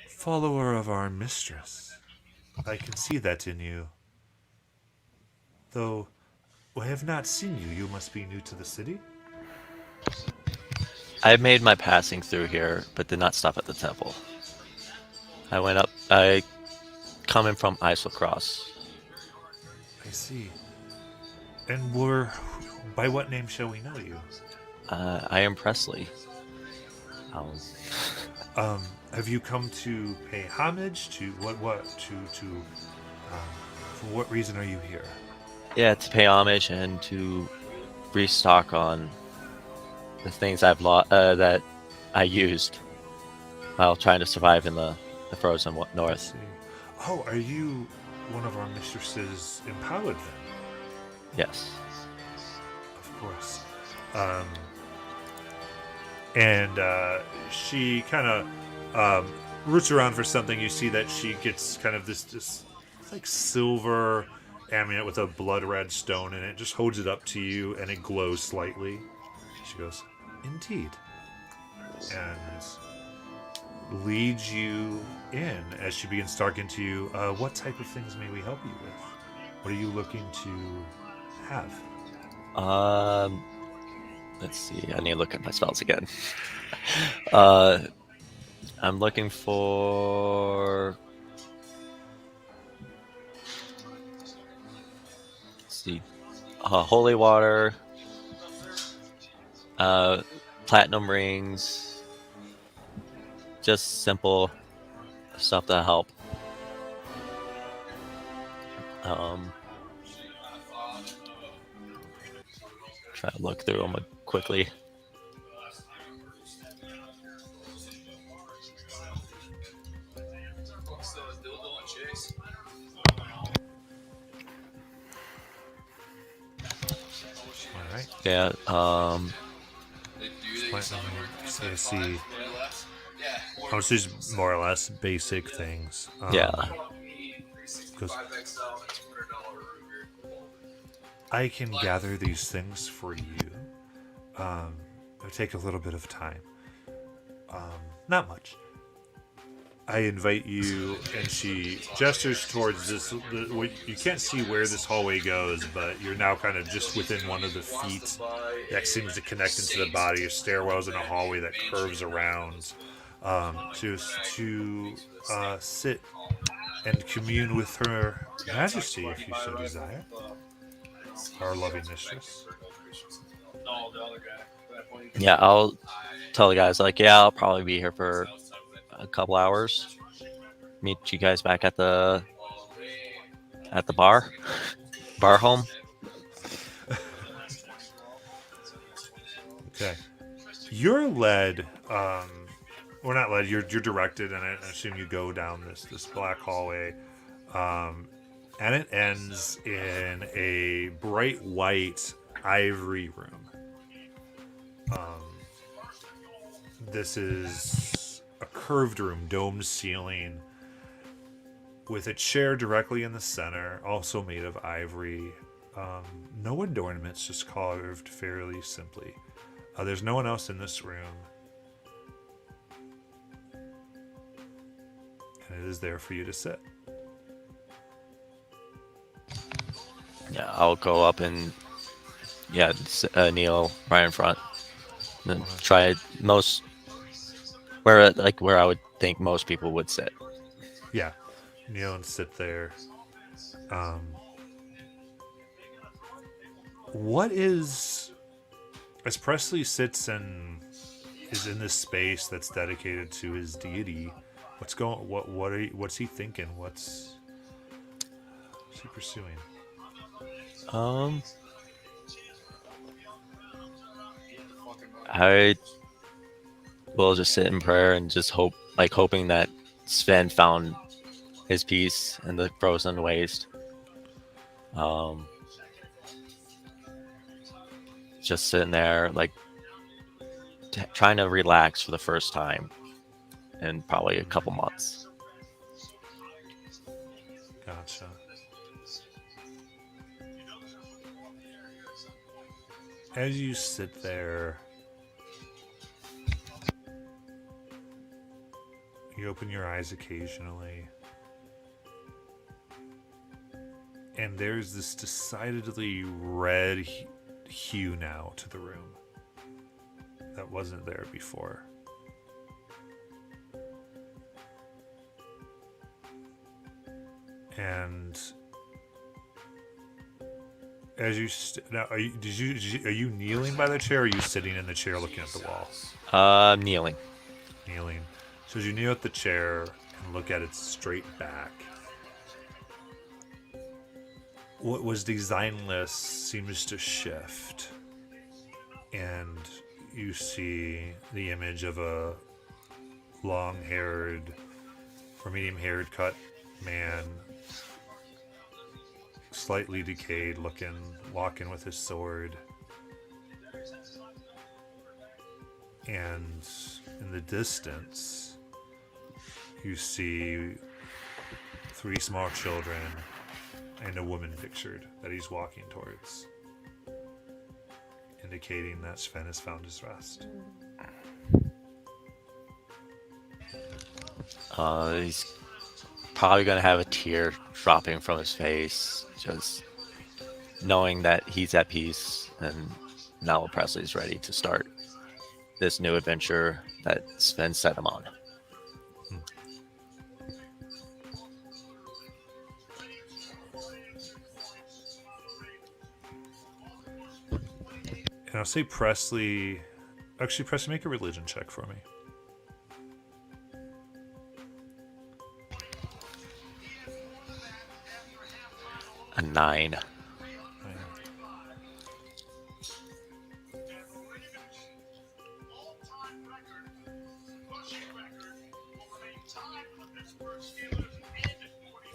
A: Follower of our mistress. I can see that in you. Though I have not seen you. You must be new to the city?
B: I made my passing through here, but did not stop at the temple. I coming from Islecross.
A: I see. And by what name shall we know you?
B: I am Presley.
A: Have you come to pay homage to for what reason are you here?
B: Yeah, to pay homage and to restock on the things I've lost that I used while trying to survive in the frozen
A: I
B: north.
A: see. Oh, are you one of our mistresses empowered then?
B: Yes.
A: Of course. And she kind of roots around for something. You see that she gets kind of this like silver amulet with a blood red stone in it. Just holds it up to you, and it glows slightly. She goes, "Indeed," and leads you in as she begins talking to you. What type of things may we help you with? What are you looking to have?
B: Let's see. I need to look at my spells again. I'm looking for. Let's see. Holy water. Platinum rings. Just simple stuff to help. Try to look through them quickly.
A: All right.
B: Yeah.
A: Platinum, so I see. Oh, it's just more or less basic things.
B: Yeah.
A: 'Cause I can gather these things for you. It'll take a little bit of time. Not much. I invite you, and she gestures towards this. You can't see where this hallway goes, but you're now kind of just within one of the feet that seems to connect into the body. Your stairwells in a hallway that curves around to sit and commune with her majesty, if you so desire. Our loving mistress.
B: Yeah, I'll tell the guys yeah, I'll probably be here for a couple hours. Meet you guys back at the bar home.
A: Okay. You're led, or not led, you're directed, and I assume you go down this black hallway, and it ends in a bright white ivory room. This is a curved room, domed ceiling, with a chair directly in the center, also made of ivory. No adornments, just carved fairly simply. There's no one else in this room. And it is there for you to sit.
B: Yeah, I'll go up and kneel right in front. And then try where I would think most people would sit.
A: Yeah. Kneel and sit there. What is... As Presley sits and is in this space that's dedicated to his deity, what's he thinking? What's he pursuing?
B: I will just sit in prayer and just hoping that Sven found his peace in the frozen waste. Just sitting there, trying to relax for the first time in probably a couple months.
A: Gotcha. As you sit there, you open your eyes occasionally, and there's this decidedly red hue now to the room that wasn't there before. And as you now, are you kneeling by the chair, or are you sitting in the chair looking at the wall?
B: Kneeling.
A: Kneeling. So as you kneel at the chair and look at its straight back, what was designless seems to shift, and you see the image of a long-haired or medium-haired cut man, slightly decayed looking, walking with his sword. And in the distance, you see 3 small children and a woman pictured that he's walking towards, indicating that Sven has found his rest.
B: He's probably gonna have a tear dropping from his face, just knowing that he's at peace and now Presley's ready to start this new adventure that Sven set him on.
A: And I'll say Presley... Actually, Presley, make a religion check for me.
B: A 9.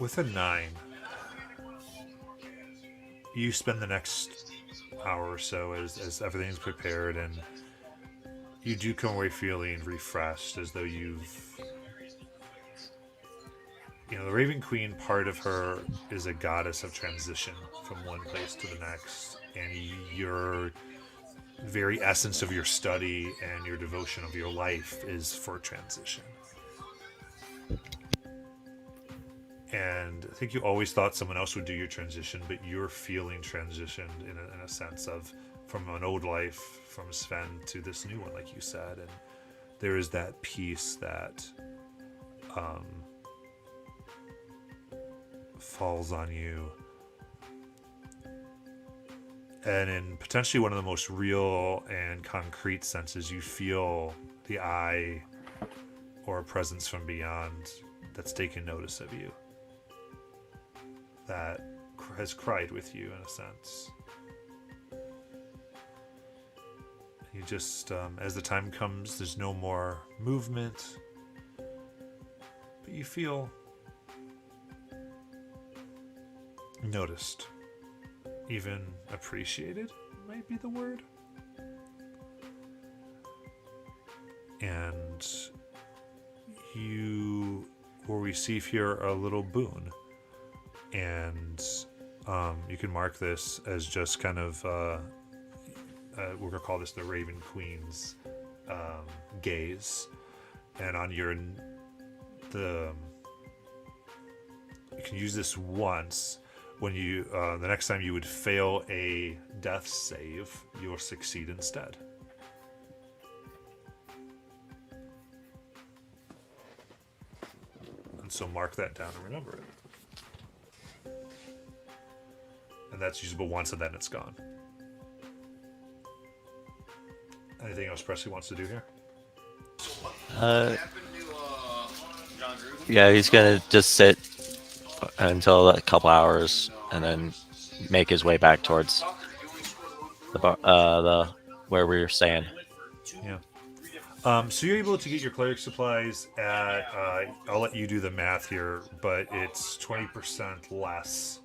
A: With a 9, you spend the next hour or so as everything's prepared, and you do come away feeling refreshed, as though you've... You know, the Raven Queen, part of her is a goddess of transition from one place to the next, and your very essence of your study and your devotion of your life is for transition. And I think you always thought someone else would do your transition, but you're feeling transitioned in a sense of from an old life, from Sven to this new one, like you said. And there is that peace that falls on you. And in potentially one of the most real and concrete senses, you feel the eye or a presence from beyond that's taken notice of you, that has cried with you in a sense. You just, as the time comes, there's no more movement, but you feel noticed, even appreciated might be the word. And you will receive here a little boon. And you can mark this as just kind of we're gonna call this the Raven Queen's gaze, and on your you can use this once. When you the next time you would fail a death save, you'll succeed instead. And so mark that down and remember it. And that's usable once, and then it's gone. Anything else Presley wants to do here?
B: Yeah, he's gonna just sit until a couple hours and then make his way back towards the where we were staying.
A: Yeah. So you're able to get your cleric supplies at I'll let you do the math here, but it's 20% less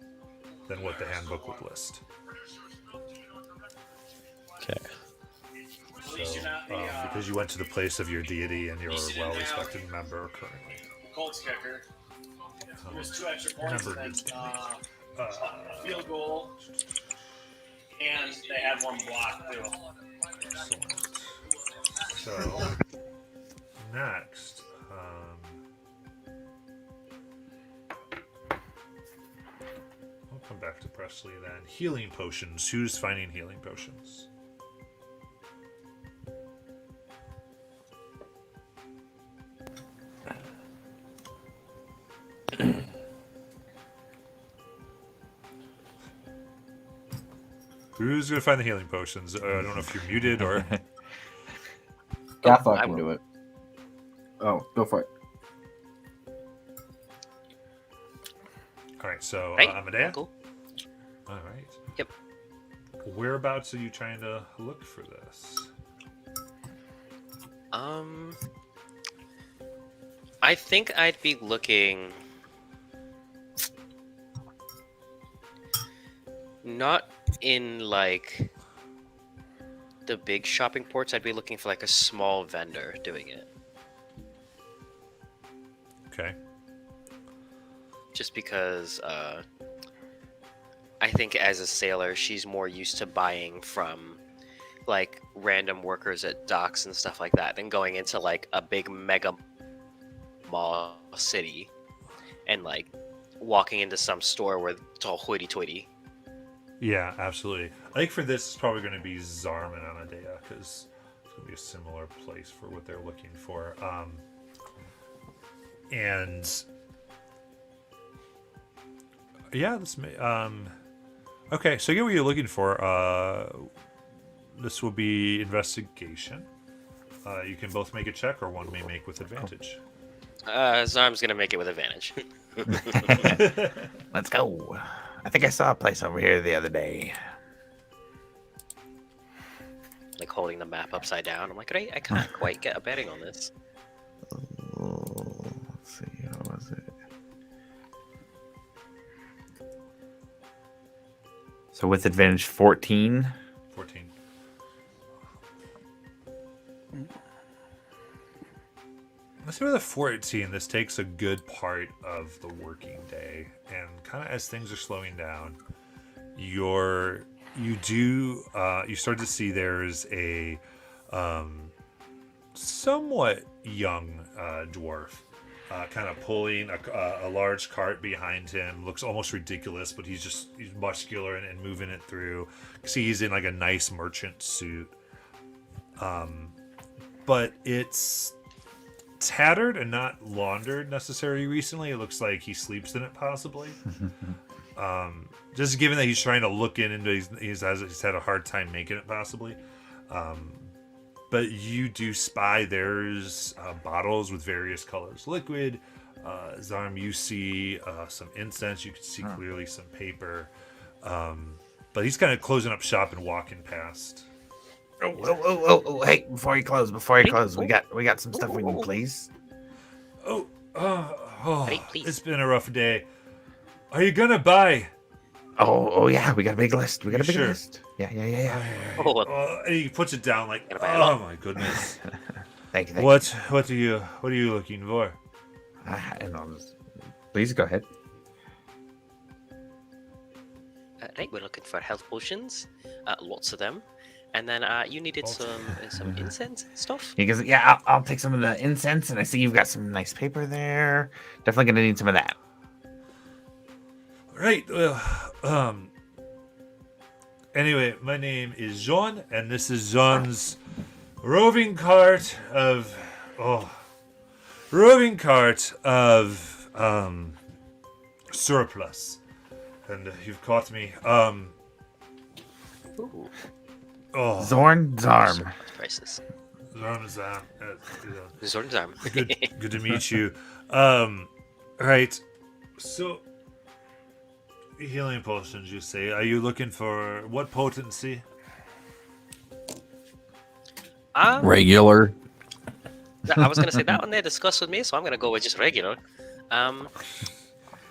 A: than what the handbook would list.
B: Okay.
A: So, because you went to the place of your deity and you're a well-respected member currently.
H: Colts kicker. It was 2 extra points
A: Remember
H: and
A: his
H: then
A: name.
H: field goal. And they had 1 block too.
A: Excellent. So, next, I'll come back to Presley then. Healing potions. Who's finding healing potions? Who's gonna find the healing potions? I don't know if you're muted or.
E: Gafflock
F: I
E: can
F: will.
E: do it. Oh, go for it.
A: All right, so
F: Right.
A: Amadea.
F: Cool.
A: All right.
F: Yep.
A: Whereabouts are you trying to look for this?
F: I think I'd be looking not in like the big shopping ports. I'd be looking for like a small vendor doing it.
A: Okay.
F: Just because I think as a sailor, she's more used to buying from like random workers at docks and stuff like that than going into like a big mega mall city and like walking into some store where it's all hoity-toity.
A: Yeah, absolutely. I think for this, it's probably going to be Zarm and Amadea because it's going to be a similar place for what they're looking for. And yeah, this may. Okay, so I get what you're looking for. This will be investigation. You can both make a check, or one may make with advantage.
F: Zarm's gonna make it with advantage.
G: Let's go. I think I saw a place over here the other day.
F: Like holding the map upside down. I'm like, I can't quite get a bearing on this.
G: Let's see, how was it? So with advantage 14.
A: 14. Let's go with a 14. This takes a good part of the working day, and kind of as things are slowing down, you start to see there's a somewhat young dwarf kind of pulling a large cart behind him. Looks almost ridiculous, but he's muscular and moving it through. See, he's in like a nice merchant suit, but it's tattered and not laundered necessarily recently. It looks like he sleeps in it possibly. Just given that he's trying to look into he's had a hard time making it possibly. But you do spy there's bottles with various colors liquid. Zarm, you see some incense. You can see clearly some paper. But he's kind of closing up shop and walking past.
G: Oh, hey, before you close, we got some stuff we need, please.
F: Hey, please.
A: It's been a rough day. Are you gonna buy?
G: Oh yeah, we got a big list. We got a big
A: Sure.
G: list. Yeah.
F: Oh,
A: And he puts it down like,
F: Gotta buy a lot.
A: oh my goodness.
G: Thank you.
A: What are you looking for?
G: Please go ahead.
F: right, we're looking for health potions, lots of them, and then you needed some incense stuff.
G: He goes, yeah, I'll take some of the incense, and I see you've got some nice paper there. Definitely gonna need some of that.
A: Right. Anyway, my name is Jean, and this is Jean's roving cart of surplus. And you've caught me.
F: Ooh,
G: Zorn Zarm.
F: prices.
A: Zorn's
F: Zorn's arm.
A: good to meet you. Right. So, healing potions, you say. Are you looking for what potency?
E: Regular.
F: I was gonna say that one they discussed with me, so I'm gonna go with just regular.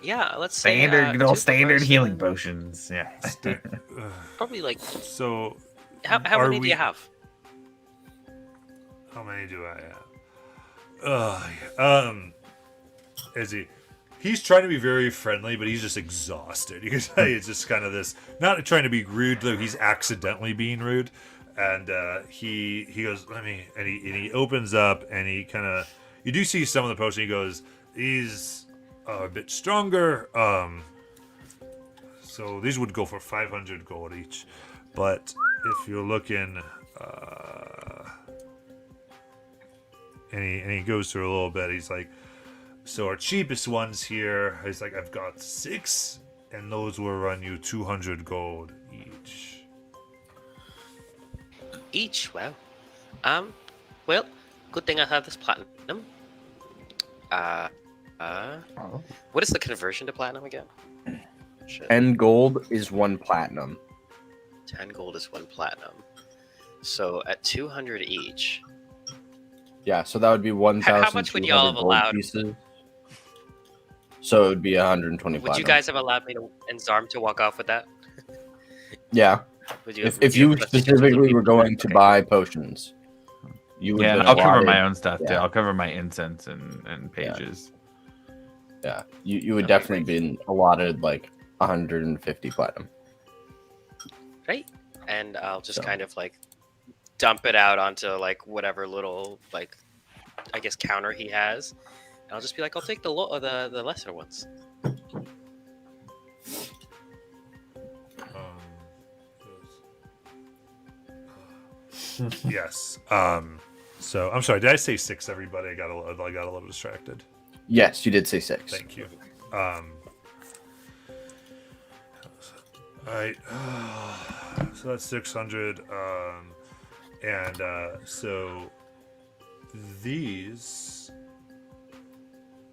F: Yeah, let's say
G: Standard, good old
F: 2 per
G: standard
F: person.
G: healing potions. Yeah.
F: Probably like
A: So,
F: how
A: are
F: many do
A: we-
F: you have?
A: How many do I have? He's trying to be very friendly, but he's just exhausted. You can tell it's just kind of this, not trying to be rude, though he's accidentally being rude. And he goes, let me, and he opens up, and he kind of, you do see some of the potions. He goes, these are a bit stronger. So these would go for 500 gold each. But if you're looking, and he goes through a little bit, he's like, so our cheapest ones here, he's like, I've got 6, and those will run you 200 gold each.
F: Each? Wow. Well, good thing I have this platinum. What is the conversion to platinum again? Shit.
E: 10 gold is 1 platinum.
F: 10 gold is 1 platinum. So at 200 each.
E: Yeah, so that would be 1,000.
F: How much would y'all have allowed?
E: Pieces. So it would be 120
F: Would
E: platinum.
F: you guys have allowed me and Zarm to walk off with that?
E: Yeah.
F: Would
E: If you specifically were going to buy potions, you would.
G: Yeah, I'll cover my own stuff too. I'll cover my incense and pages.
E: Yeah, you would definitely been allotted like 150 platinum.
F: Right. And I'll just kind of like dump it out onto like whatever little like I guess counter he has. And I'll just be like, I'll take the lesser ones.
A: Yes. So I'm sorry. Did I say 6? Everybody, I got a little distracted.
E: Yes, you did say 6.
A: Thank you. All right. So that's 600. And so these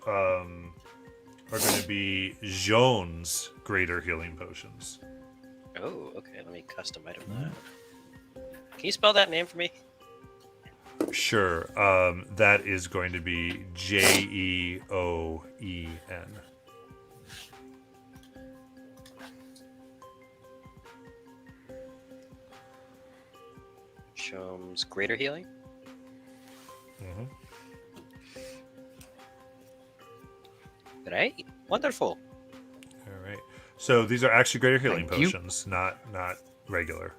A: are going to be Joan's greater healing potions.
F: Oh, okay. Let me custom item that. Can you spell that name for me?
A: Sure. That is going to be Jeoen.
F: Shom's greater healing.
A: Mm-hmm.
F: Right. Wonderful.
A: All right. So these are actually greater healing
F: Thank you.
A: potions, not regular.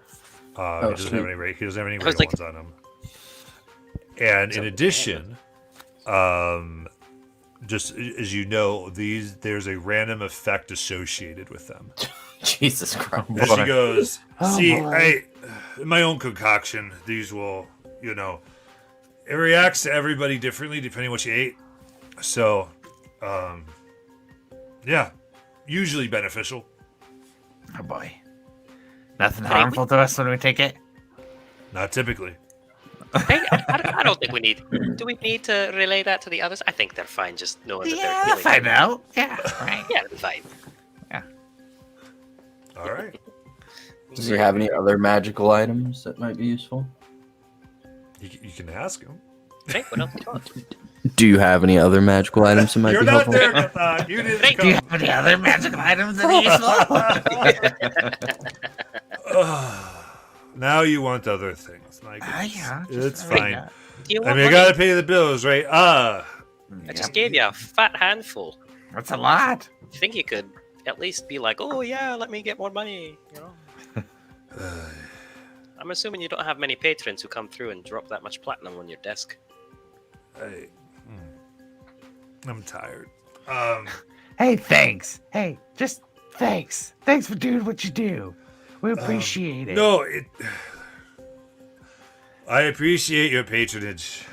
A: He
E: Oh,
A: doesn't have any he doesn't have any
F: I was
A: regular
F: like-
A: ones on him. And in addition, just as you know, there's a random effect associated with them.
E: Jesus Christ.
A: As she
G: Boy.
A: goes,
E: Oh,
A: see,
E: boy.
A: my own concoction. These will, it reacts to everybody differently depending what you ate. So, yeah, usually beneficial.
G: Oh boy. Nothing harmful to us when we take it?
A: Not typically.
F: Hey, I don't think we need. Do we need to relay that to the others? I think they're fine just knowing that they're
G: Yeah,
F: healing.
G: find out. Yeah, right.
F: Yeah, they're fine.
A: All right.
E: Does he have any other magical items that might be useful?
A: You can ask him.
F: Right, what else do you want?
E: Do you have any other magical items that might
A: You're
E: be
A: not
E: helpful?
A: there, Nathan. You didn't
F: Thank
G: Do you
A: come.
G: have any other magical items that are useful?
A: Now you want other things. My goodness.
G: Yeah.
A: It's
G: just-
A: fine.
F: Do you
A: I
F: want
A: mean, I
F: money?
A: gotta pay the bills, right?
F: I just
G: Yep.
F: gave you a fat handful.
G: That's a lot.
F: You think you could at least be like, oh yeah, let me get more money, I'm assuming you don't have many patrons who come through and drop that much platinum on your desk.
A: I'm tired.
G: Hey, thanks. Hey, just thanks. Thanks for doing what you do. We appreciate it.
A: No, I appreciate your patronage.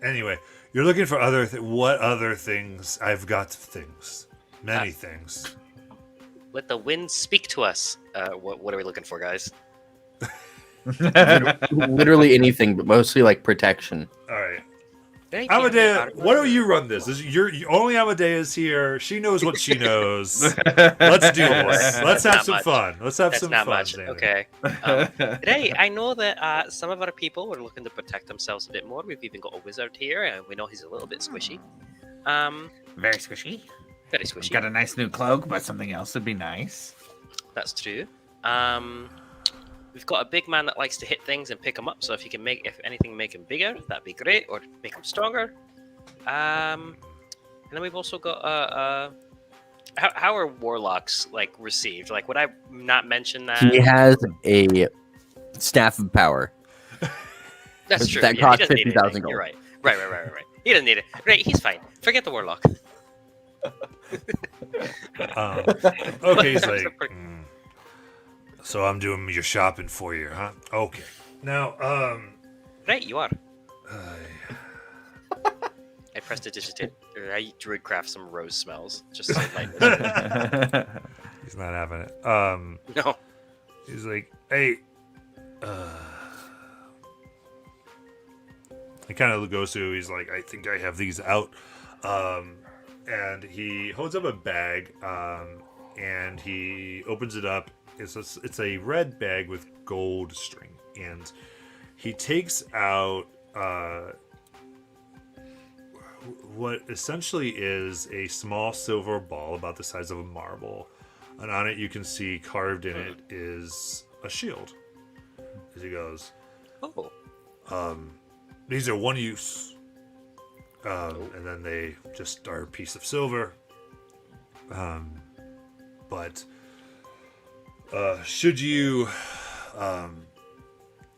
A: Anyway, you're looking for other what other things? I've got things, many things.
F: Let the wind speak to us. What are we looking for, guys?
E: Literally anything, but mostly like protection.
A: All right,
F: Very careful.
A: Amadeus, why don't you run this? Only Amadeus here. She knows what she knows. Let's do this. Let's have
F: not
A: some
F: much.
A: fun. Let's have
F: That's
A: some
F: not
A: fun.
F: much.
A: Xander.
F: Okay. Today, I know that some of our people were looking to protect themselves a bit more. We've even got a wizard here, and we know he's a little bit squishy.
G: Very squishy.
F: Very
G: He's
F: squishy.
G: got a nice new cloak, but something else would be nice.
F: That's true. we've got a big man that likes to hit things and pick them up. So if you can if anything, make him bigger, that'd be great, or make him stronger. And then we've also got how are warlocks like received? Like, would I not mention that?
E: He has a staff of power.
F: That's true.
E: That
F: Yeah, he
E: costs
F: doesn't need
E: 50,000
F: anything.
E: gold.
F: You're right. Right. He doesn't need it. Right, he's fine. Forget the warlock.
A: Okay, he's like, so I'm doing your shopping for you, huh? Okay. Now,
F: Right, you are. I prestidigitate, or I druidcraft some rose smells, just so light.
A: he's not having it.
F: No.
A: He's like, hey, he kind of goes to, he's like, I think I have these out. And he holds up a bag, and he opens it up. It's a red bag with gold string, and he takes out what essentially is a small silver ball about the size of a marble, and on it you can see carved in it is a shield. As he goes,
F: Oh.
A: these are one use. And then they just are a piece of silver. But should you,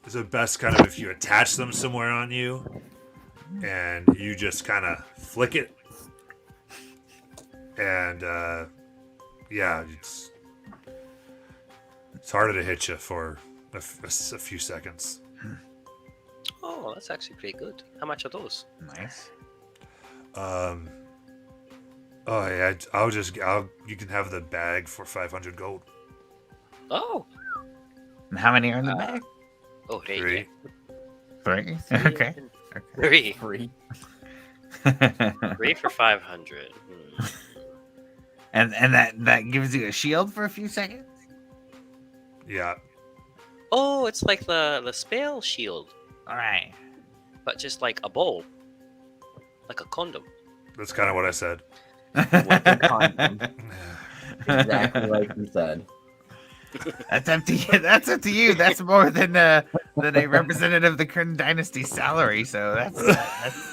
A: is it best kind of if you attach them somewhere on you and you just kind of flick it, and yeah, it's harder to hit you for a few seconds.
F: Oh, that's actually pretty good. How much are those?
G: Nice.
A: Oh yeah, you can have the bag for 500 gold.
F: Oh.
G: And how many are in the bag?
F: Oh, right.
A: 3.
F: Yeah.
G: 3. Okay.
F: 3.
E: Free.
F: 3 for 500.
G: and that gives you a shield for a few seconds.
A: Yeah.
F: Oh, it's like the spell shield,
G: All right.
F: but just like a bowl, like a condom.
A: That's kind of what I said.
E: Exactly like you said.
G: That's up to you. That's up to you. That's more than a representative of the Kryn dynasty salary. So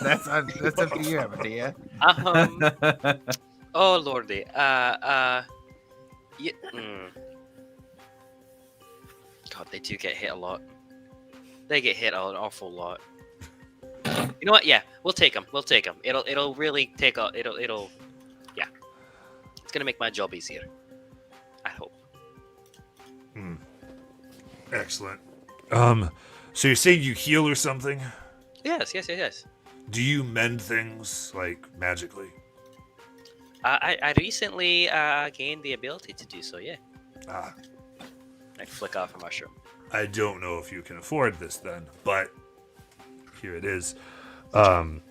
G: that's up to you, Amadea.
F: Oh lordy. Yeah, God, they do get hit a lot. They get hit an awful lot. You know what? Yeah, we'll take them. We'll take them. It'll really take a. It'll. Yeah. It's gonna make my job easier. I hope.
A: Excellent. So you're saying you heal or something?
F: Yes.
A: Do you mend things like magically?
F: I recently gained the ability to do so. Yeah.
A: Ah,
F: I flick off a mushroom.
A: I don't know if you can afford this then, but here it is. And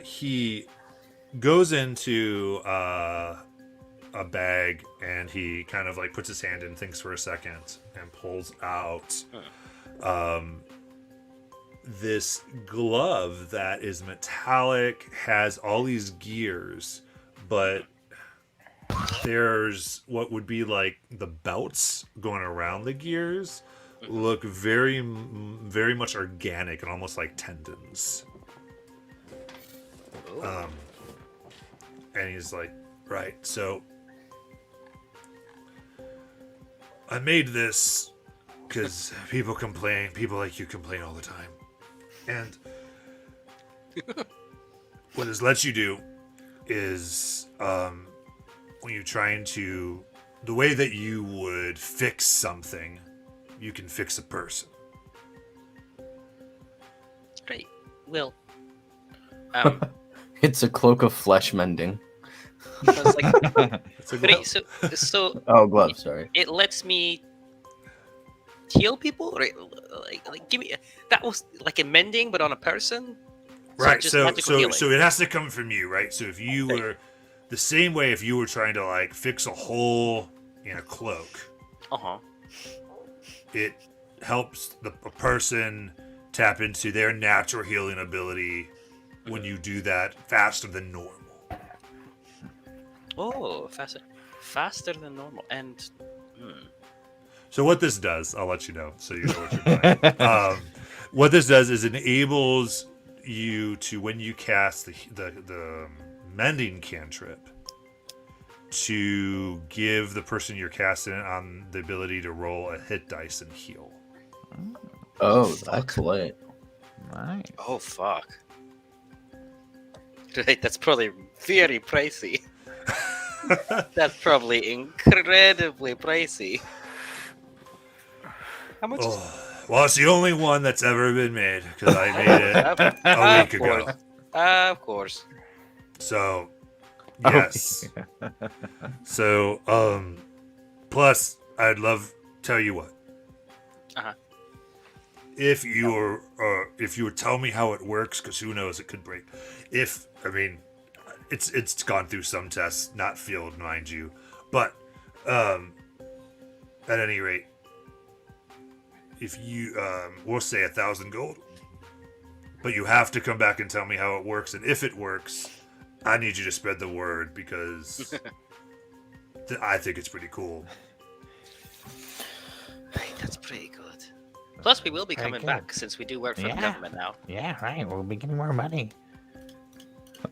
A: he goes into a bag and he kind of like puts his hand in, thinks for a second, and pulls out this glove that is metallic, has all these gears, but there's what would be like the belts going around the gears look very much organic and almost like tendons. And he's like, right, so I made this because people like you complain all the time. And what this lets you do is when you're trying to, the way that you would fix something, you can fix a person.
F: Great. Well.
E: It's a cloak of flesh mending.
F: I was like,
A: It's a
F: great.
A: glove.
F: So
E: Oh, glove, sorry.
F: it lets me heal people, right? Like give me that was like a mending, but on a person.
A: Right,
F: just
A: so
F: magical healing.
A: it has to come from you, right? So if you
F: Right.
A: were the same way, if you were trying to like fix a hole in a cloak, it helps a person tap into their natural healing ability when you do that faster than normal.
F: Oh, faster than normal, and
A: So what this does, I'll let you know so you know what you're buying. What this does is enables you to, when you cast the mending cantrip, to give the person you're casting it on the ability to roll a hit dice and heal.
E: Oh, that's lit.
G: Nice.
F: Oh fuck. Right, that's probably very pricey. That's probably incredibly pricey. How much?
A: Well, it's the only one that's ever been made because I made it a week ago.
F: Of course.
A: So, yes. So, plus, I'd love tell you what.
F: Uh-huh.
A: If you would tell me how it works, because who knows, it could break. It's gone through some tests, not field, mind you, but at any rate, if you we'll say 1,000 gold, but you have to come back and tell me how it works, and if it works, I need you to spread the word because I think it's pretty cool.
F: That's pretty good. Plus, we will be
I: Very
F: coming
I: good.
F: back since we do work for the
I: Yeah.
F: government now.
I: Yeah, right. We'll be getting more money.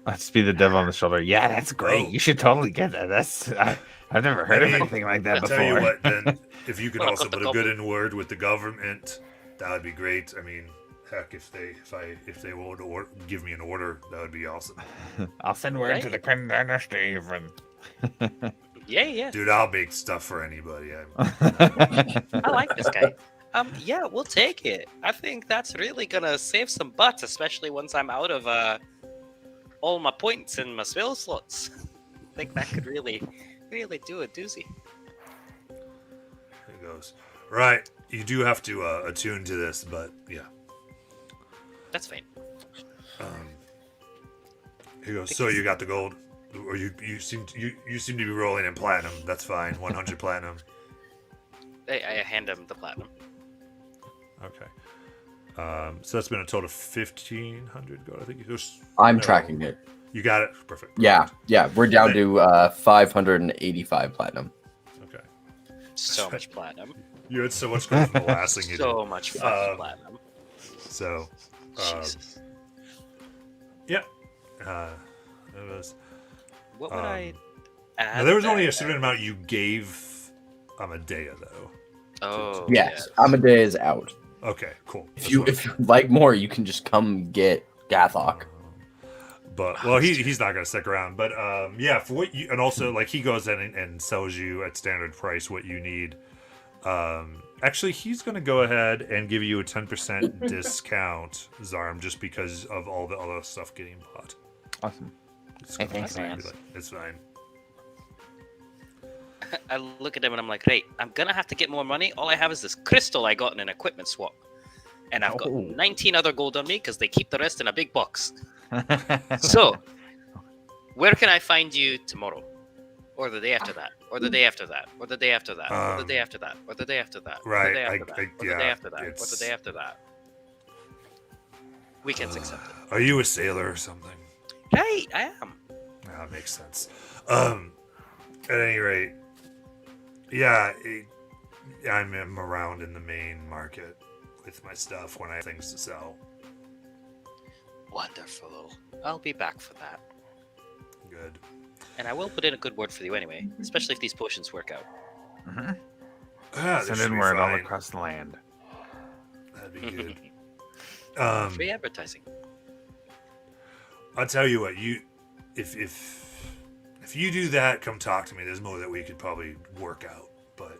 G: Let's be the devil on the shoulder. Yeah, that's great.
A: Oh.
G: You should totally get that. I've never heard of anything like that
A: I'll
G: before.
A: tell you what, then, if you can
F: Well,
A: also
F: I've got
A: put
F: the
A: a good in word with the government, that would be great. I mean, heck, if they will give me an order, that would be awesome.
I: I'll send word to the Quinn Dynasty even.
F: Yeah.
A: Dude, I'll make stuff for anybody.
F: I like this guy. Yeah, we'll take it. I think that's really gonna save some butts, especially once I'm out of all my points and my spell slots. I think that could really do a doozy.
A: It goes. Right, you do have to attune to this, but yeah.
F: That's fine.
A: He goes. So you got the gold, or you seem to be rolling in platinum. That's fine. 100 platinum.
F: I hand him the platinum.
A: Okay. So that's been a total of 1,500 gold. I think it goes.
E: I'm
A: no.
E: tracking it.
A: You got it. Perfect.
E: Yeah, we're down to 585 platinum.
A: Okay.
F: So much platinum.
A: You had so much gold from the last thing you did.
F: So much fucking
A: Um,
F: platinum.
A: So,
F: Jesus.
A: yeah. It was.
F: What would I
A: Now,
F: add?
A: there was only
F: there?
A: a certain amount you gave Amedea, though.
F: Oh,
E: Yes, Amadeus is out.
A: Okay, cool.
E: If you like more, you can just come get Gathok.
A: But well, he's not gonna stick around. But yeah, for what you, and also like he goes in and sells you at standard price what you need. Actually, he's gonna go ahead and give you a 10% discount, Zarm, just because of all the other stuff getting bought.
G: Awesome.
A: It's
I: Hey,
A: gonna
I: thanks,
A: be
I: man.
A: like, it's fine.
F: I look at him and I'm like, hey, I'm gonna have to get more money. All I have is this crystal I got in an equipment swap, and I've got
G: Oh.
F: 19 other gold on me because they keep the rest in a big box. So, where can I find you tomorrow, or the day after that, or the day after that, or the day after that, or the day after that, or the day after that, or
A: Right,
F: the day after that,
A: I-
F: or the
A: yeah,
F: day after that, or the
A: it's-
F: day after that? Weekends accepted.
A: Are you a sailor or something?
F: Right, I am.
A: That makes sense. At any rate, yeah, I'm around in the main market with my stuff when I have things to sell.
F: Wonderful. I'll be back for that.
A: Good.
F: And I will put in a good word for you anyway, especially if these potions work out.
A: Ah, this
G: Send
A: should
G: in
A: be
G: word all
A: fine.
G: across the land.
A: That'd be good.
F: Free advertising.
A: I'll tell you what, if you do that, come talk to me. There's more that we could probably work out, but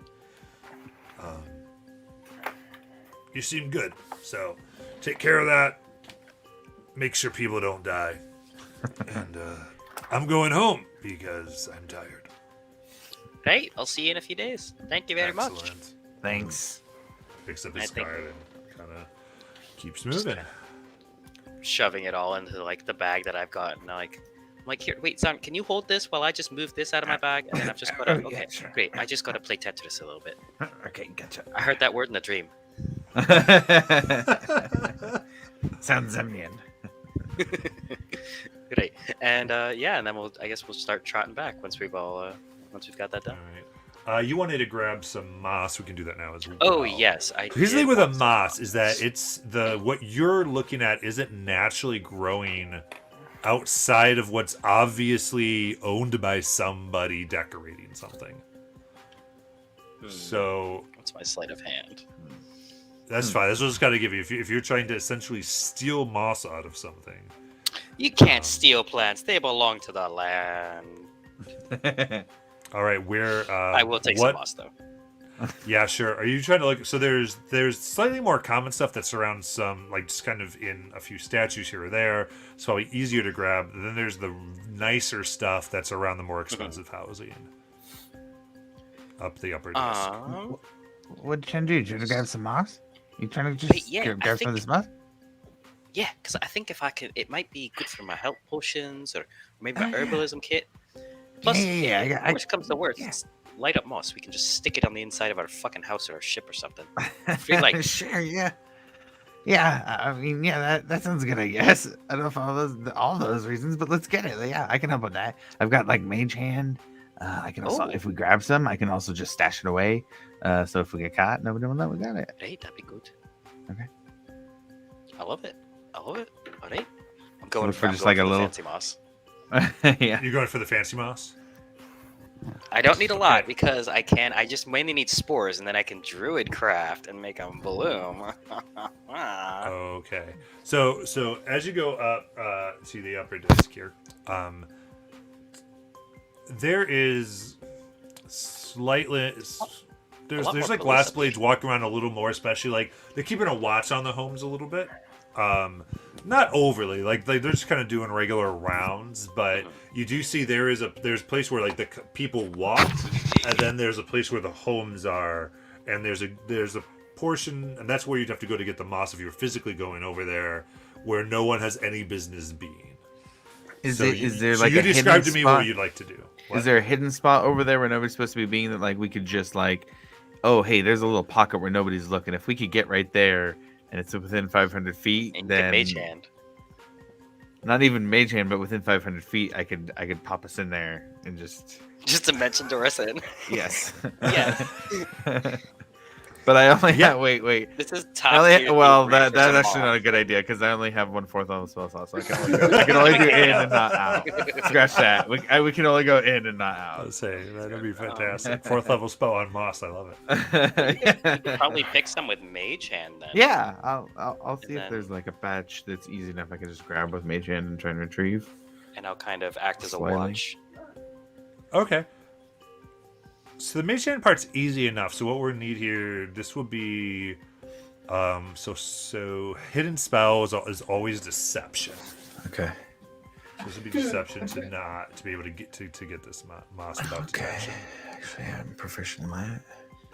A: you seem good. So take care of that. Make sure people don't die. And I'm going home because I'm tired.
F: Right, I'll see you in a few days. Thank you very much.
A: Excellent.
G: Thanks.
A: Picks up
F: I
A: his
F: think-
A: card and kind of keeps moving.
F: Shoving it all into like the bag that I've got, and I'm like, here, wait, son, can you hold this while I just move this out of my bag? And then I've just got to.
G: Oh, yeah,
F: Okay,
G: sure.
F: great. I just got to play Tetris a little bit.
G: Okay, gotcha.
F: I heard that word in a dream.
G: Sounds Zemnian.
F: Right, and yeah, and then I guess we'll start trotting back once we've got that
A: All
F: done.
A: You wanted to grab some moss. We can do that now as well.
F: Oh yes, I.
A: Here's the
F: did
A: thing with a
F: want some
A: moss is that it's what you're looking at isn't naturally growing outside of what's obviously owned by somebody decorating something. So
F: That's my sleight of hand.
A: that's fine. That's what it's got to give you. If you're trying to essentially steal moss out of something,
F: You can't steal plants; they belong to the land.
A: all right. Where
F: I will take some moss though.
A: Yeah, sure. Are you trying to look? So there's slightly more common stuff that surrounds some, like just kind of in a few statues here or there. It's probably easier to grab. Then there's the nicer stuff that's around the more expensive housing. Up the upper disc.
G: What you trying to do? You trying to grab some moss? You trying to just
F: Wait, yeah,
G: grab
F: I
G: some of
F: think-
G: this moss?
F: Yeah, because I think if I could, it might be good for my health potions or maybe my herbalism kit. Plus,
G: Yeah,
F: if
G: I-
F: worst comes to worst,
G: yeah.
F: it's light up moss. We can just stick it on the inside of our fucking house or our ship or something. Feel like-
G: Sure, yeah. Yeah, I mean, yeah, that sounds good, I guess. I don't know if all those reasons, but let's get it. Yeah, I can help with that. I've got like mage hand. I can also,
F: Oh.
G: if we grab some, I can also just stash it away. So if we get caught, nobody will know we got it.
F: Right, that'd be good.
G: Okay.
F: I love it. All right. I'm going
G: Look for
F: I'm
G: just
F: going
G: like a
F: the
G: little-
F: fancy moss.
G: Yeah.
A: You're going for the fancy moss?
F: I don't need a lot because I just mainly need spores and then I can druid craft and make them bloom.
A: Okay. So as you go up to the upper disc here, there is slightly there's
F: lot more
A: like
F: pillars
A: glass
F: up
A: blades walking around a little more, especially like they're keeping a watch on the homes a little bit. Not overly, like they're just kind of doing regular rounds, but you do see there's a place where like the people walk, and then there's a place where the homes are, and there's a portion, and that's where you'd have to go to get the moss if you were physically going over there, where no one has any business being.
G: Is
A: So
G: there
A: so
G: like
A: you
G: a hidden
A: describe to me
G: spot?
A: what you'd like to do. What?
G: Is there a hidden spot over there where nobody's supposed to be being that like we could just like, oh hey, there's a little pocket where nobody's looking. If we could get right there and it's within 500 feet,
F: And you
G: then
F: get mage hand.
G: not even mage hand, but within 500 feet, I could pop us in there and just
F: Just to mention Doris in.
G: yes.
F: Yeah.
G: But I only
A: Yeah.
G: have wait.
F: This is
G: I
F: top
G: only,
F: tier
G: well,
F: thievery
G: that's
F: for some
G: actually not
F: moss.
G: a good idea because I only have 1/4 level spell slot, so I can only do in and not out. Scratch that. We can only go in and not
A: I
G: out.
A: would say that'd be fantastic. 4th level spell on moss. I love it.
F: You could probably pick some with mage hand then.
G: Yeah, I'll see
F: And
G: if
F: then-
G: there's like a patch that's easy enough I can just grab with mage hand and try and retrieve.
F: And I'll kind of act as a
G: Slightly.
F: watch.
A: Okay. So the mage hand part's easy enough. So what we need here, this will be, so hidden spell is always deception.
G: Okay.
A: This would be deception to be able to get to get this moss without deception.
G: Actually, I'm proficient in that.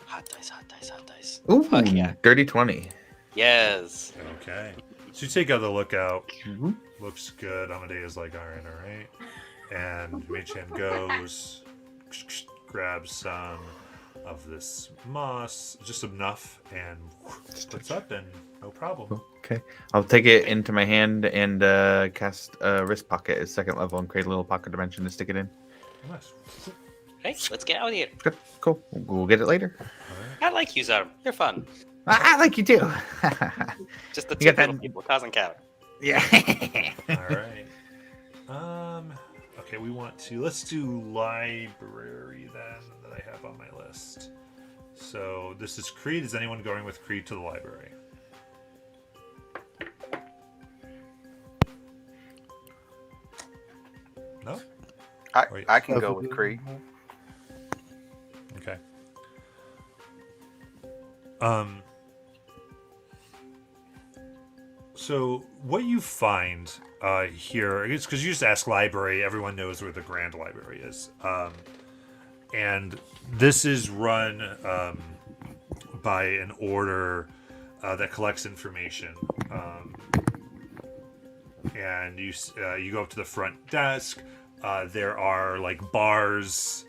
F: Hot dice, hot dice, hot dice.
G: Ooh,
F: Fuck yeah.
G: dirty 20.
F: Yes.
A: Okay. So you take out the lookout.
G: Mhm.
A: Looks good. Amadeus like alright. And mage hand goes, grabs some of this moss, just enough, and puts up, and no problem.
G: Okay. I'll take it into my hand and cast wrist pocket at 2nd level and create a little pocket dimension to stick it in.
A: Nice.
F: Hey, let's get out of here.
G: Good. Cool. We'll get it later.
F: I like you, Zarm. You're fun.
G: I like you too.
F: Just the
G: You
F: two
G: got that-
F: little people causing chaos.
G: Yeah.
A: All right. Okay, let's do library then that I have on my list. So this is Creed. Is anyone going with Creed to the library? No? Wait.
C: I can go with Creed.
A: Okay. So what you find here, it's because you just ask library, everyone knows where the Grand Library is. And this is run by an order that collects information. And you go up to the front desk. There are like bars,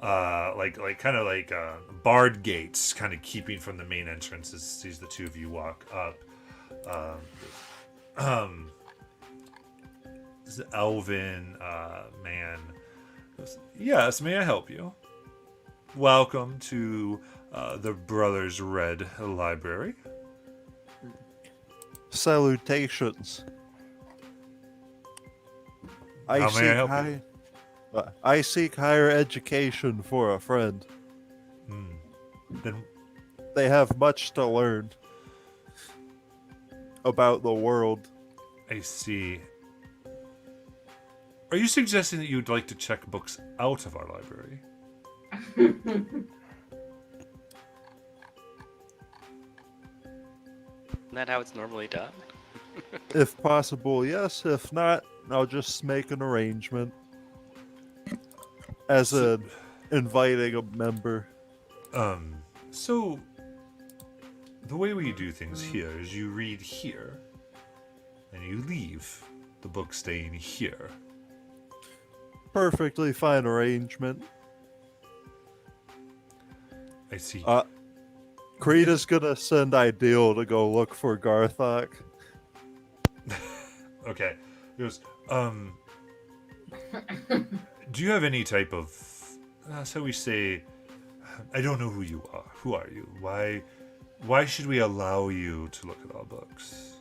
A: like kind of like barred gates, kind of keeping from the main entrance as the two of you walk up. This elven man goes, yes, may I help you? welcome to the Brothers Red Library.
D: Salutations.
A: How may I help you?
D: I seek higher education for a friend.
A: Then
D: They have much to learn about the world.
A: I see. Are you suggesting that you'd like to check books out of our library?
F: Isn't that how it's normally done?
D: If possible, yes. If not, I'll just make an arrangement as an inviting a member.
A: So the way we do things here is you read here, and you leave, the book staying here.
D: Perfectly fine arrangement.
A: I see.
D: Creed is gonna send Ideal to go look for Garthok.
A: Okay. He goes, do you have any type of, shall we say, I don't know who you are. Who are you? Why should we allow you to look at our books?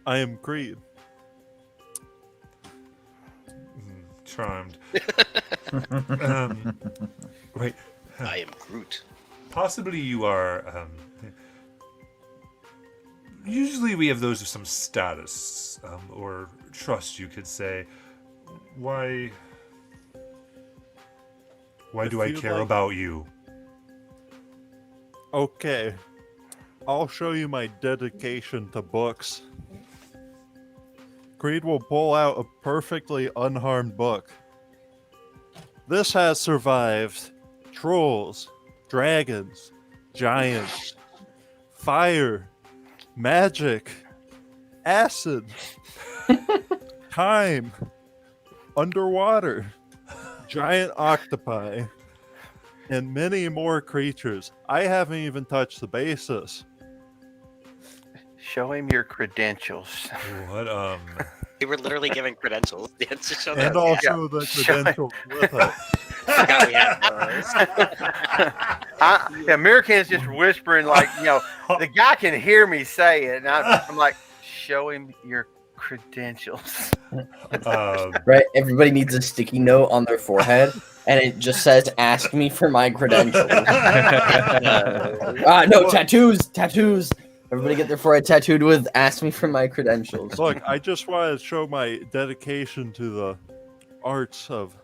D: I am Creed.
A: Charmed. Right.
F: I am Groot.
A: Possibly you are. Usually we have those of some status or trust, you could say. Why do I
D: If you'd
A: care
D: like-
A: about you?
D: Okay. I'll show you my dedication to books. Creed will pull out a perfectly unharmed book. This has survived trolls, dragons, giants, fire, magic, acid, time, underwater, giant octopi, and many more creatures. I haven't even touched the basis.
C: Show him your credentials.
A: What
F: We were literally giving credentials. The answer showed
D: And
F: up.
D: also the credentials with it.
F: Forgot we had those.
C: American's just whispering, like, the guy can hear me say it. And I'm like, show him your credentials.
E: Right? Everybody needs a sticky note on their forehead, and it just says, "Ask me for my credentials." No, tattoos. Everybody get their forehead tattooed with "Ask me for my credentials."
D: Look, I just want to show my dedication to the arts of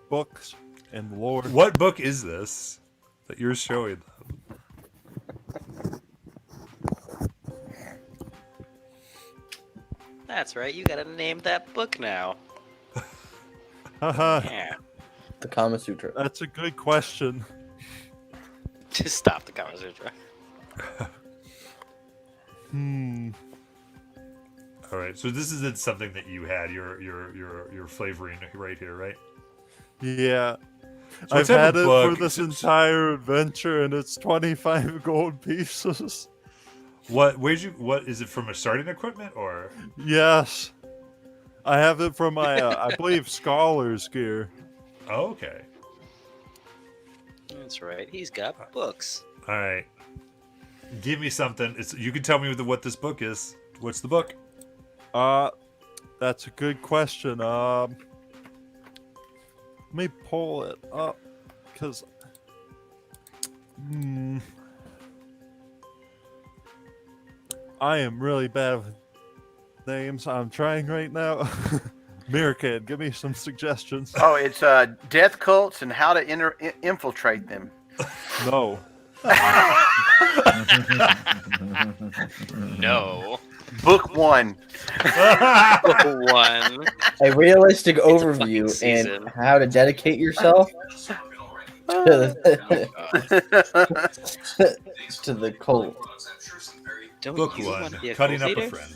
D: books and lore.
A: what book is this that you're showing them?
F: That's right. You gotta name that book now.
D: Haha,
F: Yeah.
E: The Kama Sutra.
D: that's a good question.
F: Just stop the conversation.
A: All right. So this isn't something that you had. You're flavoring right here, right?
D: Yeah.
A: So what
D: I've
A: type
D: had
A: of
D: it
A: book-
D: for this entire adventure, and it's 25 gold pieces.
A: What is it from a starting equipment or?
D: Yes. I have it from my, I believe, scholar's gear.
A: Oh, okay.
F: That's right. He's got books.
A: All right. Give me something. You can tell me what this book is. What's the book?
D: That's a good question. Let me pull it up, because I am really bad with names. I'm trying right now. Mirkad, give me some suggestions.
C: Oh, it's death cults and how to infiltrate them.
D: No.
F: No.
C: Book 1.
F: Book 1.
E: A realistic
F: fucking
E: overview
F: season.
E: and how to dedicate yourself to the cult.
F: Don't
A: Book
F: you want to be
A: one.
F: a
A: Cutting
F: cult
A: up a
F: leader?
A: friend.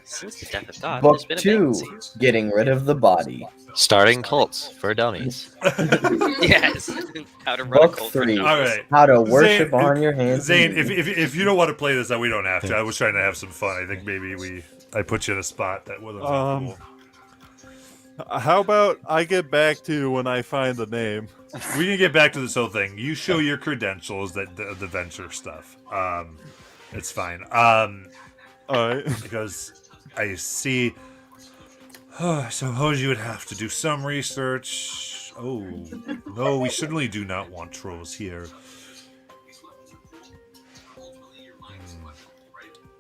F: Since the death of God,
E: Book
F: there's been a
E: 2,
F: vacancy.
E: getting rid of the body.
B: Starting cults for dummies.
F: Yes. How to run a
E: Book
F: cult for
E: 3,
A: All right.
E: how to worship
A: Zane,
E: on your hands.
A: Zane, if you don't want to play this, we don't have to. I was trying to have some fun. I think maybe I put you in a spot that wasn't
D: Um,
A: cool.
D: How about I get back to you when I find the name?
A: We can get back to this whole thing. You show your credentials, that the venture stuff. It's fine.
D: Alright.
A: Because I see. I suppose you would have to do some research. Oh no, we certainly do not want trolls here.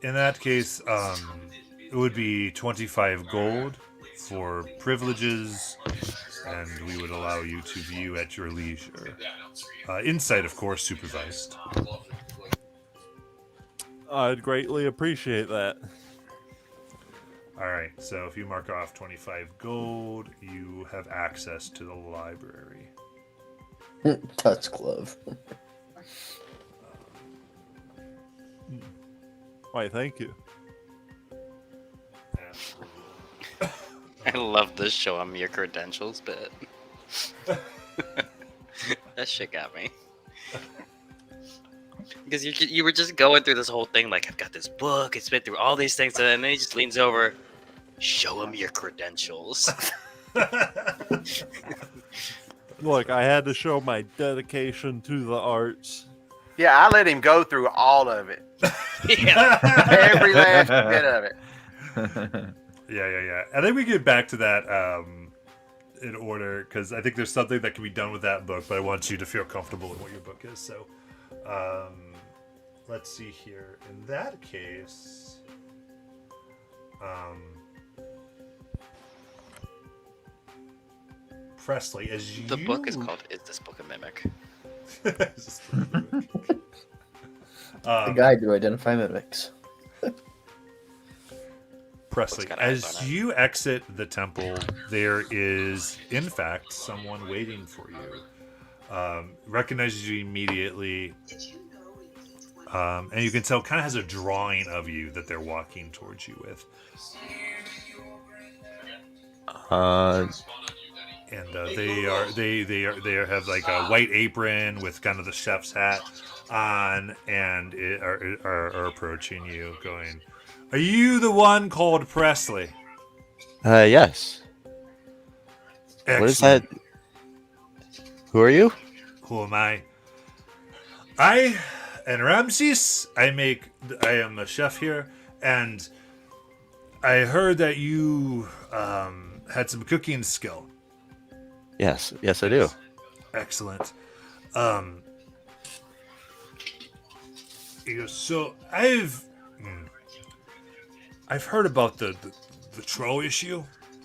A: In that case, it would be 25 gold for privileges, and we would allow you to view at your leisure. Inside, of course, supervised.
D: I'd greatly appreciate that.
A: Alright, so if you mark off 25 gold, you have access to the library.
E: Touch glove.
D: Why, thank you.
F: I love this show 'em your credentials bit. That shit got me. Because you were just going through this whole thing like, I've got this book, it's been through all these things, and then he just leans over, show him your credentials.
D: Look, I had to show my dedication to the arts.
C: Yeah, I let him go through all of it.
F: Yeah.
C: Every last bit of it.
A: Yeah. I think we get back to that in order, because I think there's something that can be done with that book, but I want you to feel comfortable with what your book is. So, let's see here. In that case, Presley, as you...
F: The book is called Is This Book a Mimic?
E: A guide to identify mimics.
A: Presley,
F: got eyes on
A: as
F: it.
A: you exit the temple, there is, in fact, someone waiting for you. Recognizes you immediately, and you can tell kind of has a drawing of you that they're walking towards you with. And they have like a white apron with kind of the chef's hat on, and are approaching you, going, "Are you the one called Presley?"
B: Yes. What is that?
A: Excellent.
B: Who are you?
A: Who am I? I am Ramses. I am a chef here, and I heard that you had some cooking skill.
B: Yes, I do.
A: Excellent. So I've heard about the troll issue.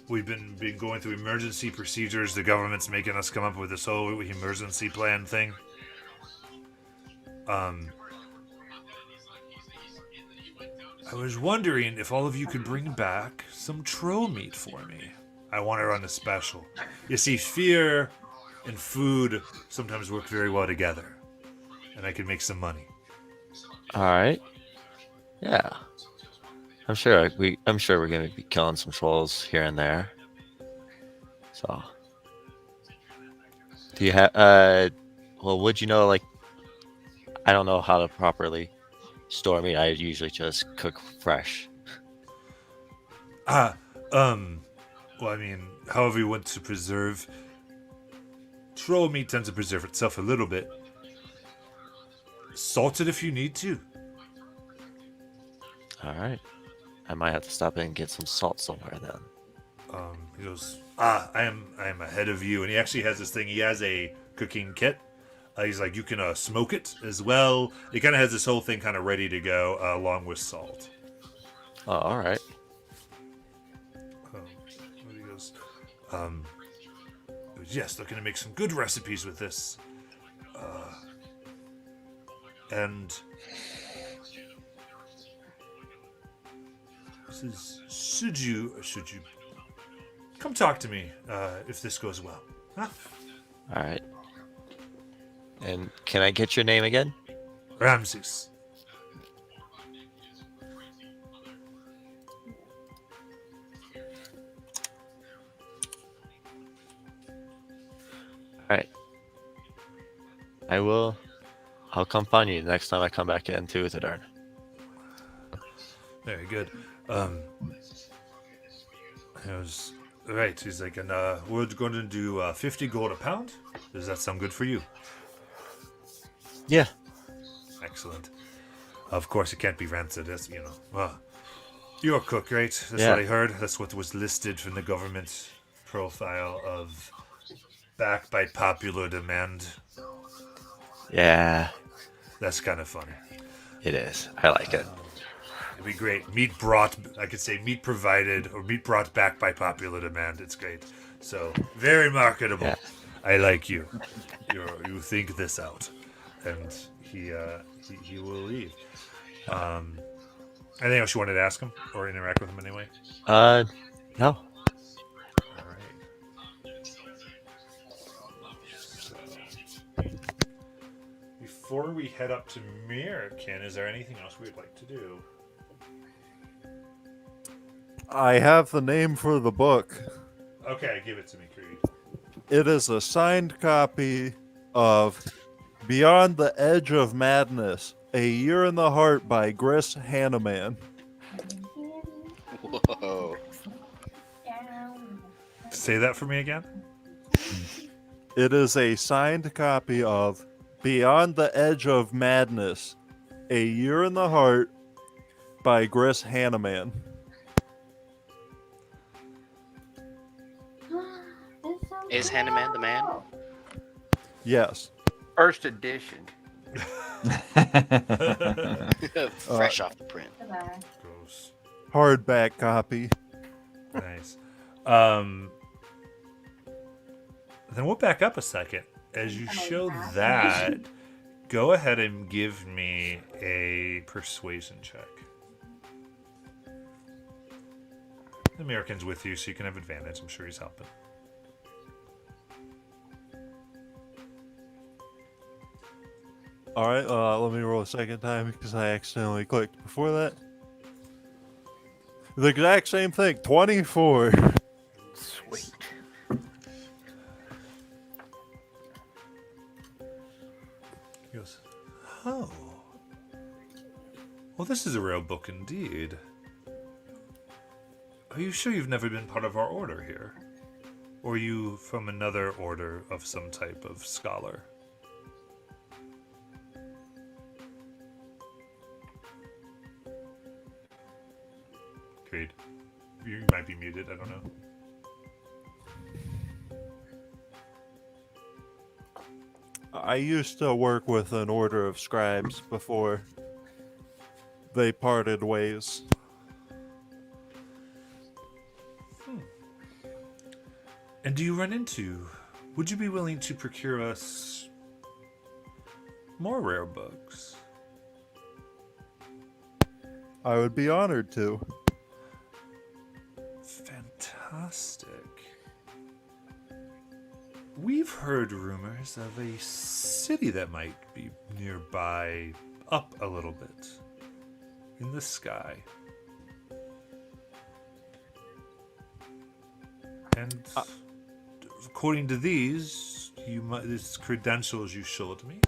A: We've been going through emergency procedures. The government's making us come up with this whole emergency plan thing. I was wondering if all of you could bring back some troll meat for me. I want to run a special. You see, fear and food sometimes work very well together, and I can make some money.
B: All right. Yeah. I'm sure we're gonna be killing some trolls here and there. So, do you have? Well, would you know? Like, I don't know how to properly store meat. I usually just cook fresh.
A: Well, I mean, however you want to preserve. Troll meat tends to preserve itself a little bit. Salt it if you need to.
B: All right. I might have to stop in and get some salt somewhere then.
A: He goes, I am ahead of you. And he actually has this thing. He has a cooking kit. He's like, you can smoke it as well. He kind of has this whole thing kind of ready to go, along with salt.
B: Oh, all right.
A: He goes, yes, they're going to make some good recipes with this. And says, should you come talk to me if this goes well? Huh?
B: All right. And can I get your name again?
A: Ramses.
B: All right. I'll come find you next time I come back into Uthodurn.
A: Very good. Right. He's like, and we're going to do 50 gold a pound. Does that sound good for you?
B: Yeah.
A: Excellent. Of course, it can't be rancid. That's, you're a cook, right? That's
B: Yeah.
A: what I heard. That's what was listed from the government profile of back by popular demand.
B: Yeah.
A: That's kind of funny.
B: It is. I like it.
A: It'd be great. Meat brought, I could say meat provided or meat brought back by popular demand. It's great. So, very marketable.
B: Yeah.
A: I like you. You think this out. And he will leave. Anything else you wanted to ask him or interact with him anyway?
B: No.
A: All right. Before we head up to Mirkin, is there anything else we'd like to do?
D: I have the name for the book.
A: Okay, give it to me, Creed.
D: It is a signed copy of Beyond the Edge of Madness, A Year in the Heart by Gris Hanneman.
F: Whoa.
A: Say that for me again.
D: It is a signed copy of Beyond the Edge of Madness, A Year in the Heart by Gris Hanneman.
F: Is Hanneman the man?
D: Yes.
C: First edition.
F: Fresh off the print.
A: Gross.
D: Hardback copy.
A: Nice. Then we'll back up a second. As you show that, go ahead and give me a persuasion check. The American's with you, so you can have advantage. I'm sure he's helping.
D: Alright, let me roll a second time because I accidentally clicked before that. The exact same thing, 24.
C: Sweet.
A: He goes, oh. Well, this is a rare book indeed. Are you sure you've never been part of our order here? Or are you from another order of some type of scholar? Creed. You might be muted, I don't know.
D: I used to work with an order of scribes before they parted ways.
A: And do you run into... Would you be willing to procure us more rare books?
D: I would be honored to.
A: Fantastic. We've heard rumors of a city that might be nearby, up a little bit, in the sky. And according to these, these credentials you showed me,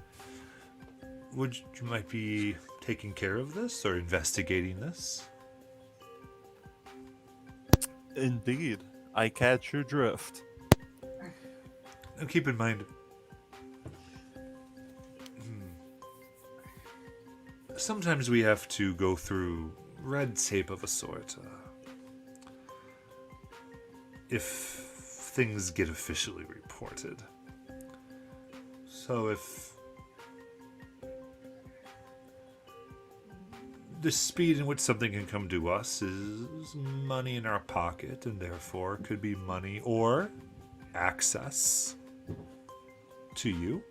A: you might be taking care of this or investigating this?
D: Indeed, I catch your drift.
A: And keep in mind, sometimes we have to go through red tape of a sort. If things get officially reported. So if the speed in which something can come to us is money in our pocket, and therefore could be money or access to you.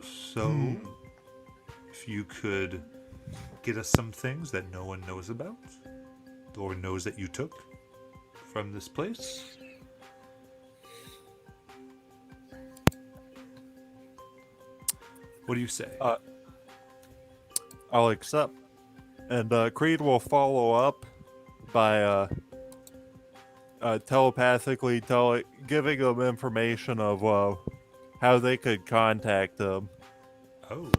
A: So, if you could get us some things that no one knows about, or knows that you took from this place. What do you say?
D: I'll accept. And Creed will follow up by telepathically giving them information of how they could contact them.
A: Oh.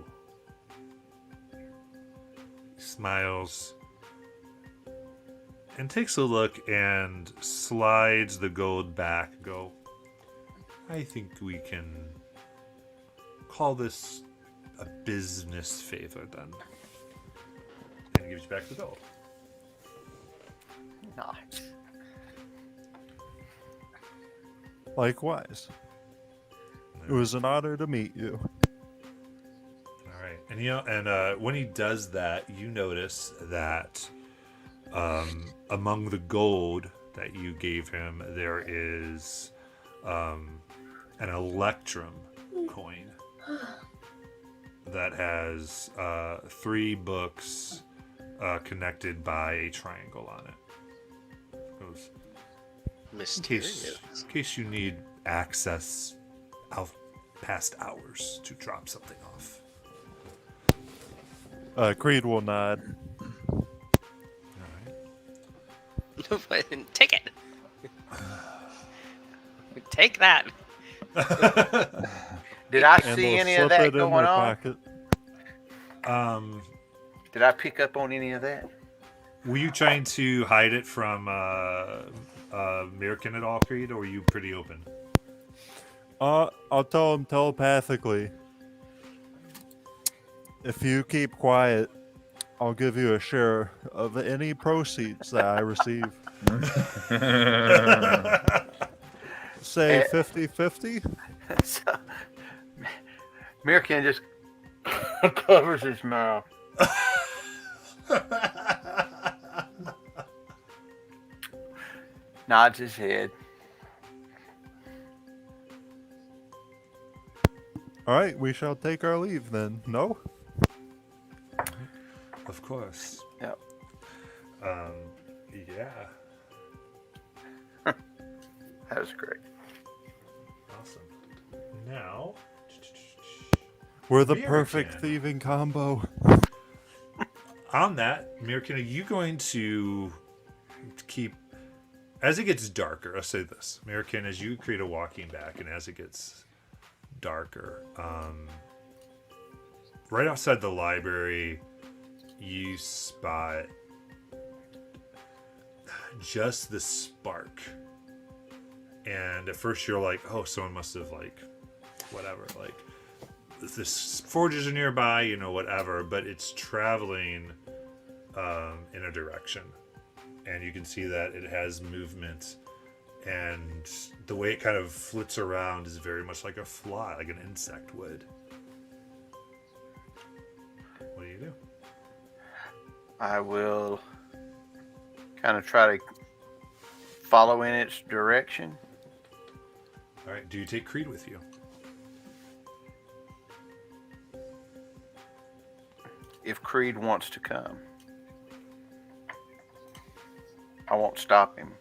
A: Smiles and takes a look and slides the gold back. Go, I think we can call this a business favor then. And gives you back the gold.
C: Nice.
D: Likewise. It was an honor to meet you.
A: All right, and when he does that, you notice that among the gold that you gave him, there is an electrum coin that has 3 books connected by a triangle on it. Goes,
F: Mysterious.
A: in case you need access out past hours to drop something off.
D: Creed will nod.
A: All right.
F: Take it. Take that.
C: Did I
D: And
C: see
D: they'll
C: any of
D: slip
C: that
D: it in
C: going
D: their
C: on?
D: pocket.
C: Did I pick up on any of that?
A: Were you trying to hide it from Mirkin at all, Creed, or were you pretty open?
D: I'll tell him telepathically. If you keep quiet, I'll give you a share of any proceeds that I receive. Say 50-50?
C: So, Mirkin just covers his mouth. Nods his head.
D: All right, we shall take our leave then. No?
A: Of course.
C: Yep.
A: Yeah.
C: That was great.
A: Awesome. Now,
D: We're the
A: Mirkin.
D: perfect thieving combo.
A: on that, Mirkin, are you going to keep, as it gets darker, I'll say this, Mirkin, as you create a walking back, and as it gets darker, right outside the library, you spot just the spark. And at first you're like, oh, someone must have, like, whatever, like, this forges are nearby, you know, whatever, but it's traveling in a direction. And you can see that it has movement. And the way it kind of flits around is very much like a fly, like an insect would. What do you do?
C: I will kind of try to follow in its direction.
A: All right, do you take Creed with you?
C: If Creed wants to come, I won't stop him.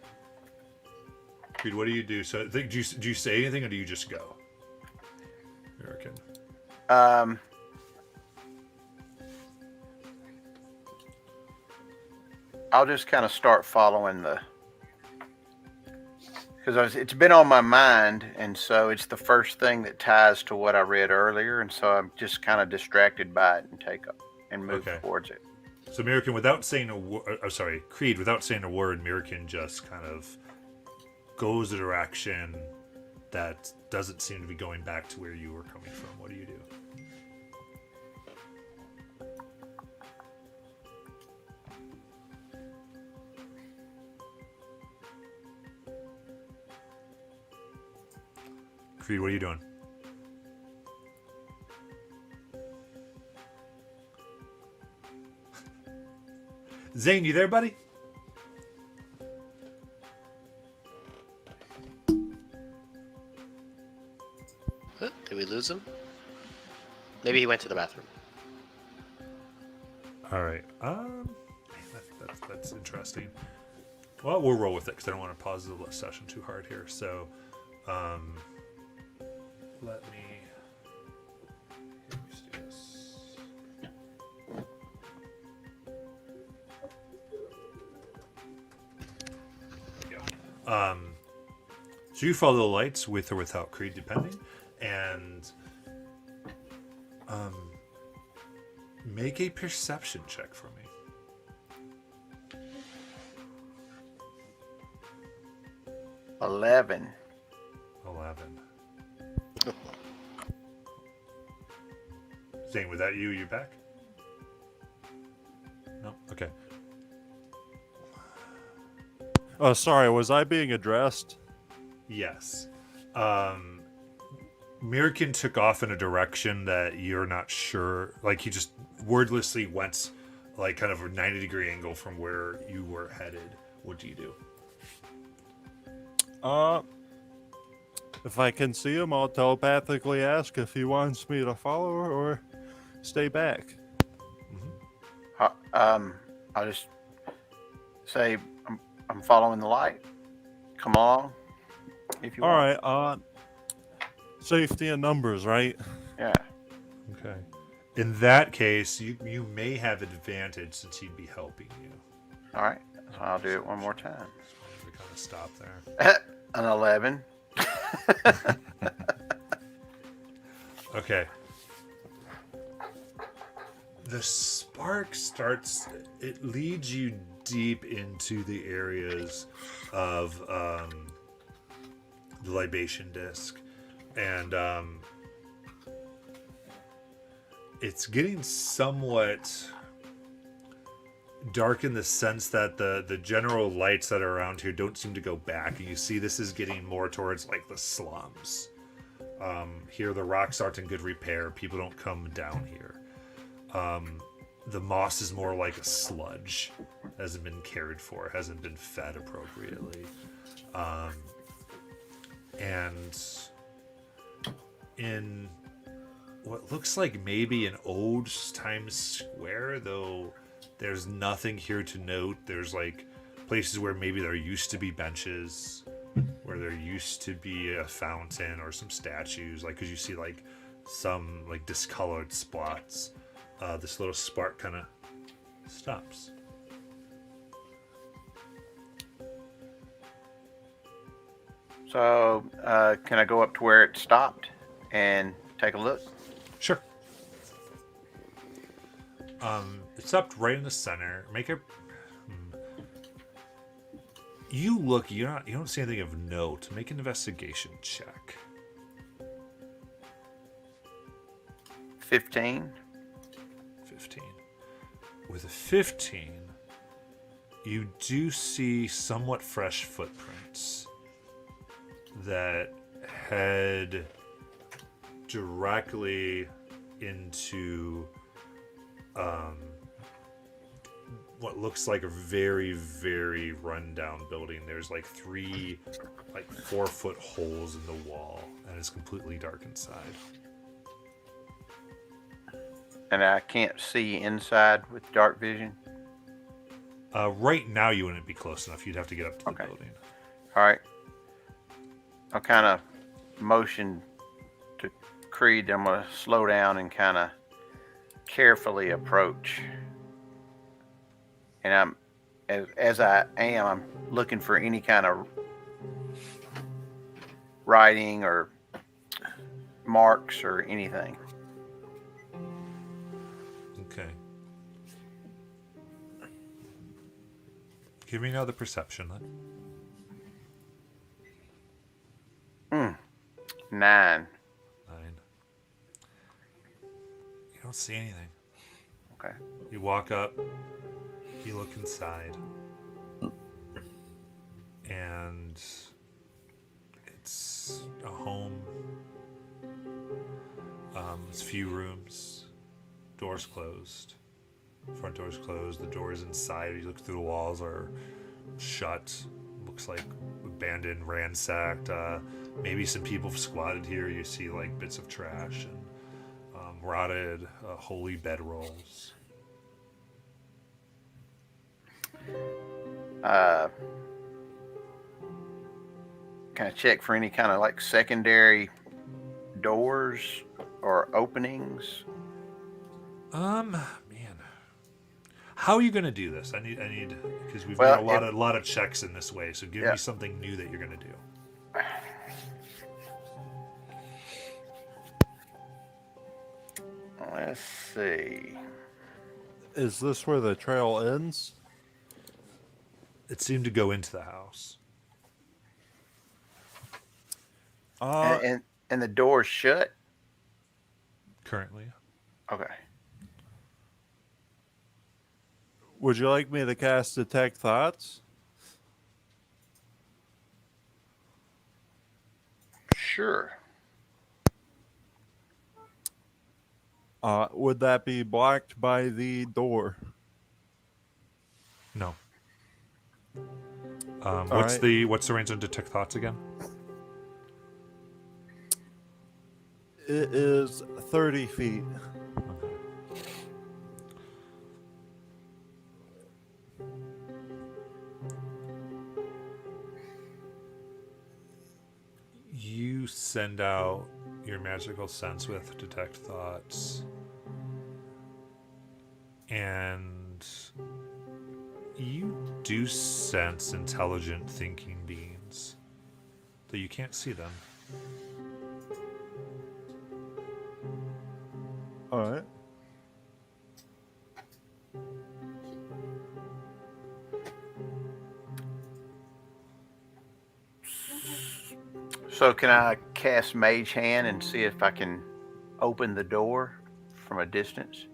A: Creed, what do you do? So, do you say anything, or do you just go? American.
C: I'll just kind of start following the, because it's been on my mind, and so it's the first thing that ties to what I read earlier, and so I'm just kind of distracted by it and take up and move
A: Okay.
C: towards it.
A: So American, without saying a word, sorry, Creed, without saying a word, American just kind of goes a direction that doesn't seem to be going back to where you were coming from. What do you do? Creed, what are you doing? Zane, you there, buddy?
F: Huh? Did we lose him? Maybe he went to the bathroom.
A: All right. That's interesting. Well, we'll roll with it because I don't want to pause the session too hard here. So, let me. Let's do this. There we go. So you follow the lights with or without Creed, depending, and make a perception check for me.
C: 11.
A: 11. Zane, was that you? You back? No? Okay.
D: Oh, sorry. Was I being addressed?
A: Yes. Mirkin took off in a direction that you're not sure. Like, he just wordlessly went, like, kind of a 90-degree angle from where you were headed. What do you do?
D: If I can see him, I'll telepathically ask if he wants me to follow or stay back.
C: I'll just say I'm following the light. Come along, if you
D: All
C: want.
D: right. Safety in numbers, right?
C: Yeah.
A: Okay. In that case, you may have advantage since he'd be helping you.
C: All right. So I'll do it one more time.
A: Just wanted to kind of stop there.
C: An 11.
A: Okay. The spark starts, it leads you deep into the areas of the libation disc. And it's getting somewhat dark in the sense that the general lights that are around here don't seem to go back. And you see this is getting more towards like the slums. Here the rocks aren't in good repair. People don't come down here. The moss is more like a sludge. Hasn't been cared for. Hasn't been fed appropriately. And in what looks like maybe an old Times Square, though there's nothing here to note. There's like places where maybe there used to be benches, where there used to be a fountain or some statues, like because you see like some like discolored spots. This little spark kind of stops.
C: So can I go up to where it stopped and take a look?
A: Sure. It's up right in the center. Make a. You look. You don't see anything of note. Make an investigation check.
C: 15.
A: 15. With a 15, you do see somewhat fresh footprints that head directly into what looks like a very, very rundown building. There's like 3 4-foot holes in the wall, and it's completely dark inside.
C: And I can't see inside with dark vision.
A: Right now, you wouldn't be close enough. You'd have to get up to the
C: Okay.
A: building.
C: All right. I'll kind of motion to Creed. I'm going to slow down and kind of carefully approach. And as I'm looking for any kind of writing or marks or anything.
A: Okay. Give me another perception then.
C: 9.
A: 9. You don't see anything.
C: Okay.
A: You walk up, you look inside, and it's a home. It's a few rooms, doors closed, front doors closed, the doors inside, you look through the walls, are shut. Looks like abandoned, ransacked. Maybe some people squatted here. You see like bits of trash and rotted holy bedrolls.
C: Can I check for any kind of like secondary doors or openings?
A: Man, how are you gonna do this? I need because we've
C: Well,
A: got a lot of checks in this way. So give
C: Yeah.
A: me something new that you're gonna do.
C: Let's see.
D: Is this where the trail ends?
A: It seemed to go into the house.
C: And the door's shut?
A: Currently.
C: Okay.
D: Would you like me to cast Detect Thoughts?
C: Sure.
D: Would that be blocked by the door?
A: No.
D: All
A: What's
D: right.
A: the range on detect thoughts again?
D: It is 30 feet.
A: Okay. You send out your magical sense with detect thoughts, and you do sense intelligent thinking beings, though you can't see them.
D: All right.
C: So can I cast Mage Hand and see if I can open the door from a distance?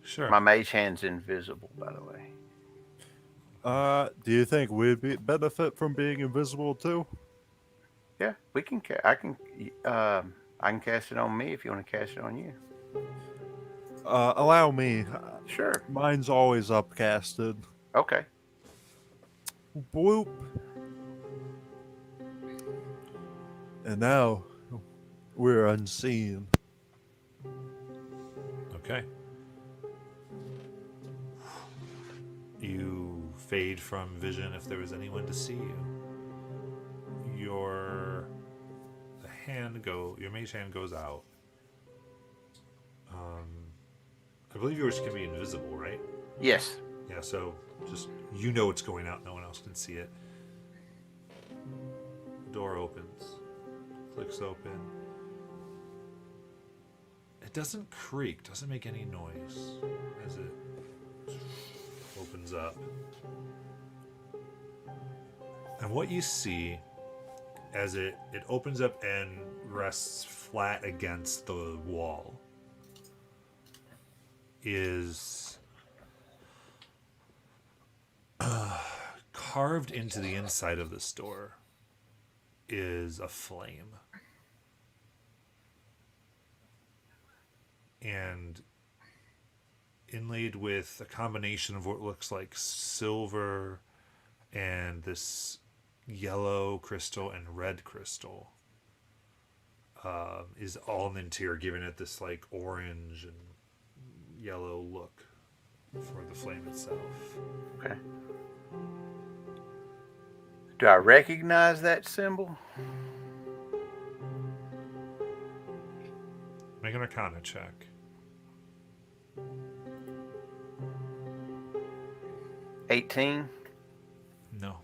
A: Sure.
C: My Mage Hand's invisible, by the way.
D: Do you think we'd benefit from being invisible too?
C: Yeah, we can. I can cast it on me if you want to cast it on you.
D: Allow me.
C: Sure.
D: Mine's always upcasted.
C: Okay.
D: Bloop. And now we're unseen.
A: Okay. You fade from vision if there was anyone to see you. Your mage hand goes out. I believe yours can be invisible, right?
C: Yes.
A: Yeah, so just you know it's going out, no one else can see it. The door opens. Clicks open. It doesn't creak, doesn't make any noise as it opens up. And what you see as it opens up and rests flat against the wall is carved into the inside of this door is a flame. And inlaid with a combination of what looks like silver and this yellow crystal and red crystal is all in the interior, giving it this like orange and yellow look for the flame itself.
C: Okay. Do I recognize that symbol?
A: Make an Arcana check.
C: 18.
A: No.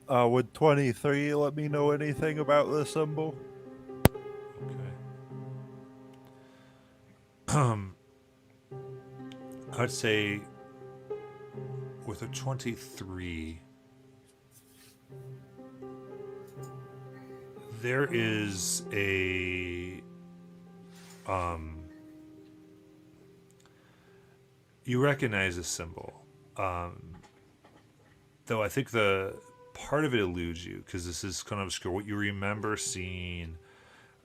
D: Would 23 let me know anything about the symbol?
A: Okay. I'd say with a 23, there is a you recognize a symbol, though I think the part of it eludes you because this is kind of obscure. What you remember seeing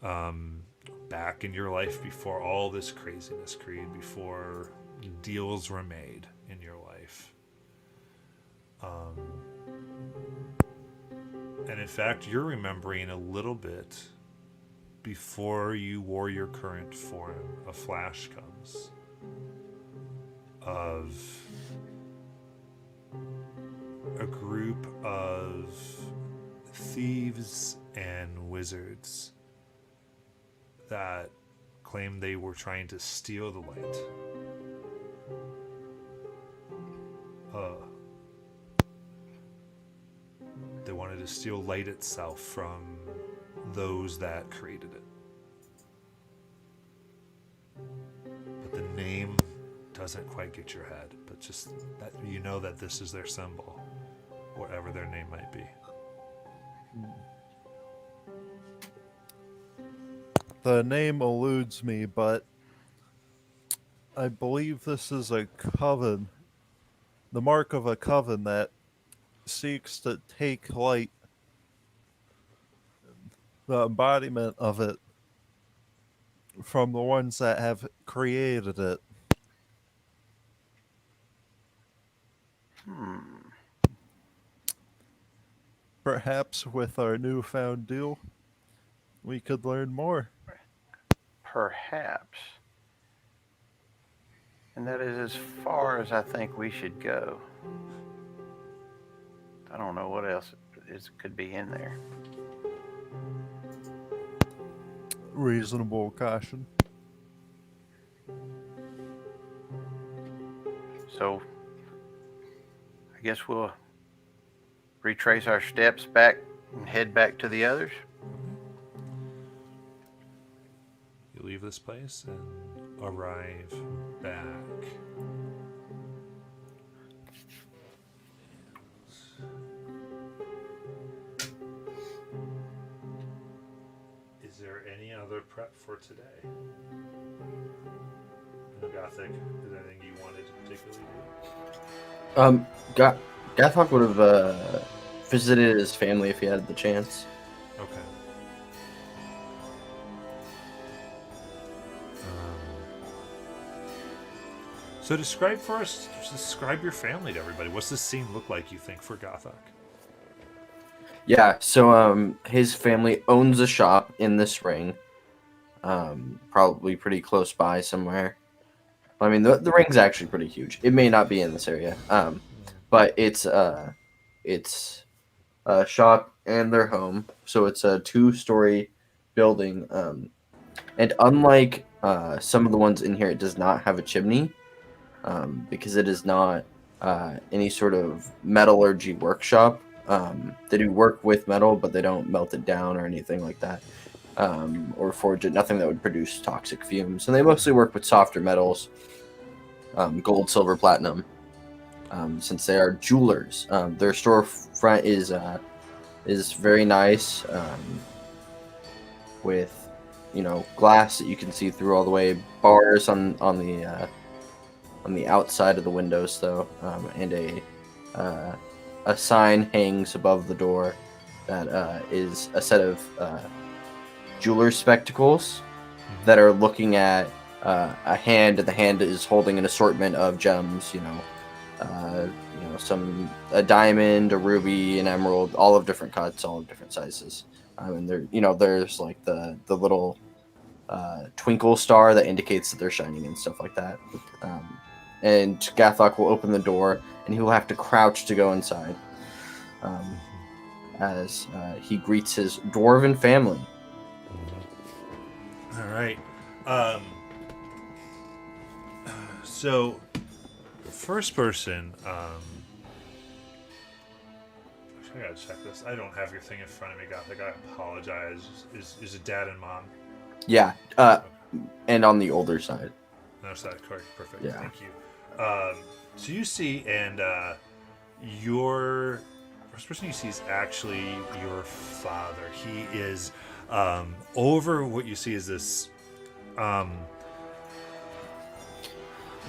A: back in your life before all this craziness, Creed, before deals were made in your life. And in fact, you're remembering a little bit before you wore your current form. A flash comes of a group of thieves and wizards that claimed they were trying to steal the light they wanted to steal light itself from those that created it. But the name doesn't quite get your head, but just that you know that this is their symbol, whatever their name might be.
D: The name eludes me, but I believe this is a coven. The mark of a coven that seeks to take light, the embodiment of it, from the ones that have created it. Perhaps with our newfound deal, we could learn more.
C: Perhaps. And that is as far as I think we should go. I don't know what else could be in there.
D: Reasonable caution.
C: So, I guess we'll retrace our steps back and head back to the others.
A: You leave this place and arrive back. Is there any other prep for today? No Gothic, is there anything you wanted to particularly do?
E: Gathok would have visited his family if he had the chance.
A: Okay. So describe your family to everybody. What's this scene look like, you think, for Gothok?
E: Yeah, so his family owns a shop in this ring, probably pretty close by somewhere. I mean, the ring's actually pretty huge. It may not be in this area, but it's a shop and their home. So it's a 2-story building, and unlike some of the ones in here, it does not have a chimney, because it is not any sort of metallurgy workshop. They do work with metal, but they don't melt it down or anything like that, or forge it. Nothing that would produce toxic fumes. And they mostly work with softer metals, gold, silver, platinum. Since they are jewelers, their storefront is very nice, with glass that you can see through all the way. Bars on the outside of the windows, though, and a sign hangs above the door that is a set of jeweler's spectacles that are looking at a hand, and the hand is holding an assortment of gems. A diamond, a ruby, an emerald, all of different cuts, all of different sizes. And there's like the little twinkle star that indicates that they're shining and stuff like that. And Gathok will open the door, and he will have to crouch to go inside, as he greets his dwarven family.
A: All right. So, first person. I gotta check this. I don't have your thing in front of me, Gothic. I apologize. Is it dad and mom?
E: Yeah, and on the older side.
A: No side, correct. Perfect.
E: Yeah.
A: Thank you. So you see, and your first person you see is actually your father. He is over. What you see is this.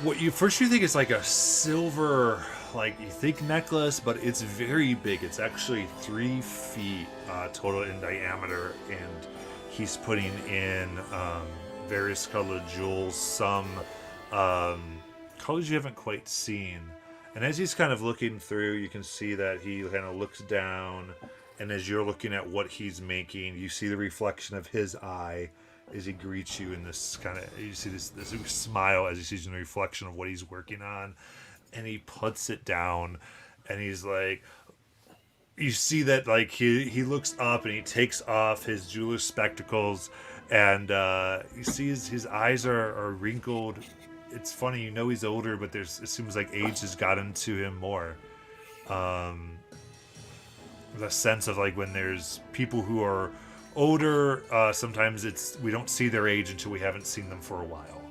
A: What you think is like a silver, like you think necklace, but it's very big. It's actually 3 feet total in diameter, and he's putting in various colored jewels, some colors you haven't quite seen. And as he's kind of looking through, you can see that he kind of looks down, and as you're looking at what he's making, you see the reflection of his eye as he greets you in this kind of, you see this smile as he sees in the reflection of what he's working on, and he puts it down, and he's like, you see that like he looks up and he takes off his jeweler's spectacles, and you see his eyes are wrinkled it's funny, you know he's older, but it seems like age has gotten to him more. The sense of like when there's people who are older, sometimes we don't see their age until we haven't seen them for a while.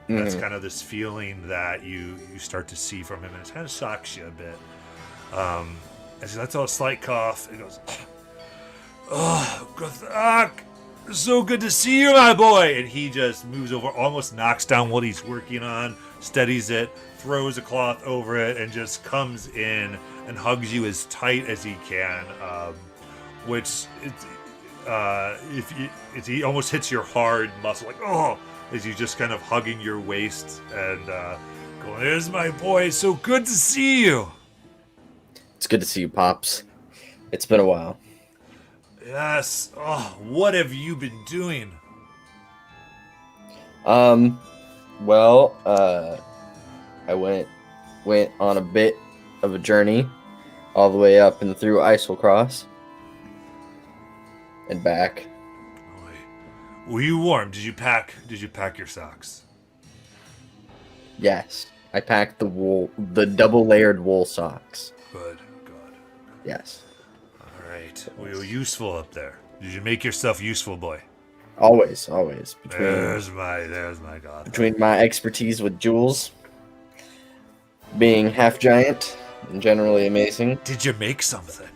A: That's kind of this feeling that you start to see from him, and it kind of shocks you a bit. And so that's all a slight cough. He goes, "Oh, Gothak, so good to see you, my boy!" And he just moves over, almost knocks down what he's working on, steadies it, throws a cloth over it, and just comes in and hugs you as tight as he can. Which he almost hits your hard muscle, like as you just kind of hugging your waist and going, "There's my boy, so good to see you."
E: It's good to see you, Pops. It's been a while.
A: Yes. Oh, what have you been doing?
E: Well, I went on a bit of a journey all the way up and through Iselcross and back.
A: Were you warm? Did you pack your socks?
E: Yes, I packed the double-layered wool socks.
A: Good.
E: Yes.
A: All right. Were you useful up there? Did you make yourself useful, boy?
E: Always.
A: There's my god.
E: Between my expertise with jewels, being half giant and generally amazing.
A: Did you make something?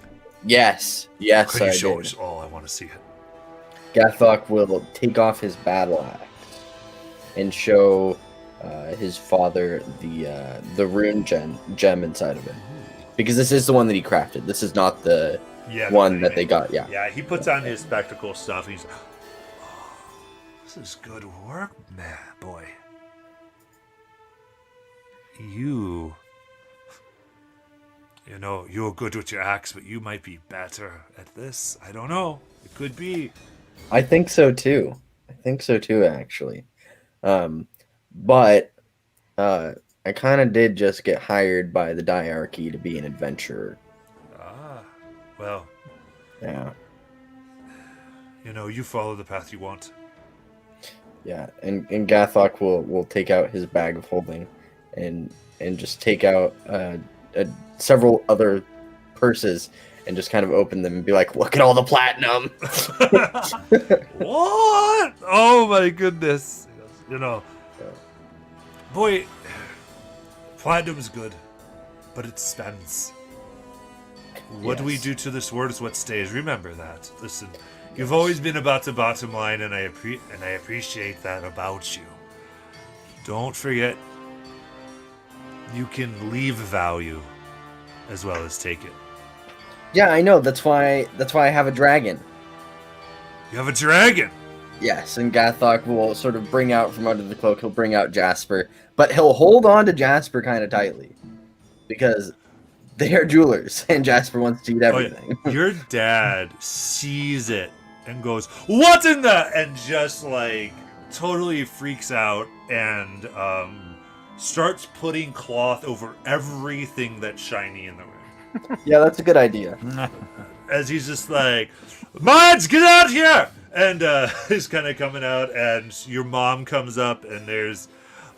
E: Yes,
A: Could you
E: I
A: show
E: did.
A: us? Oh, I want to see it.
E: Gathok will take off his battle axe and show his father the rune gem inside of it, because this is the one that he crafted. This is not the one that they got. Yeah.
A: Yeah, he puts on his spectacle stuff. And he's, this is good work, man, boy. You're good with your axe, but you might be better at this. I don't know. It could be.
E: I think so too. Actually. But I kind of did just get hired by the Diarchy to be an adventurer.
A: Ah, well,
E: Yeah.
A: You follow the path you want.
E: Yeah, and Gathok will take out his bag of holding and just take out several other purses and just kind of open them and be like, "Look at all the platinum."
A: What? Oh my goodness. Boy, platinum's good, but it spends. What we
E: Yes.
A: do to this world is what stays. Remember that. Listen, you've always been about the bottom line, and I appreciate that about you. Don't forget, you can leave value as well as take it.
E: Yeah, I know. That's why I have a dragon.
A: You have a dragon.
E: Yes, and Gathok will sort of bring out from under the cloak. He'll bring out Jasper, but he'll hold on to Jasper kind of tightly because they are jewelers, and Jasper wants to eat everything.
A: Your dad sees it and goes, "What in the?" and just like totally freaks out and starts putting cloth over everything that's shiny in the room.
E: Yeah, that's a good idea.
A: As he's just like, "Mods, get out here!" And he's kind of coming out, and your mom comes up, and there's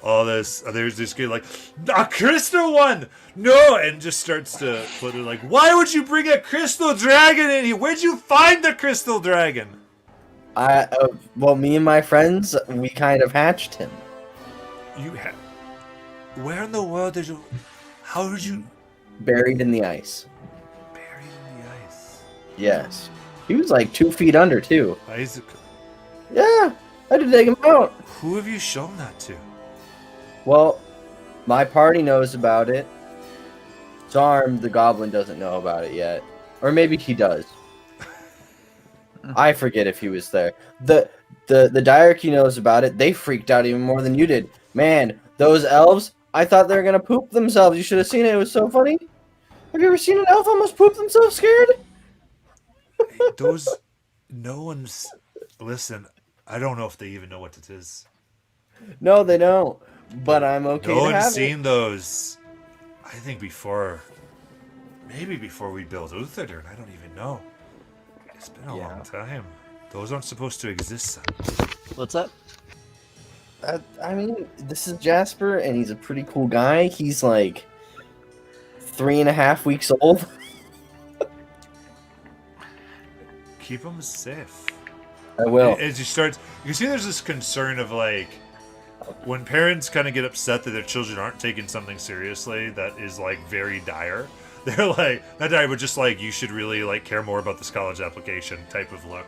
A: all this. There's this kid like, "A crystal one, no!" and just starts to put it like, "Why would you bring a crystal dragon in here? Where'd you find the crystal dragon?"
E: Well, me and my friends, we kind of hatched him.
A: You have. Where in the world did you? How did you?
E: Buried in the ice.
A: Buried in the ice.
E: Yes. He was like 2 feet under, too.
A: Isaac,
E: Yeah, I had to take him out.
A: who have you shown that to?
E: Well, my party knows about it. Zarm, the goblin, doesn't know about it yet. Or maybe he does. I forget if he was there. The Diarchy knows about it. They freaked out even more than you did. Man, those elves, I thought they were going to poop themselves. You should have seen it. It was so funny. Have you ever seen an elf almost poop themselves scared?
A: Those. No one's. Listen, I don't know if they even know what it is.
E: No, they don't. But I'm okay
A: No
E: to
A: one's
E: have
A: seen those. I think maybe before we built Uthadern. I don't even know. It's been a long time. Those aren't supposed to exist.
B: What's that?
E: I mean, this is Jasper, and he's a pretty cool guy. He's like 3.5 weeks old.
A: Keep him safe.
E: I will.
A: As you start, you can see there's this concern of like when parents kind of get upset that their children aren't taking something seriously that is like very dire. They're like not dire, but just like you should really like care more about this college application type of look.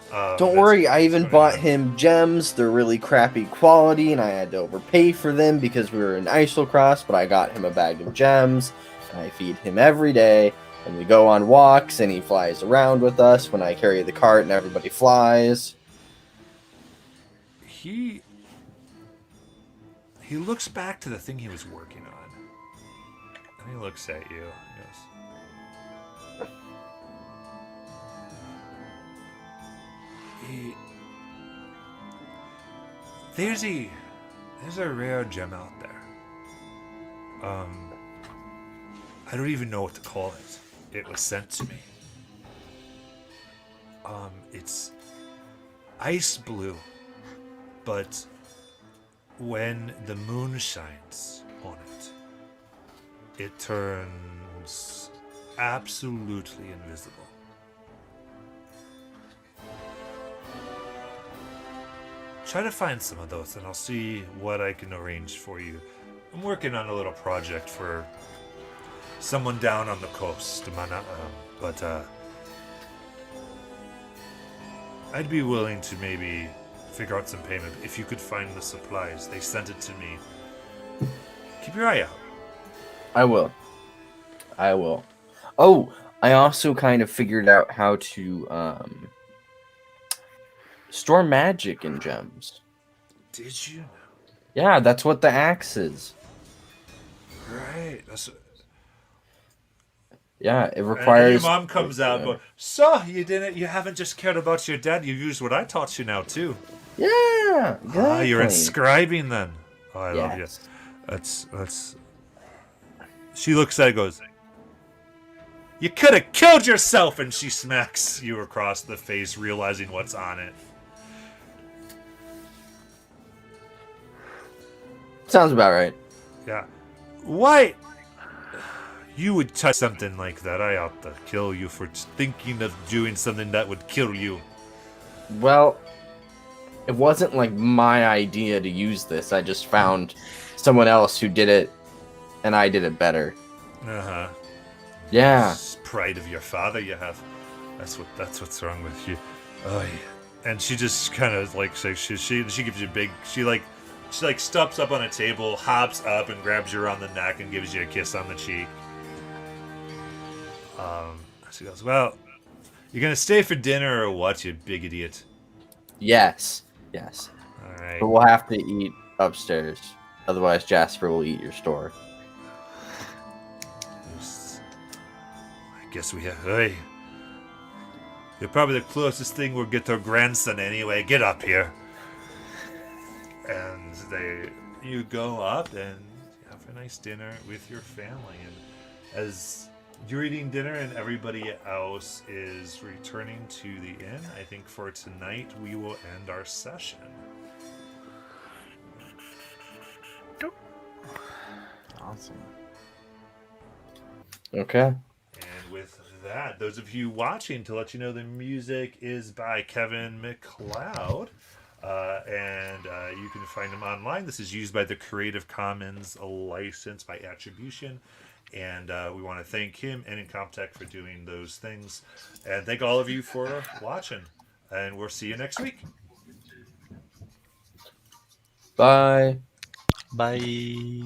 E: Don't
A: that's-
E: worry, I
A: that's
E: even
A: going
E: bought
A: on.
E: him gems. They're really crappy quality, and I had to overpay for them because we were in Isocross, but I got him a bag of gems, and I feed him every day, and we go on walks, and he flies around with us when I carry the cart and everybody flies.
A: He looks back to the thing he was working on, and he looks at you. Yes. There's a rare gem out there. I don't even know what to call it. It was sent to me. It's ice blue, but when the moon shines on it, it turns absolutely invisible. Try to find some of those, and I'll see what I can arrange for you. I'm working on a little project for someone down on the coast, but I'd be willing to maybe figure out some payment if you could find the supplies. They sent it to me. Keep your eye out.
E: I will. Oh, I also kind of figured out how to store magic in gems.
A: Did you?
E: Yeah, that's what the axe is.
A: Right.
E: Yeah, it
A: And
E: requires.
A: your mom comes out, but so you haven't just cared about your dad. You used what I taught you now too.
E: Yeah,
A: Ah, you're
E: exactly.
A: inscribing then. Oh, I love you.
E: Yes.
A: That's. She looks at it, and goes, "You could have killed yourself," and she smacks you across the face, realizing what's on it.
E: Sounds about right.
A: Yeah. Why? You would touch something like that. I ought to kill you for thinking of doing something that would kill you.
E: Well, it wasn't like my idea to use this. I just found someone else who did it, and I did it better.
A: Uh huh.
E: Yeah.
A: Pride of your father you have. That's what's wrong with you. Oh, yeah. And she just kind of like she gives you a big she steps up on a table, hops up and grabs you around the neck and gives you a kiss on the cheek. She goes, "Well, you're gonna stay for dinner or what, you big idiot?"
E: Yes.
A: All right.
E: But we'll have to eat upstairs. Otherwise, Jasper will eat your store.
A: I guess we have. Hey, you're probably the closest thing we'll get to a grandson anyway. Get up here. And you go up and have a nice dinner with your family. And as you're eating dinner and everybody else is returning to the inn, I think for tonight we will end our session.
G: Awesome.
E: Okay.
A: And with that, those of you watching, to let you know, the music is by Kevin MacLeod. And you can find him online. This is used by the Creative Commons license by attribution. And we want to thank him and Incomptech for doing those things. And thank all of you for watching. And we'll see you next week.
E: Bye.
B: Bye.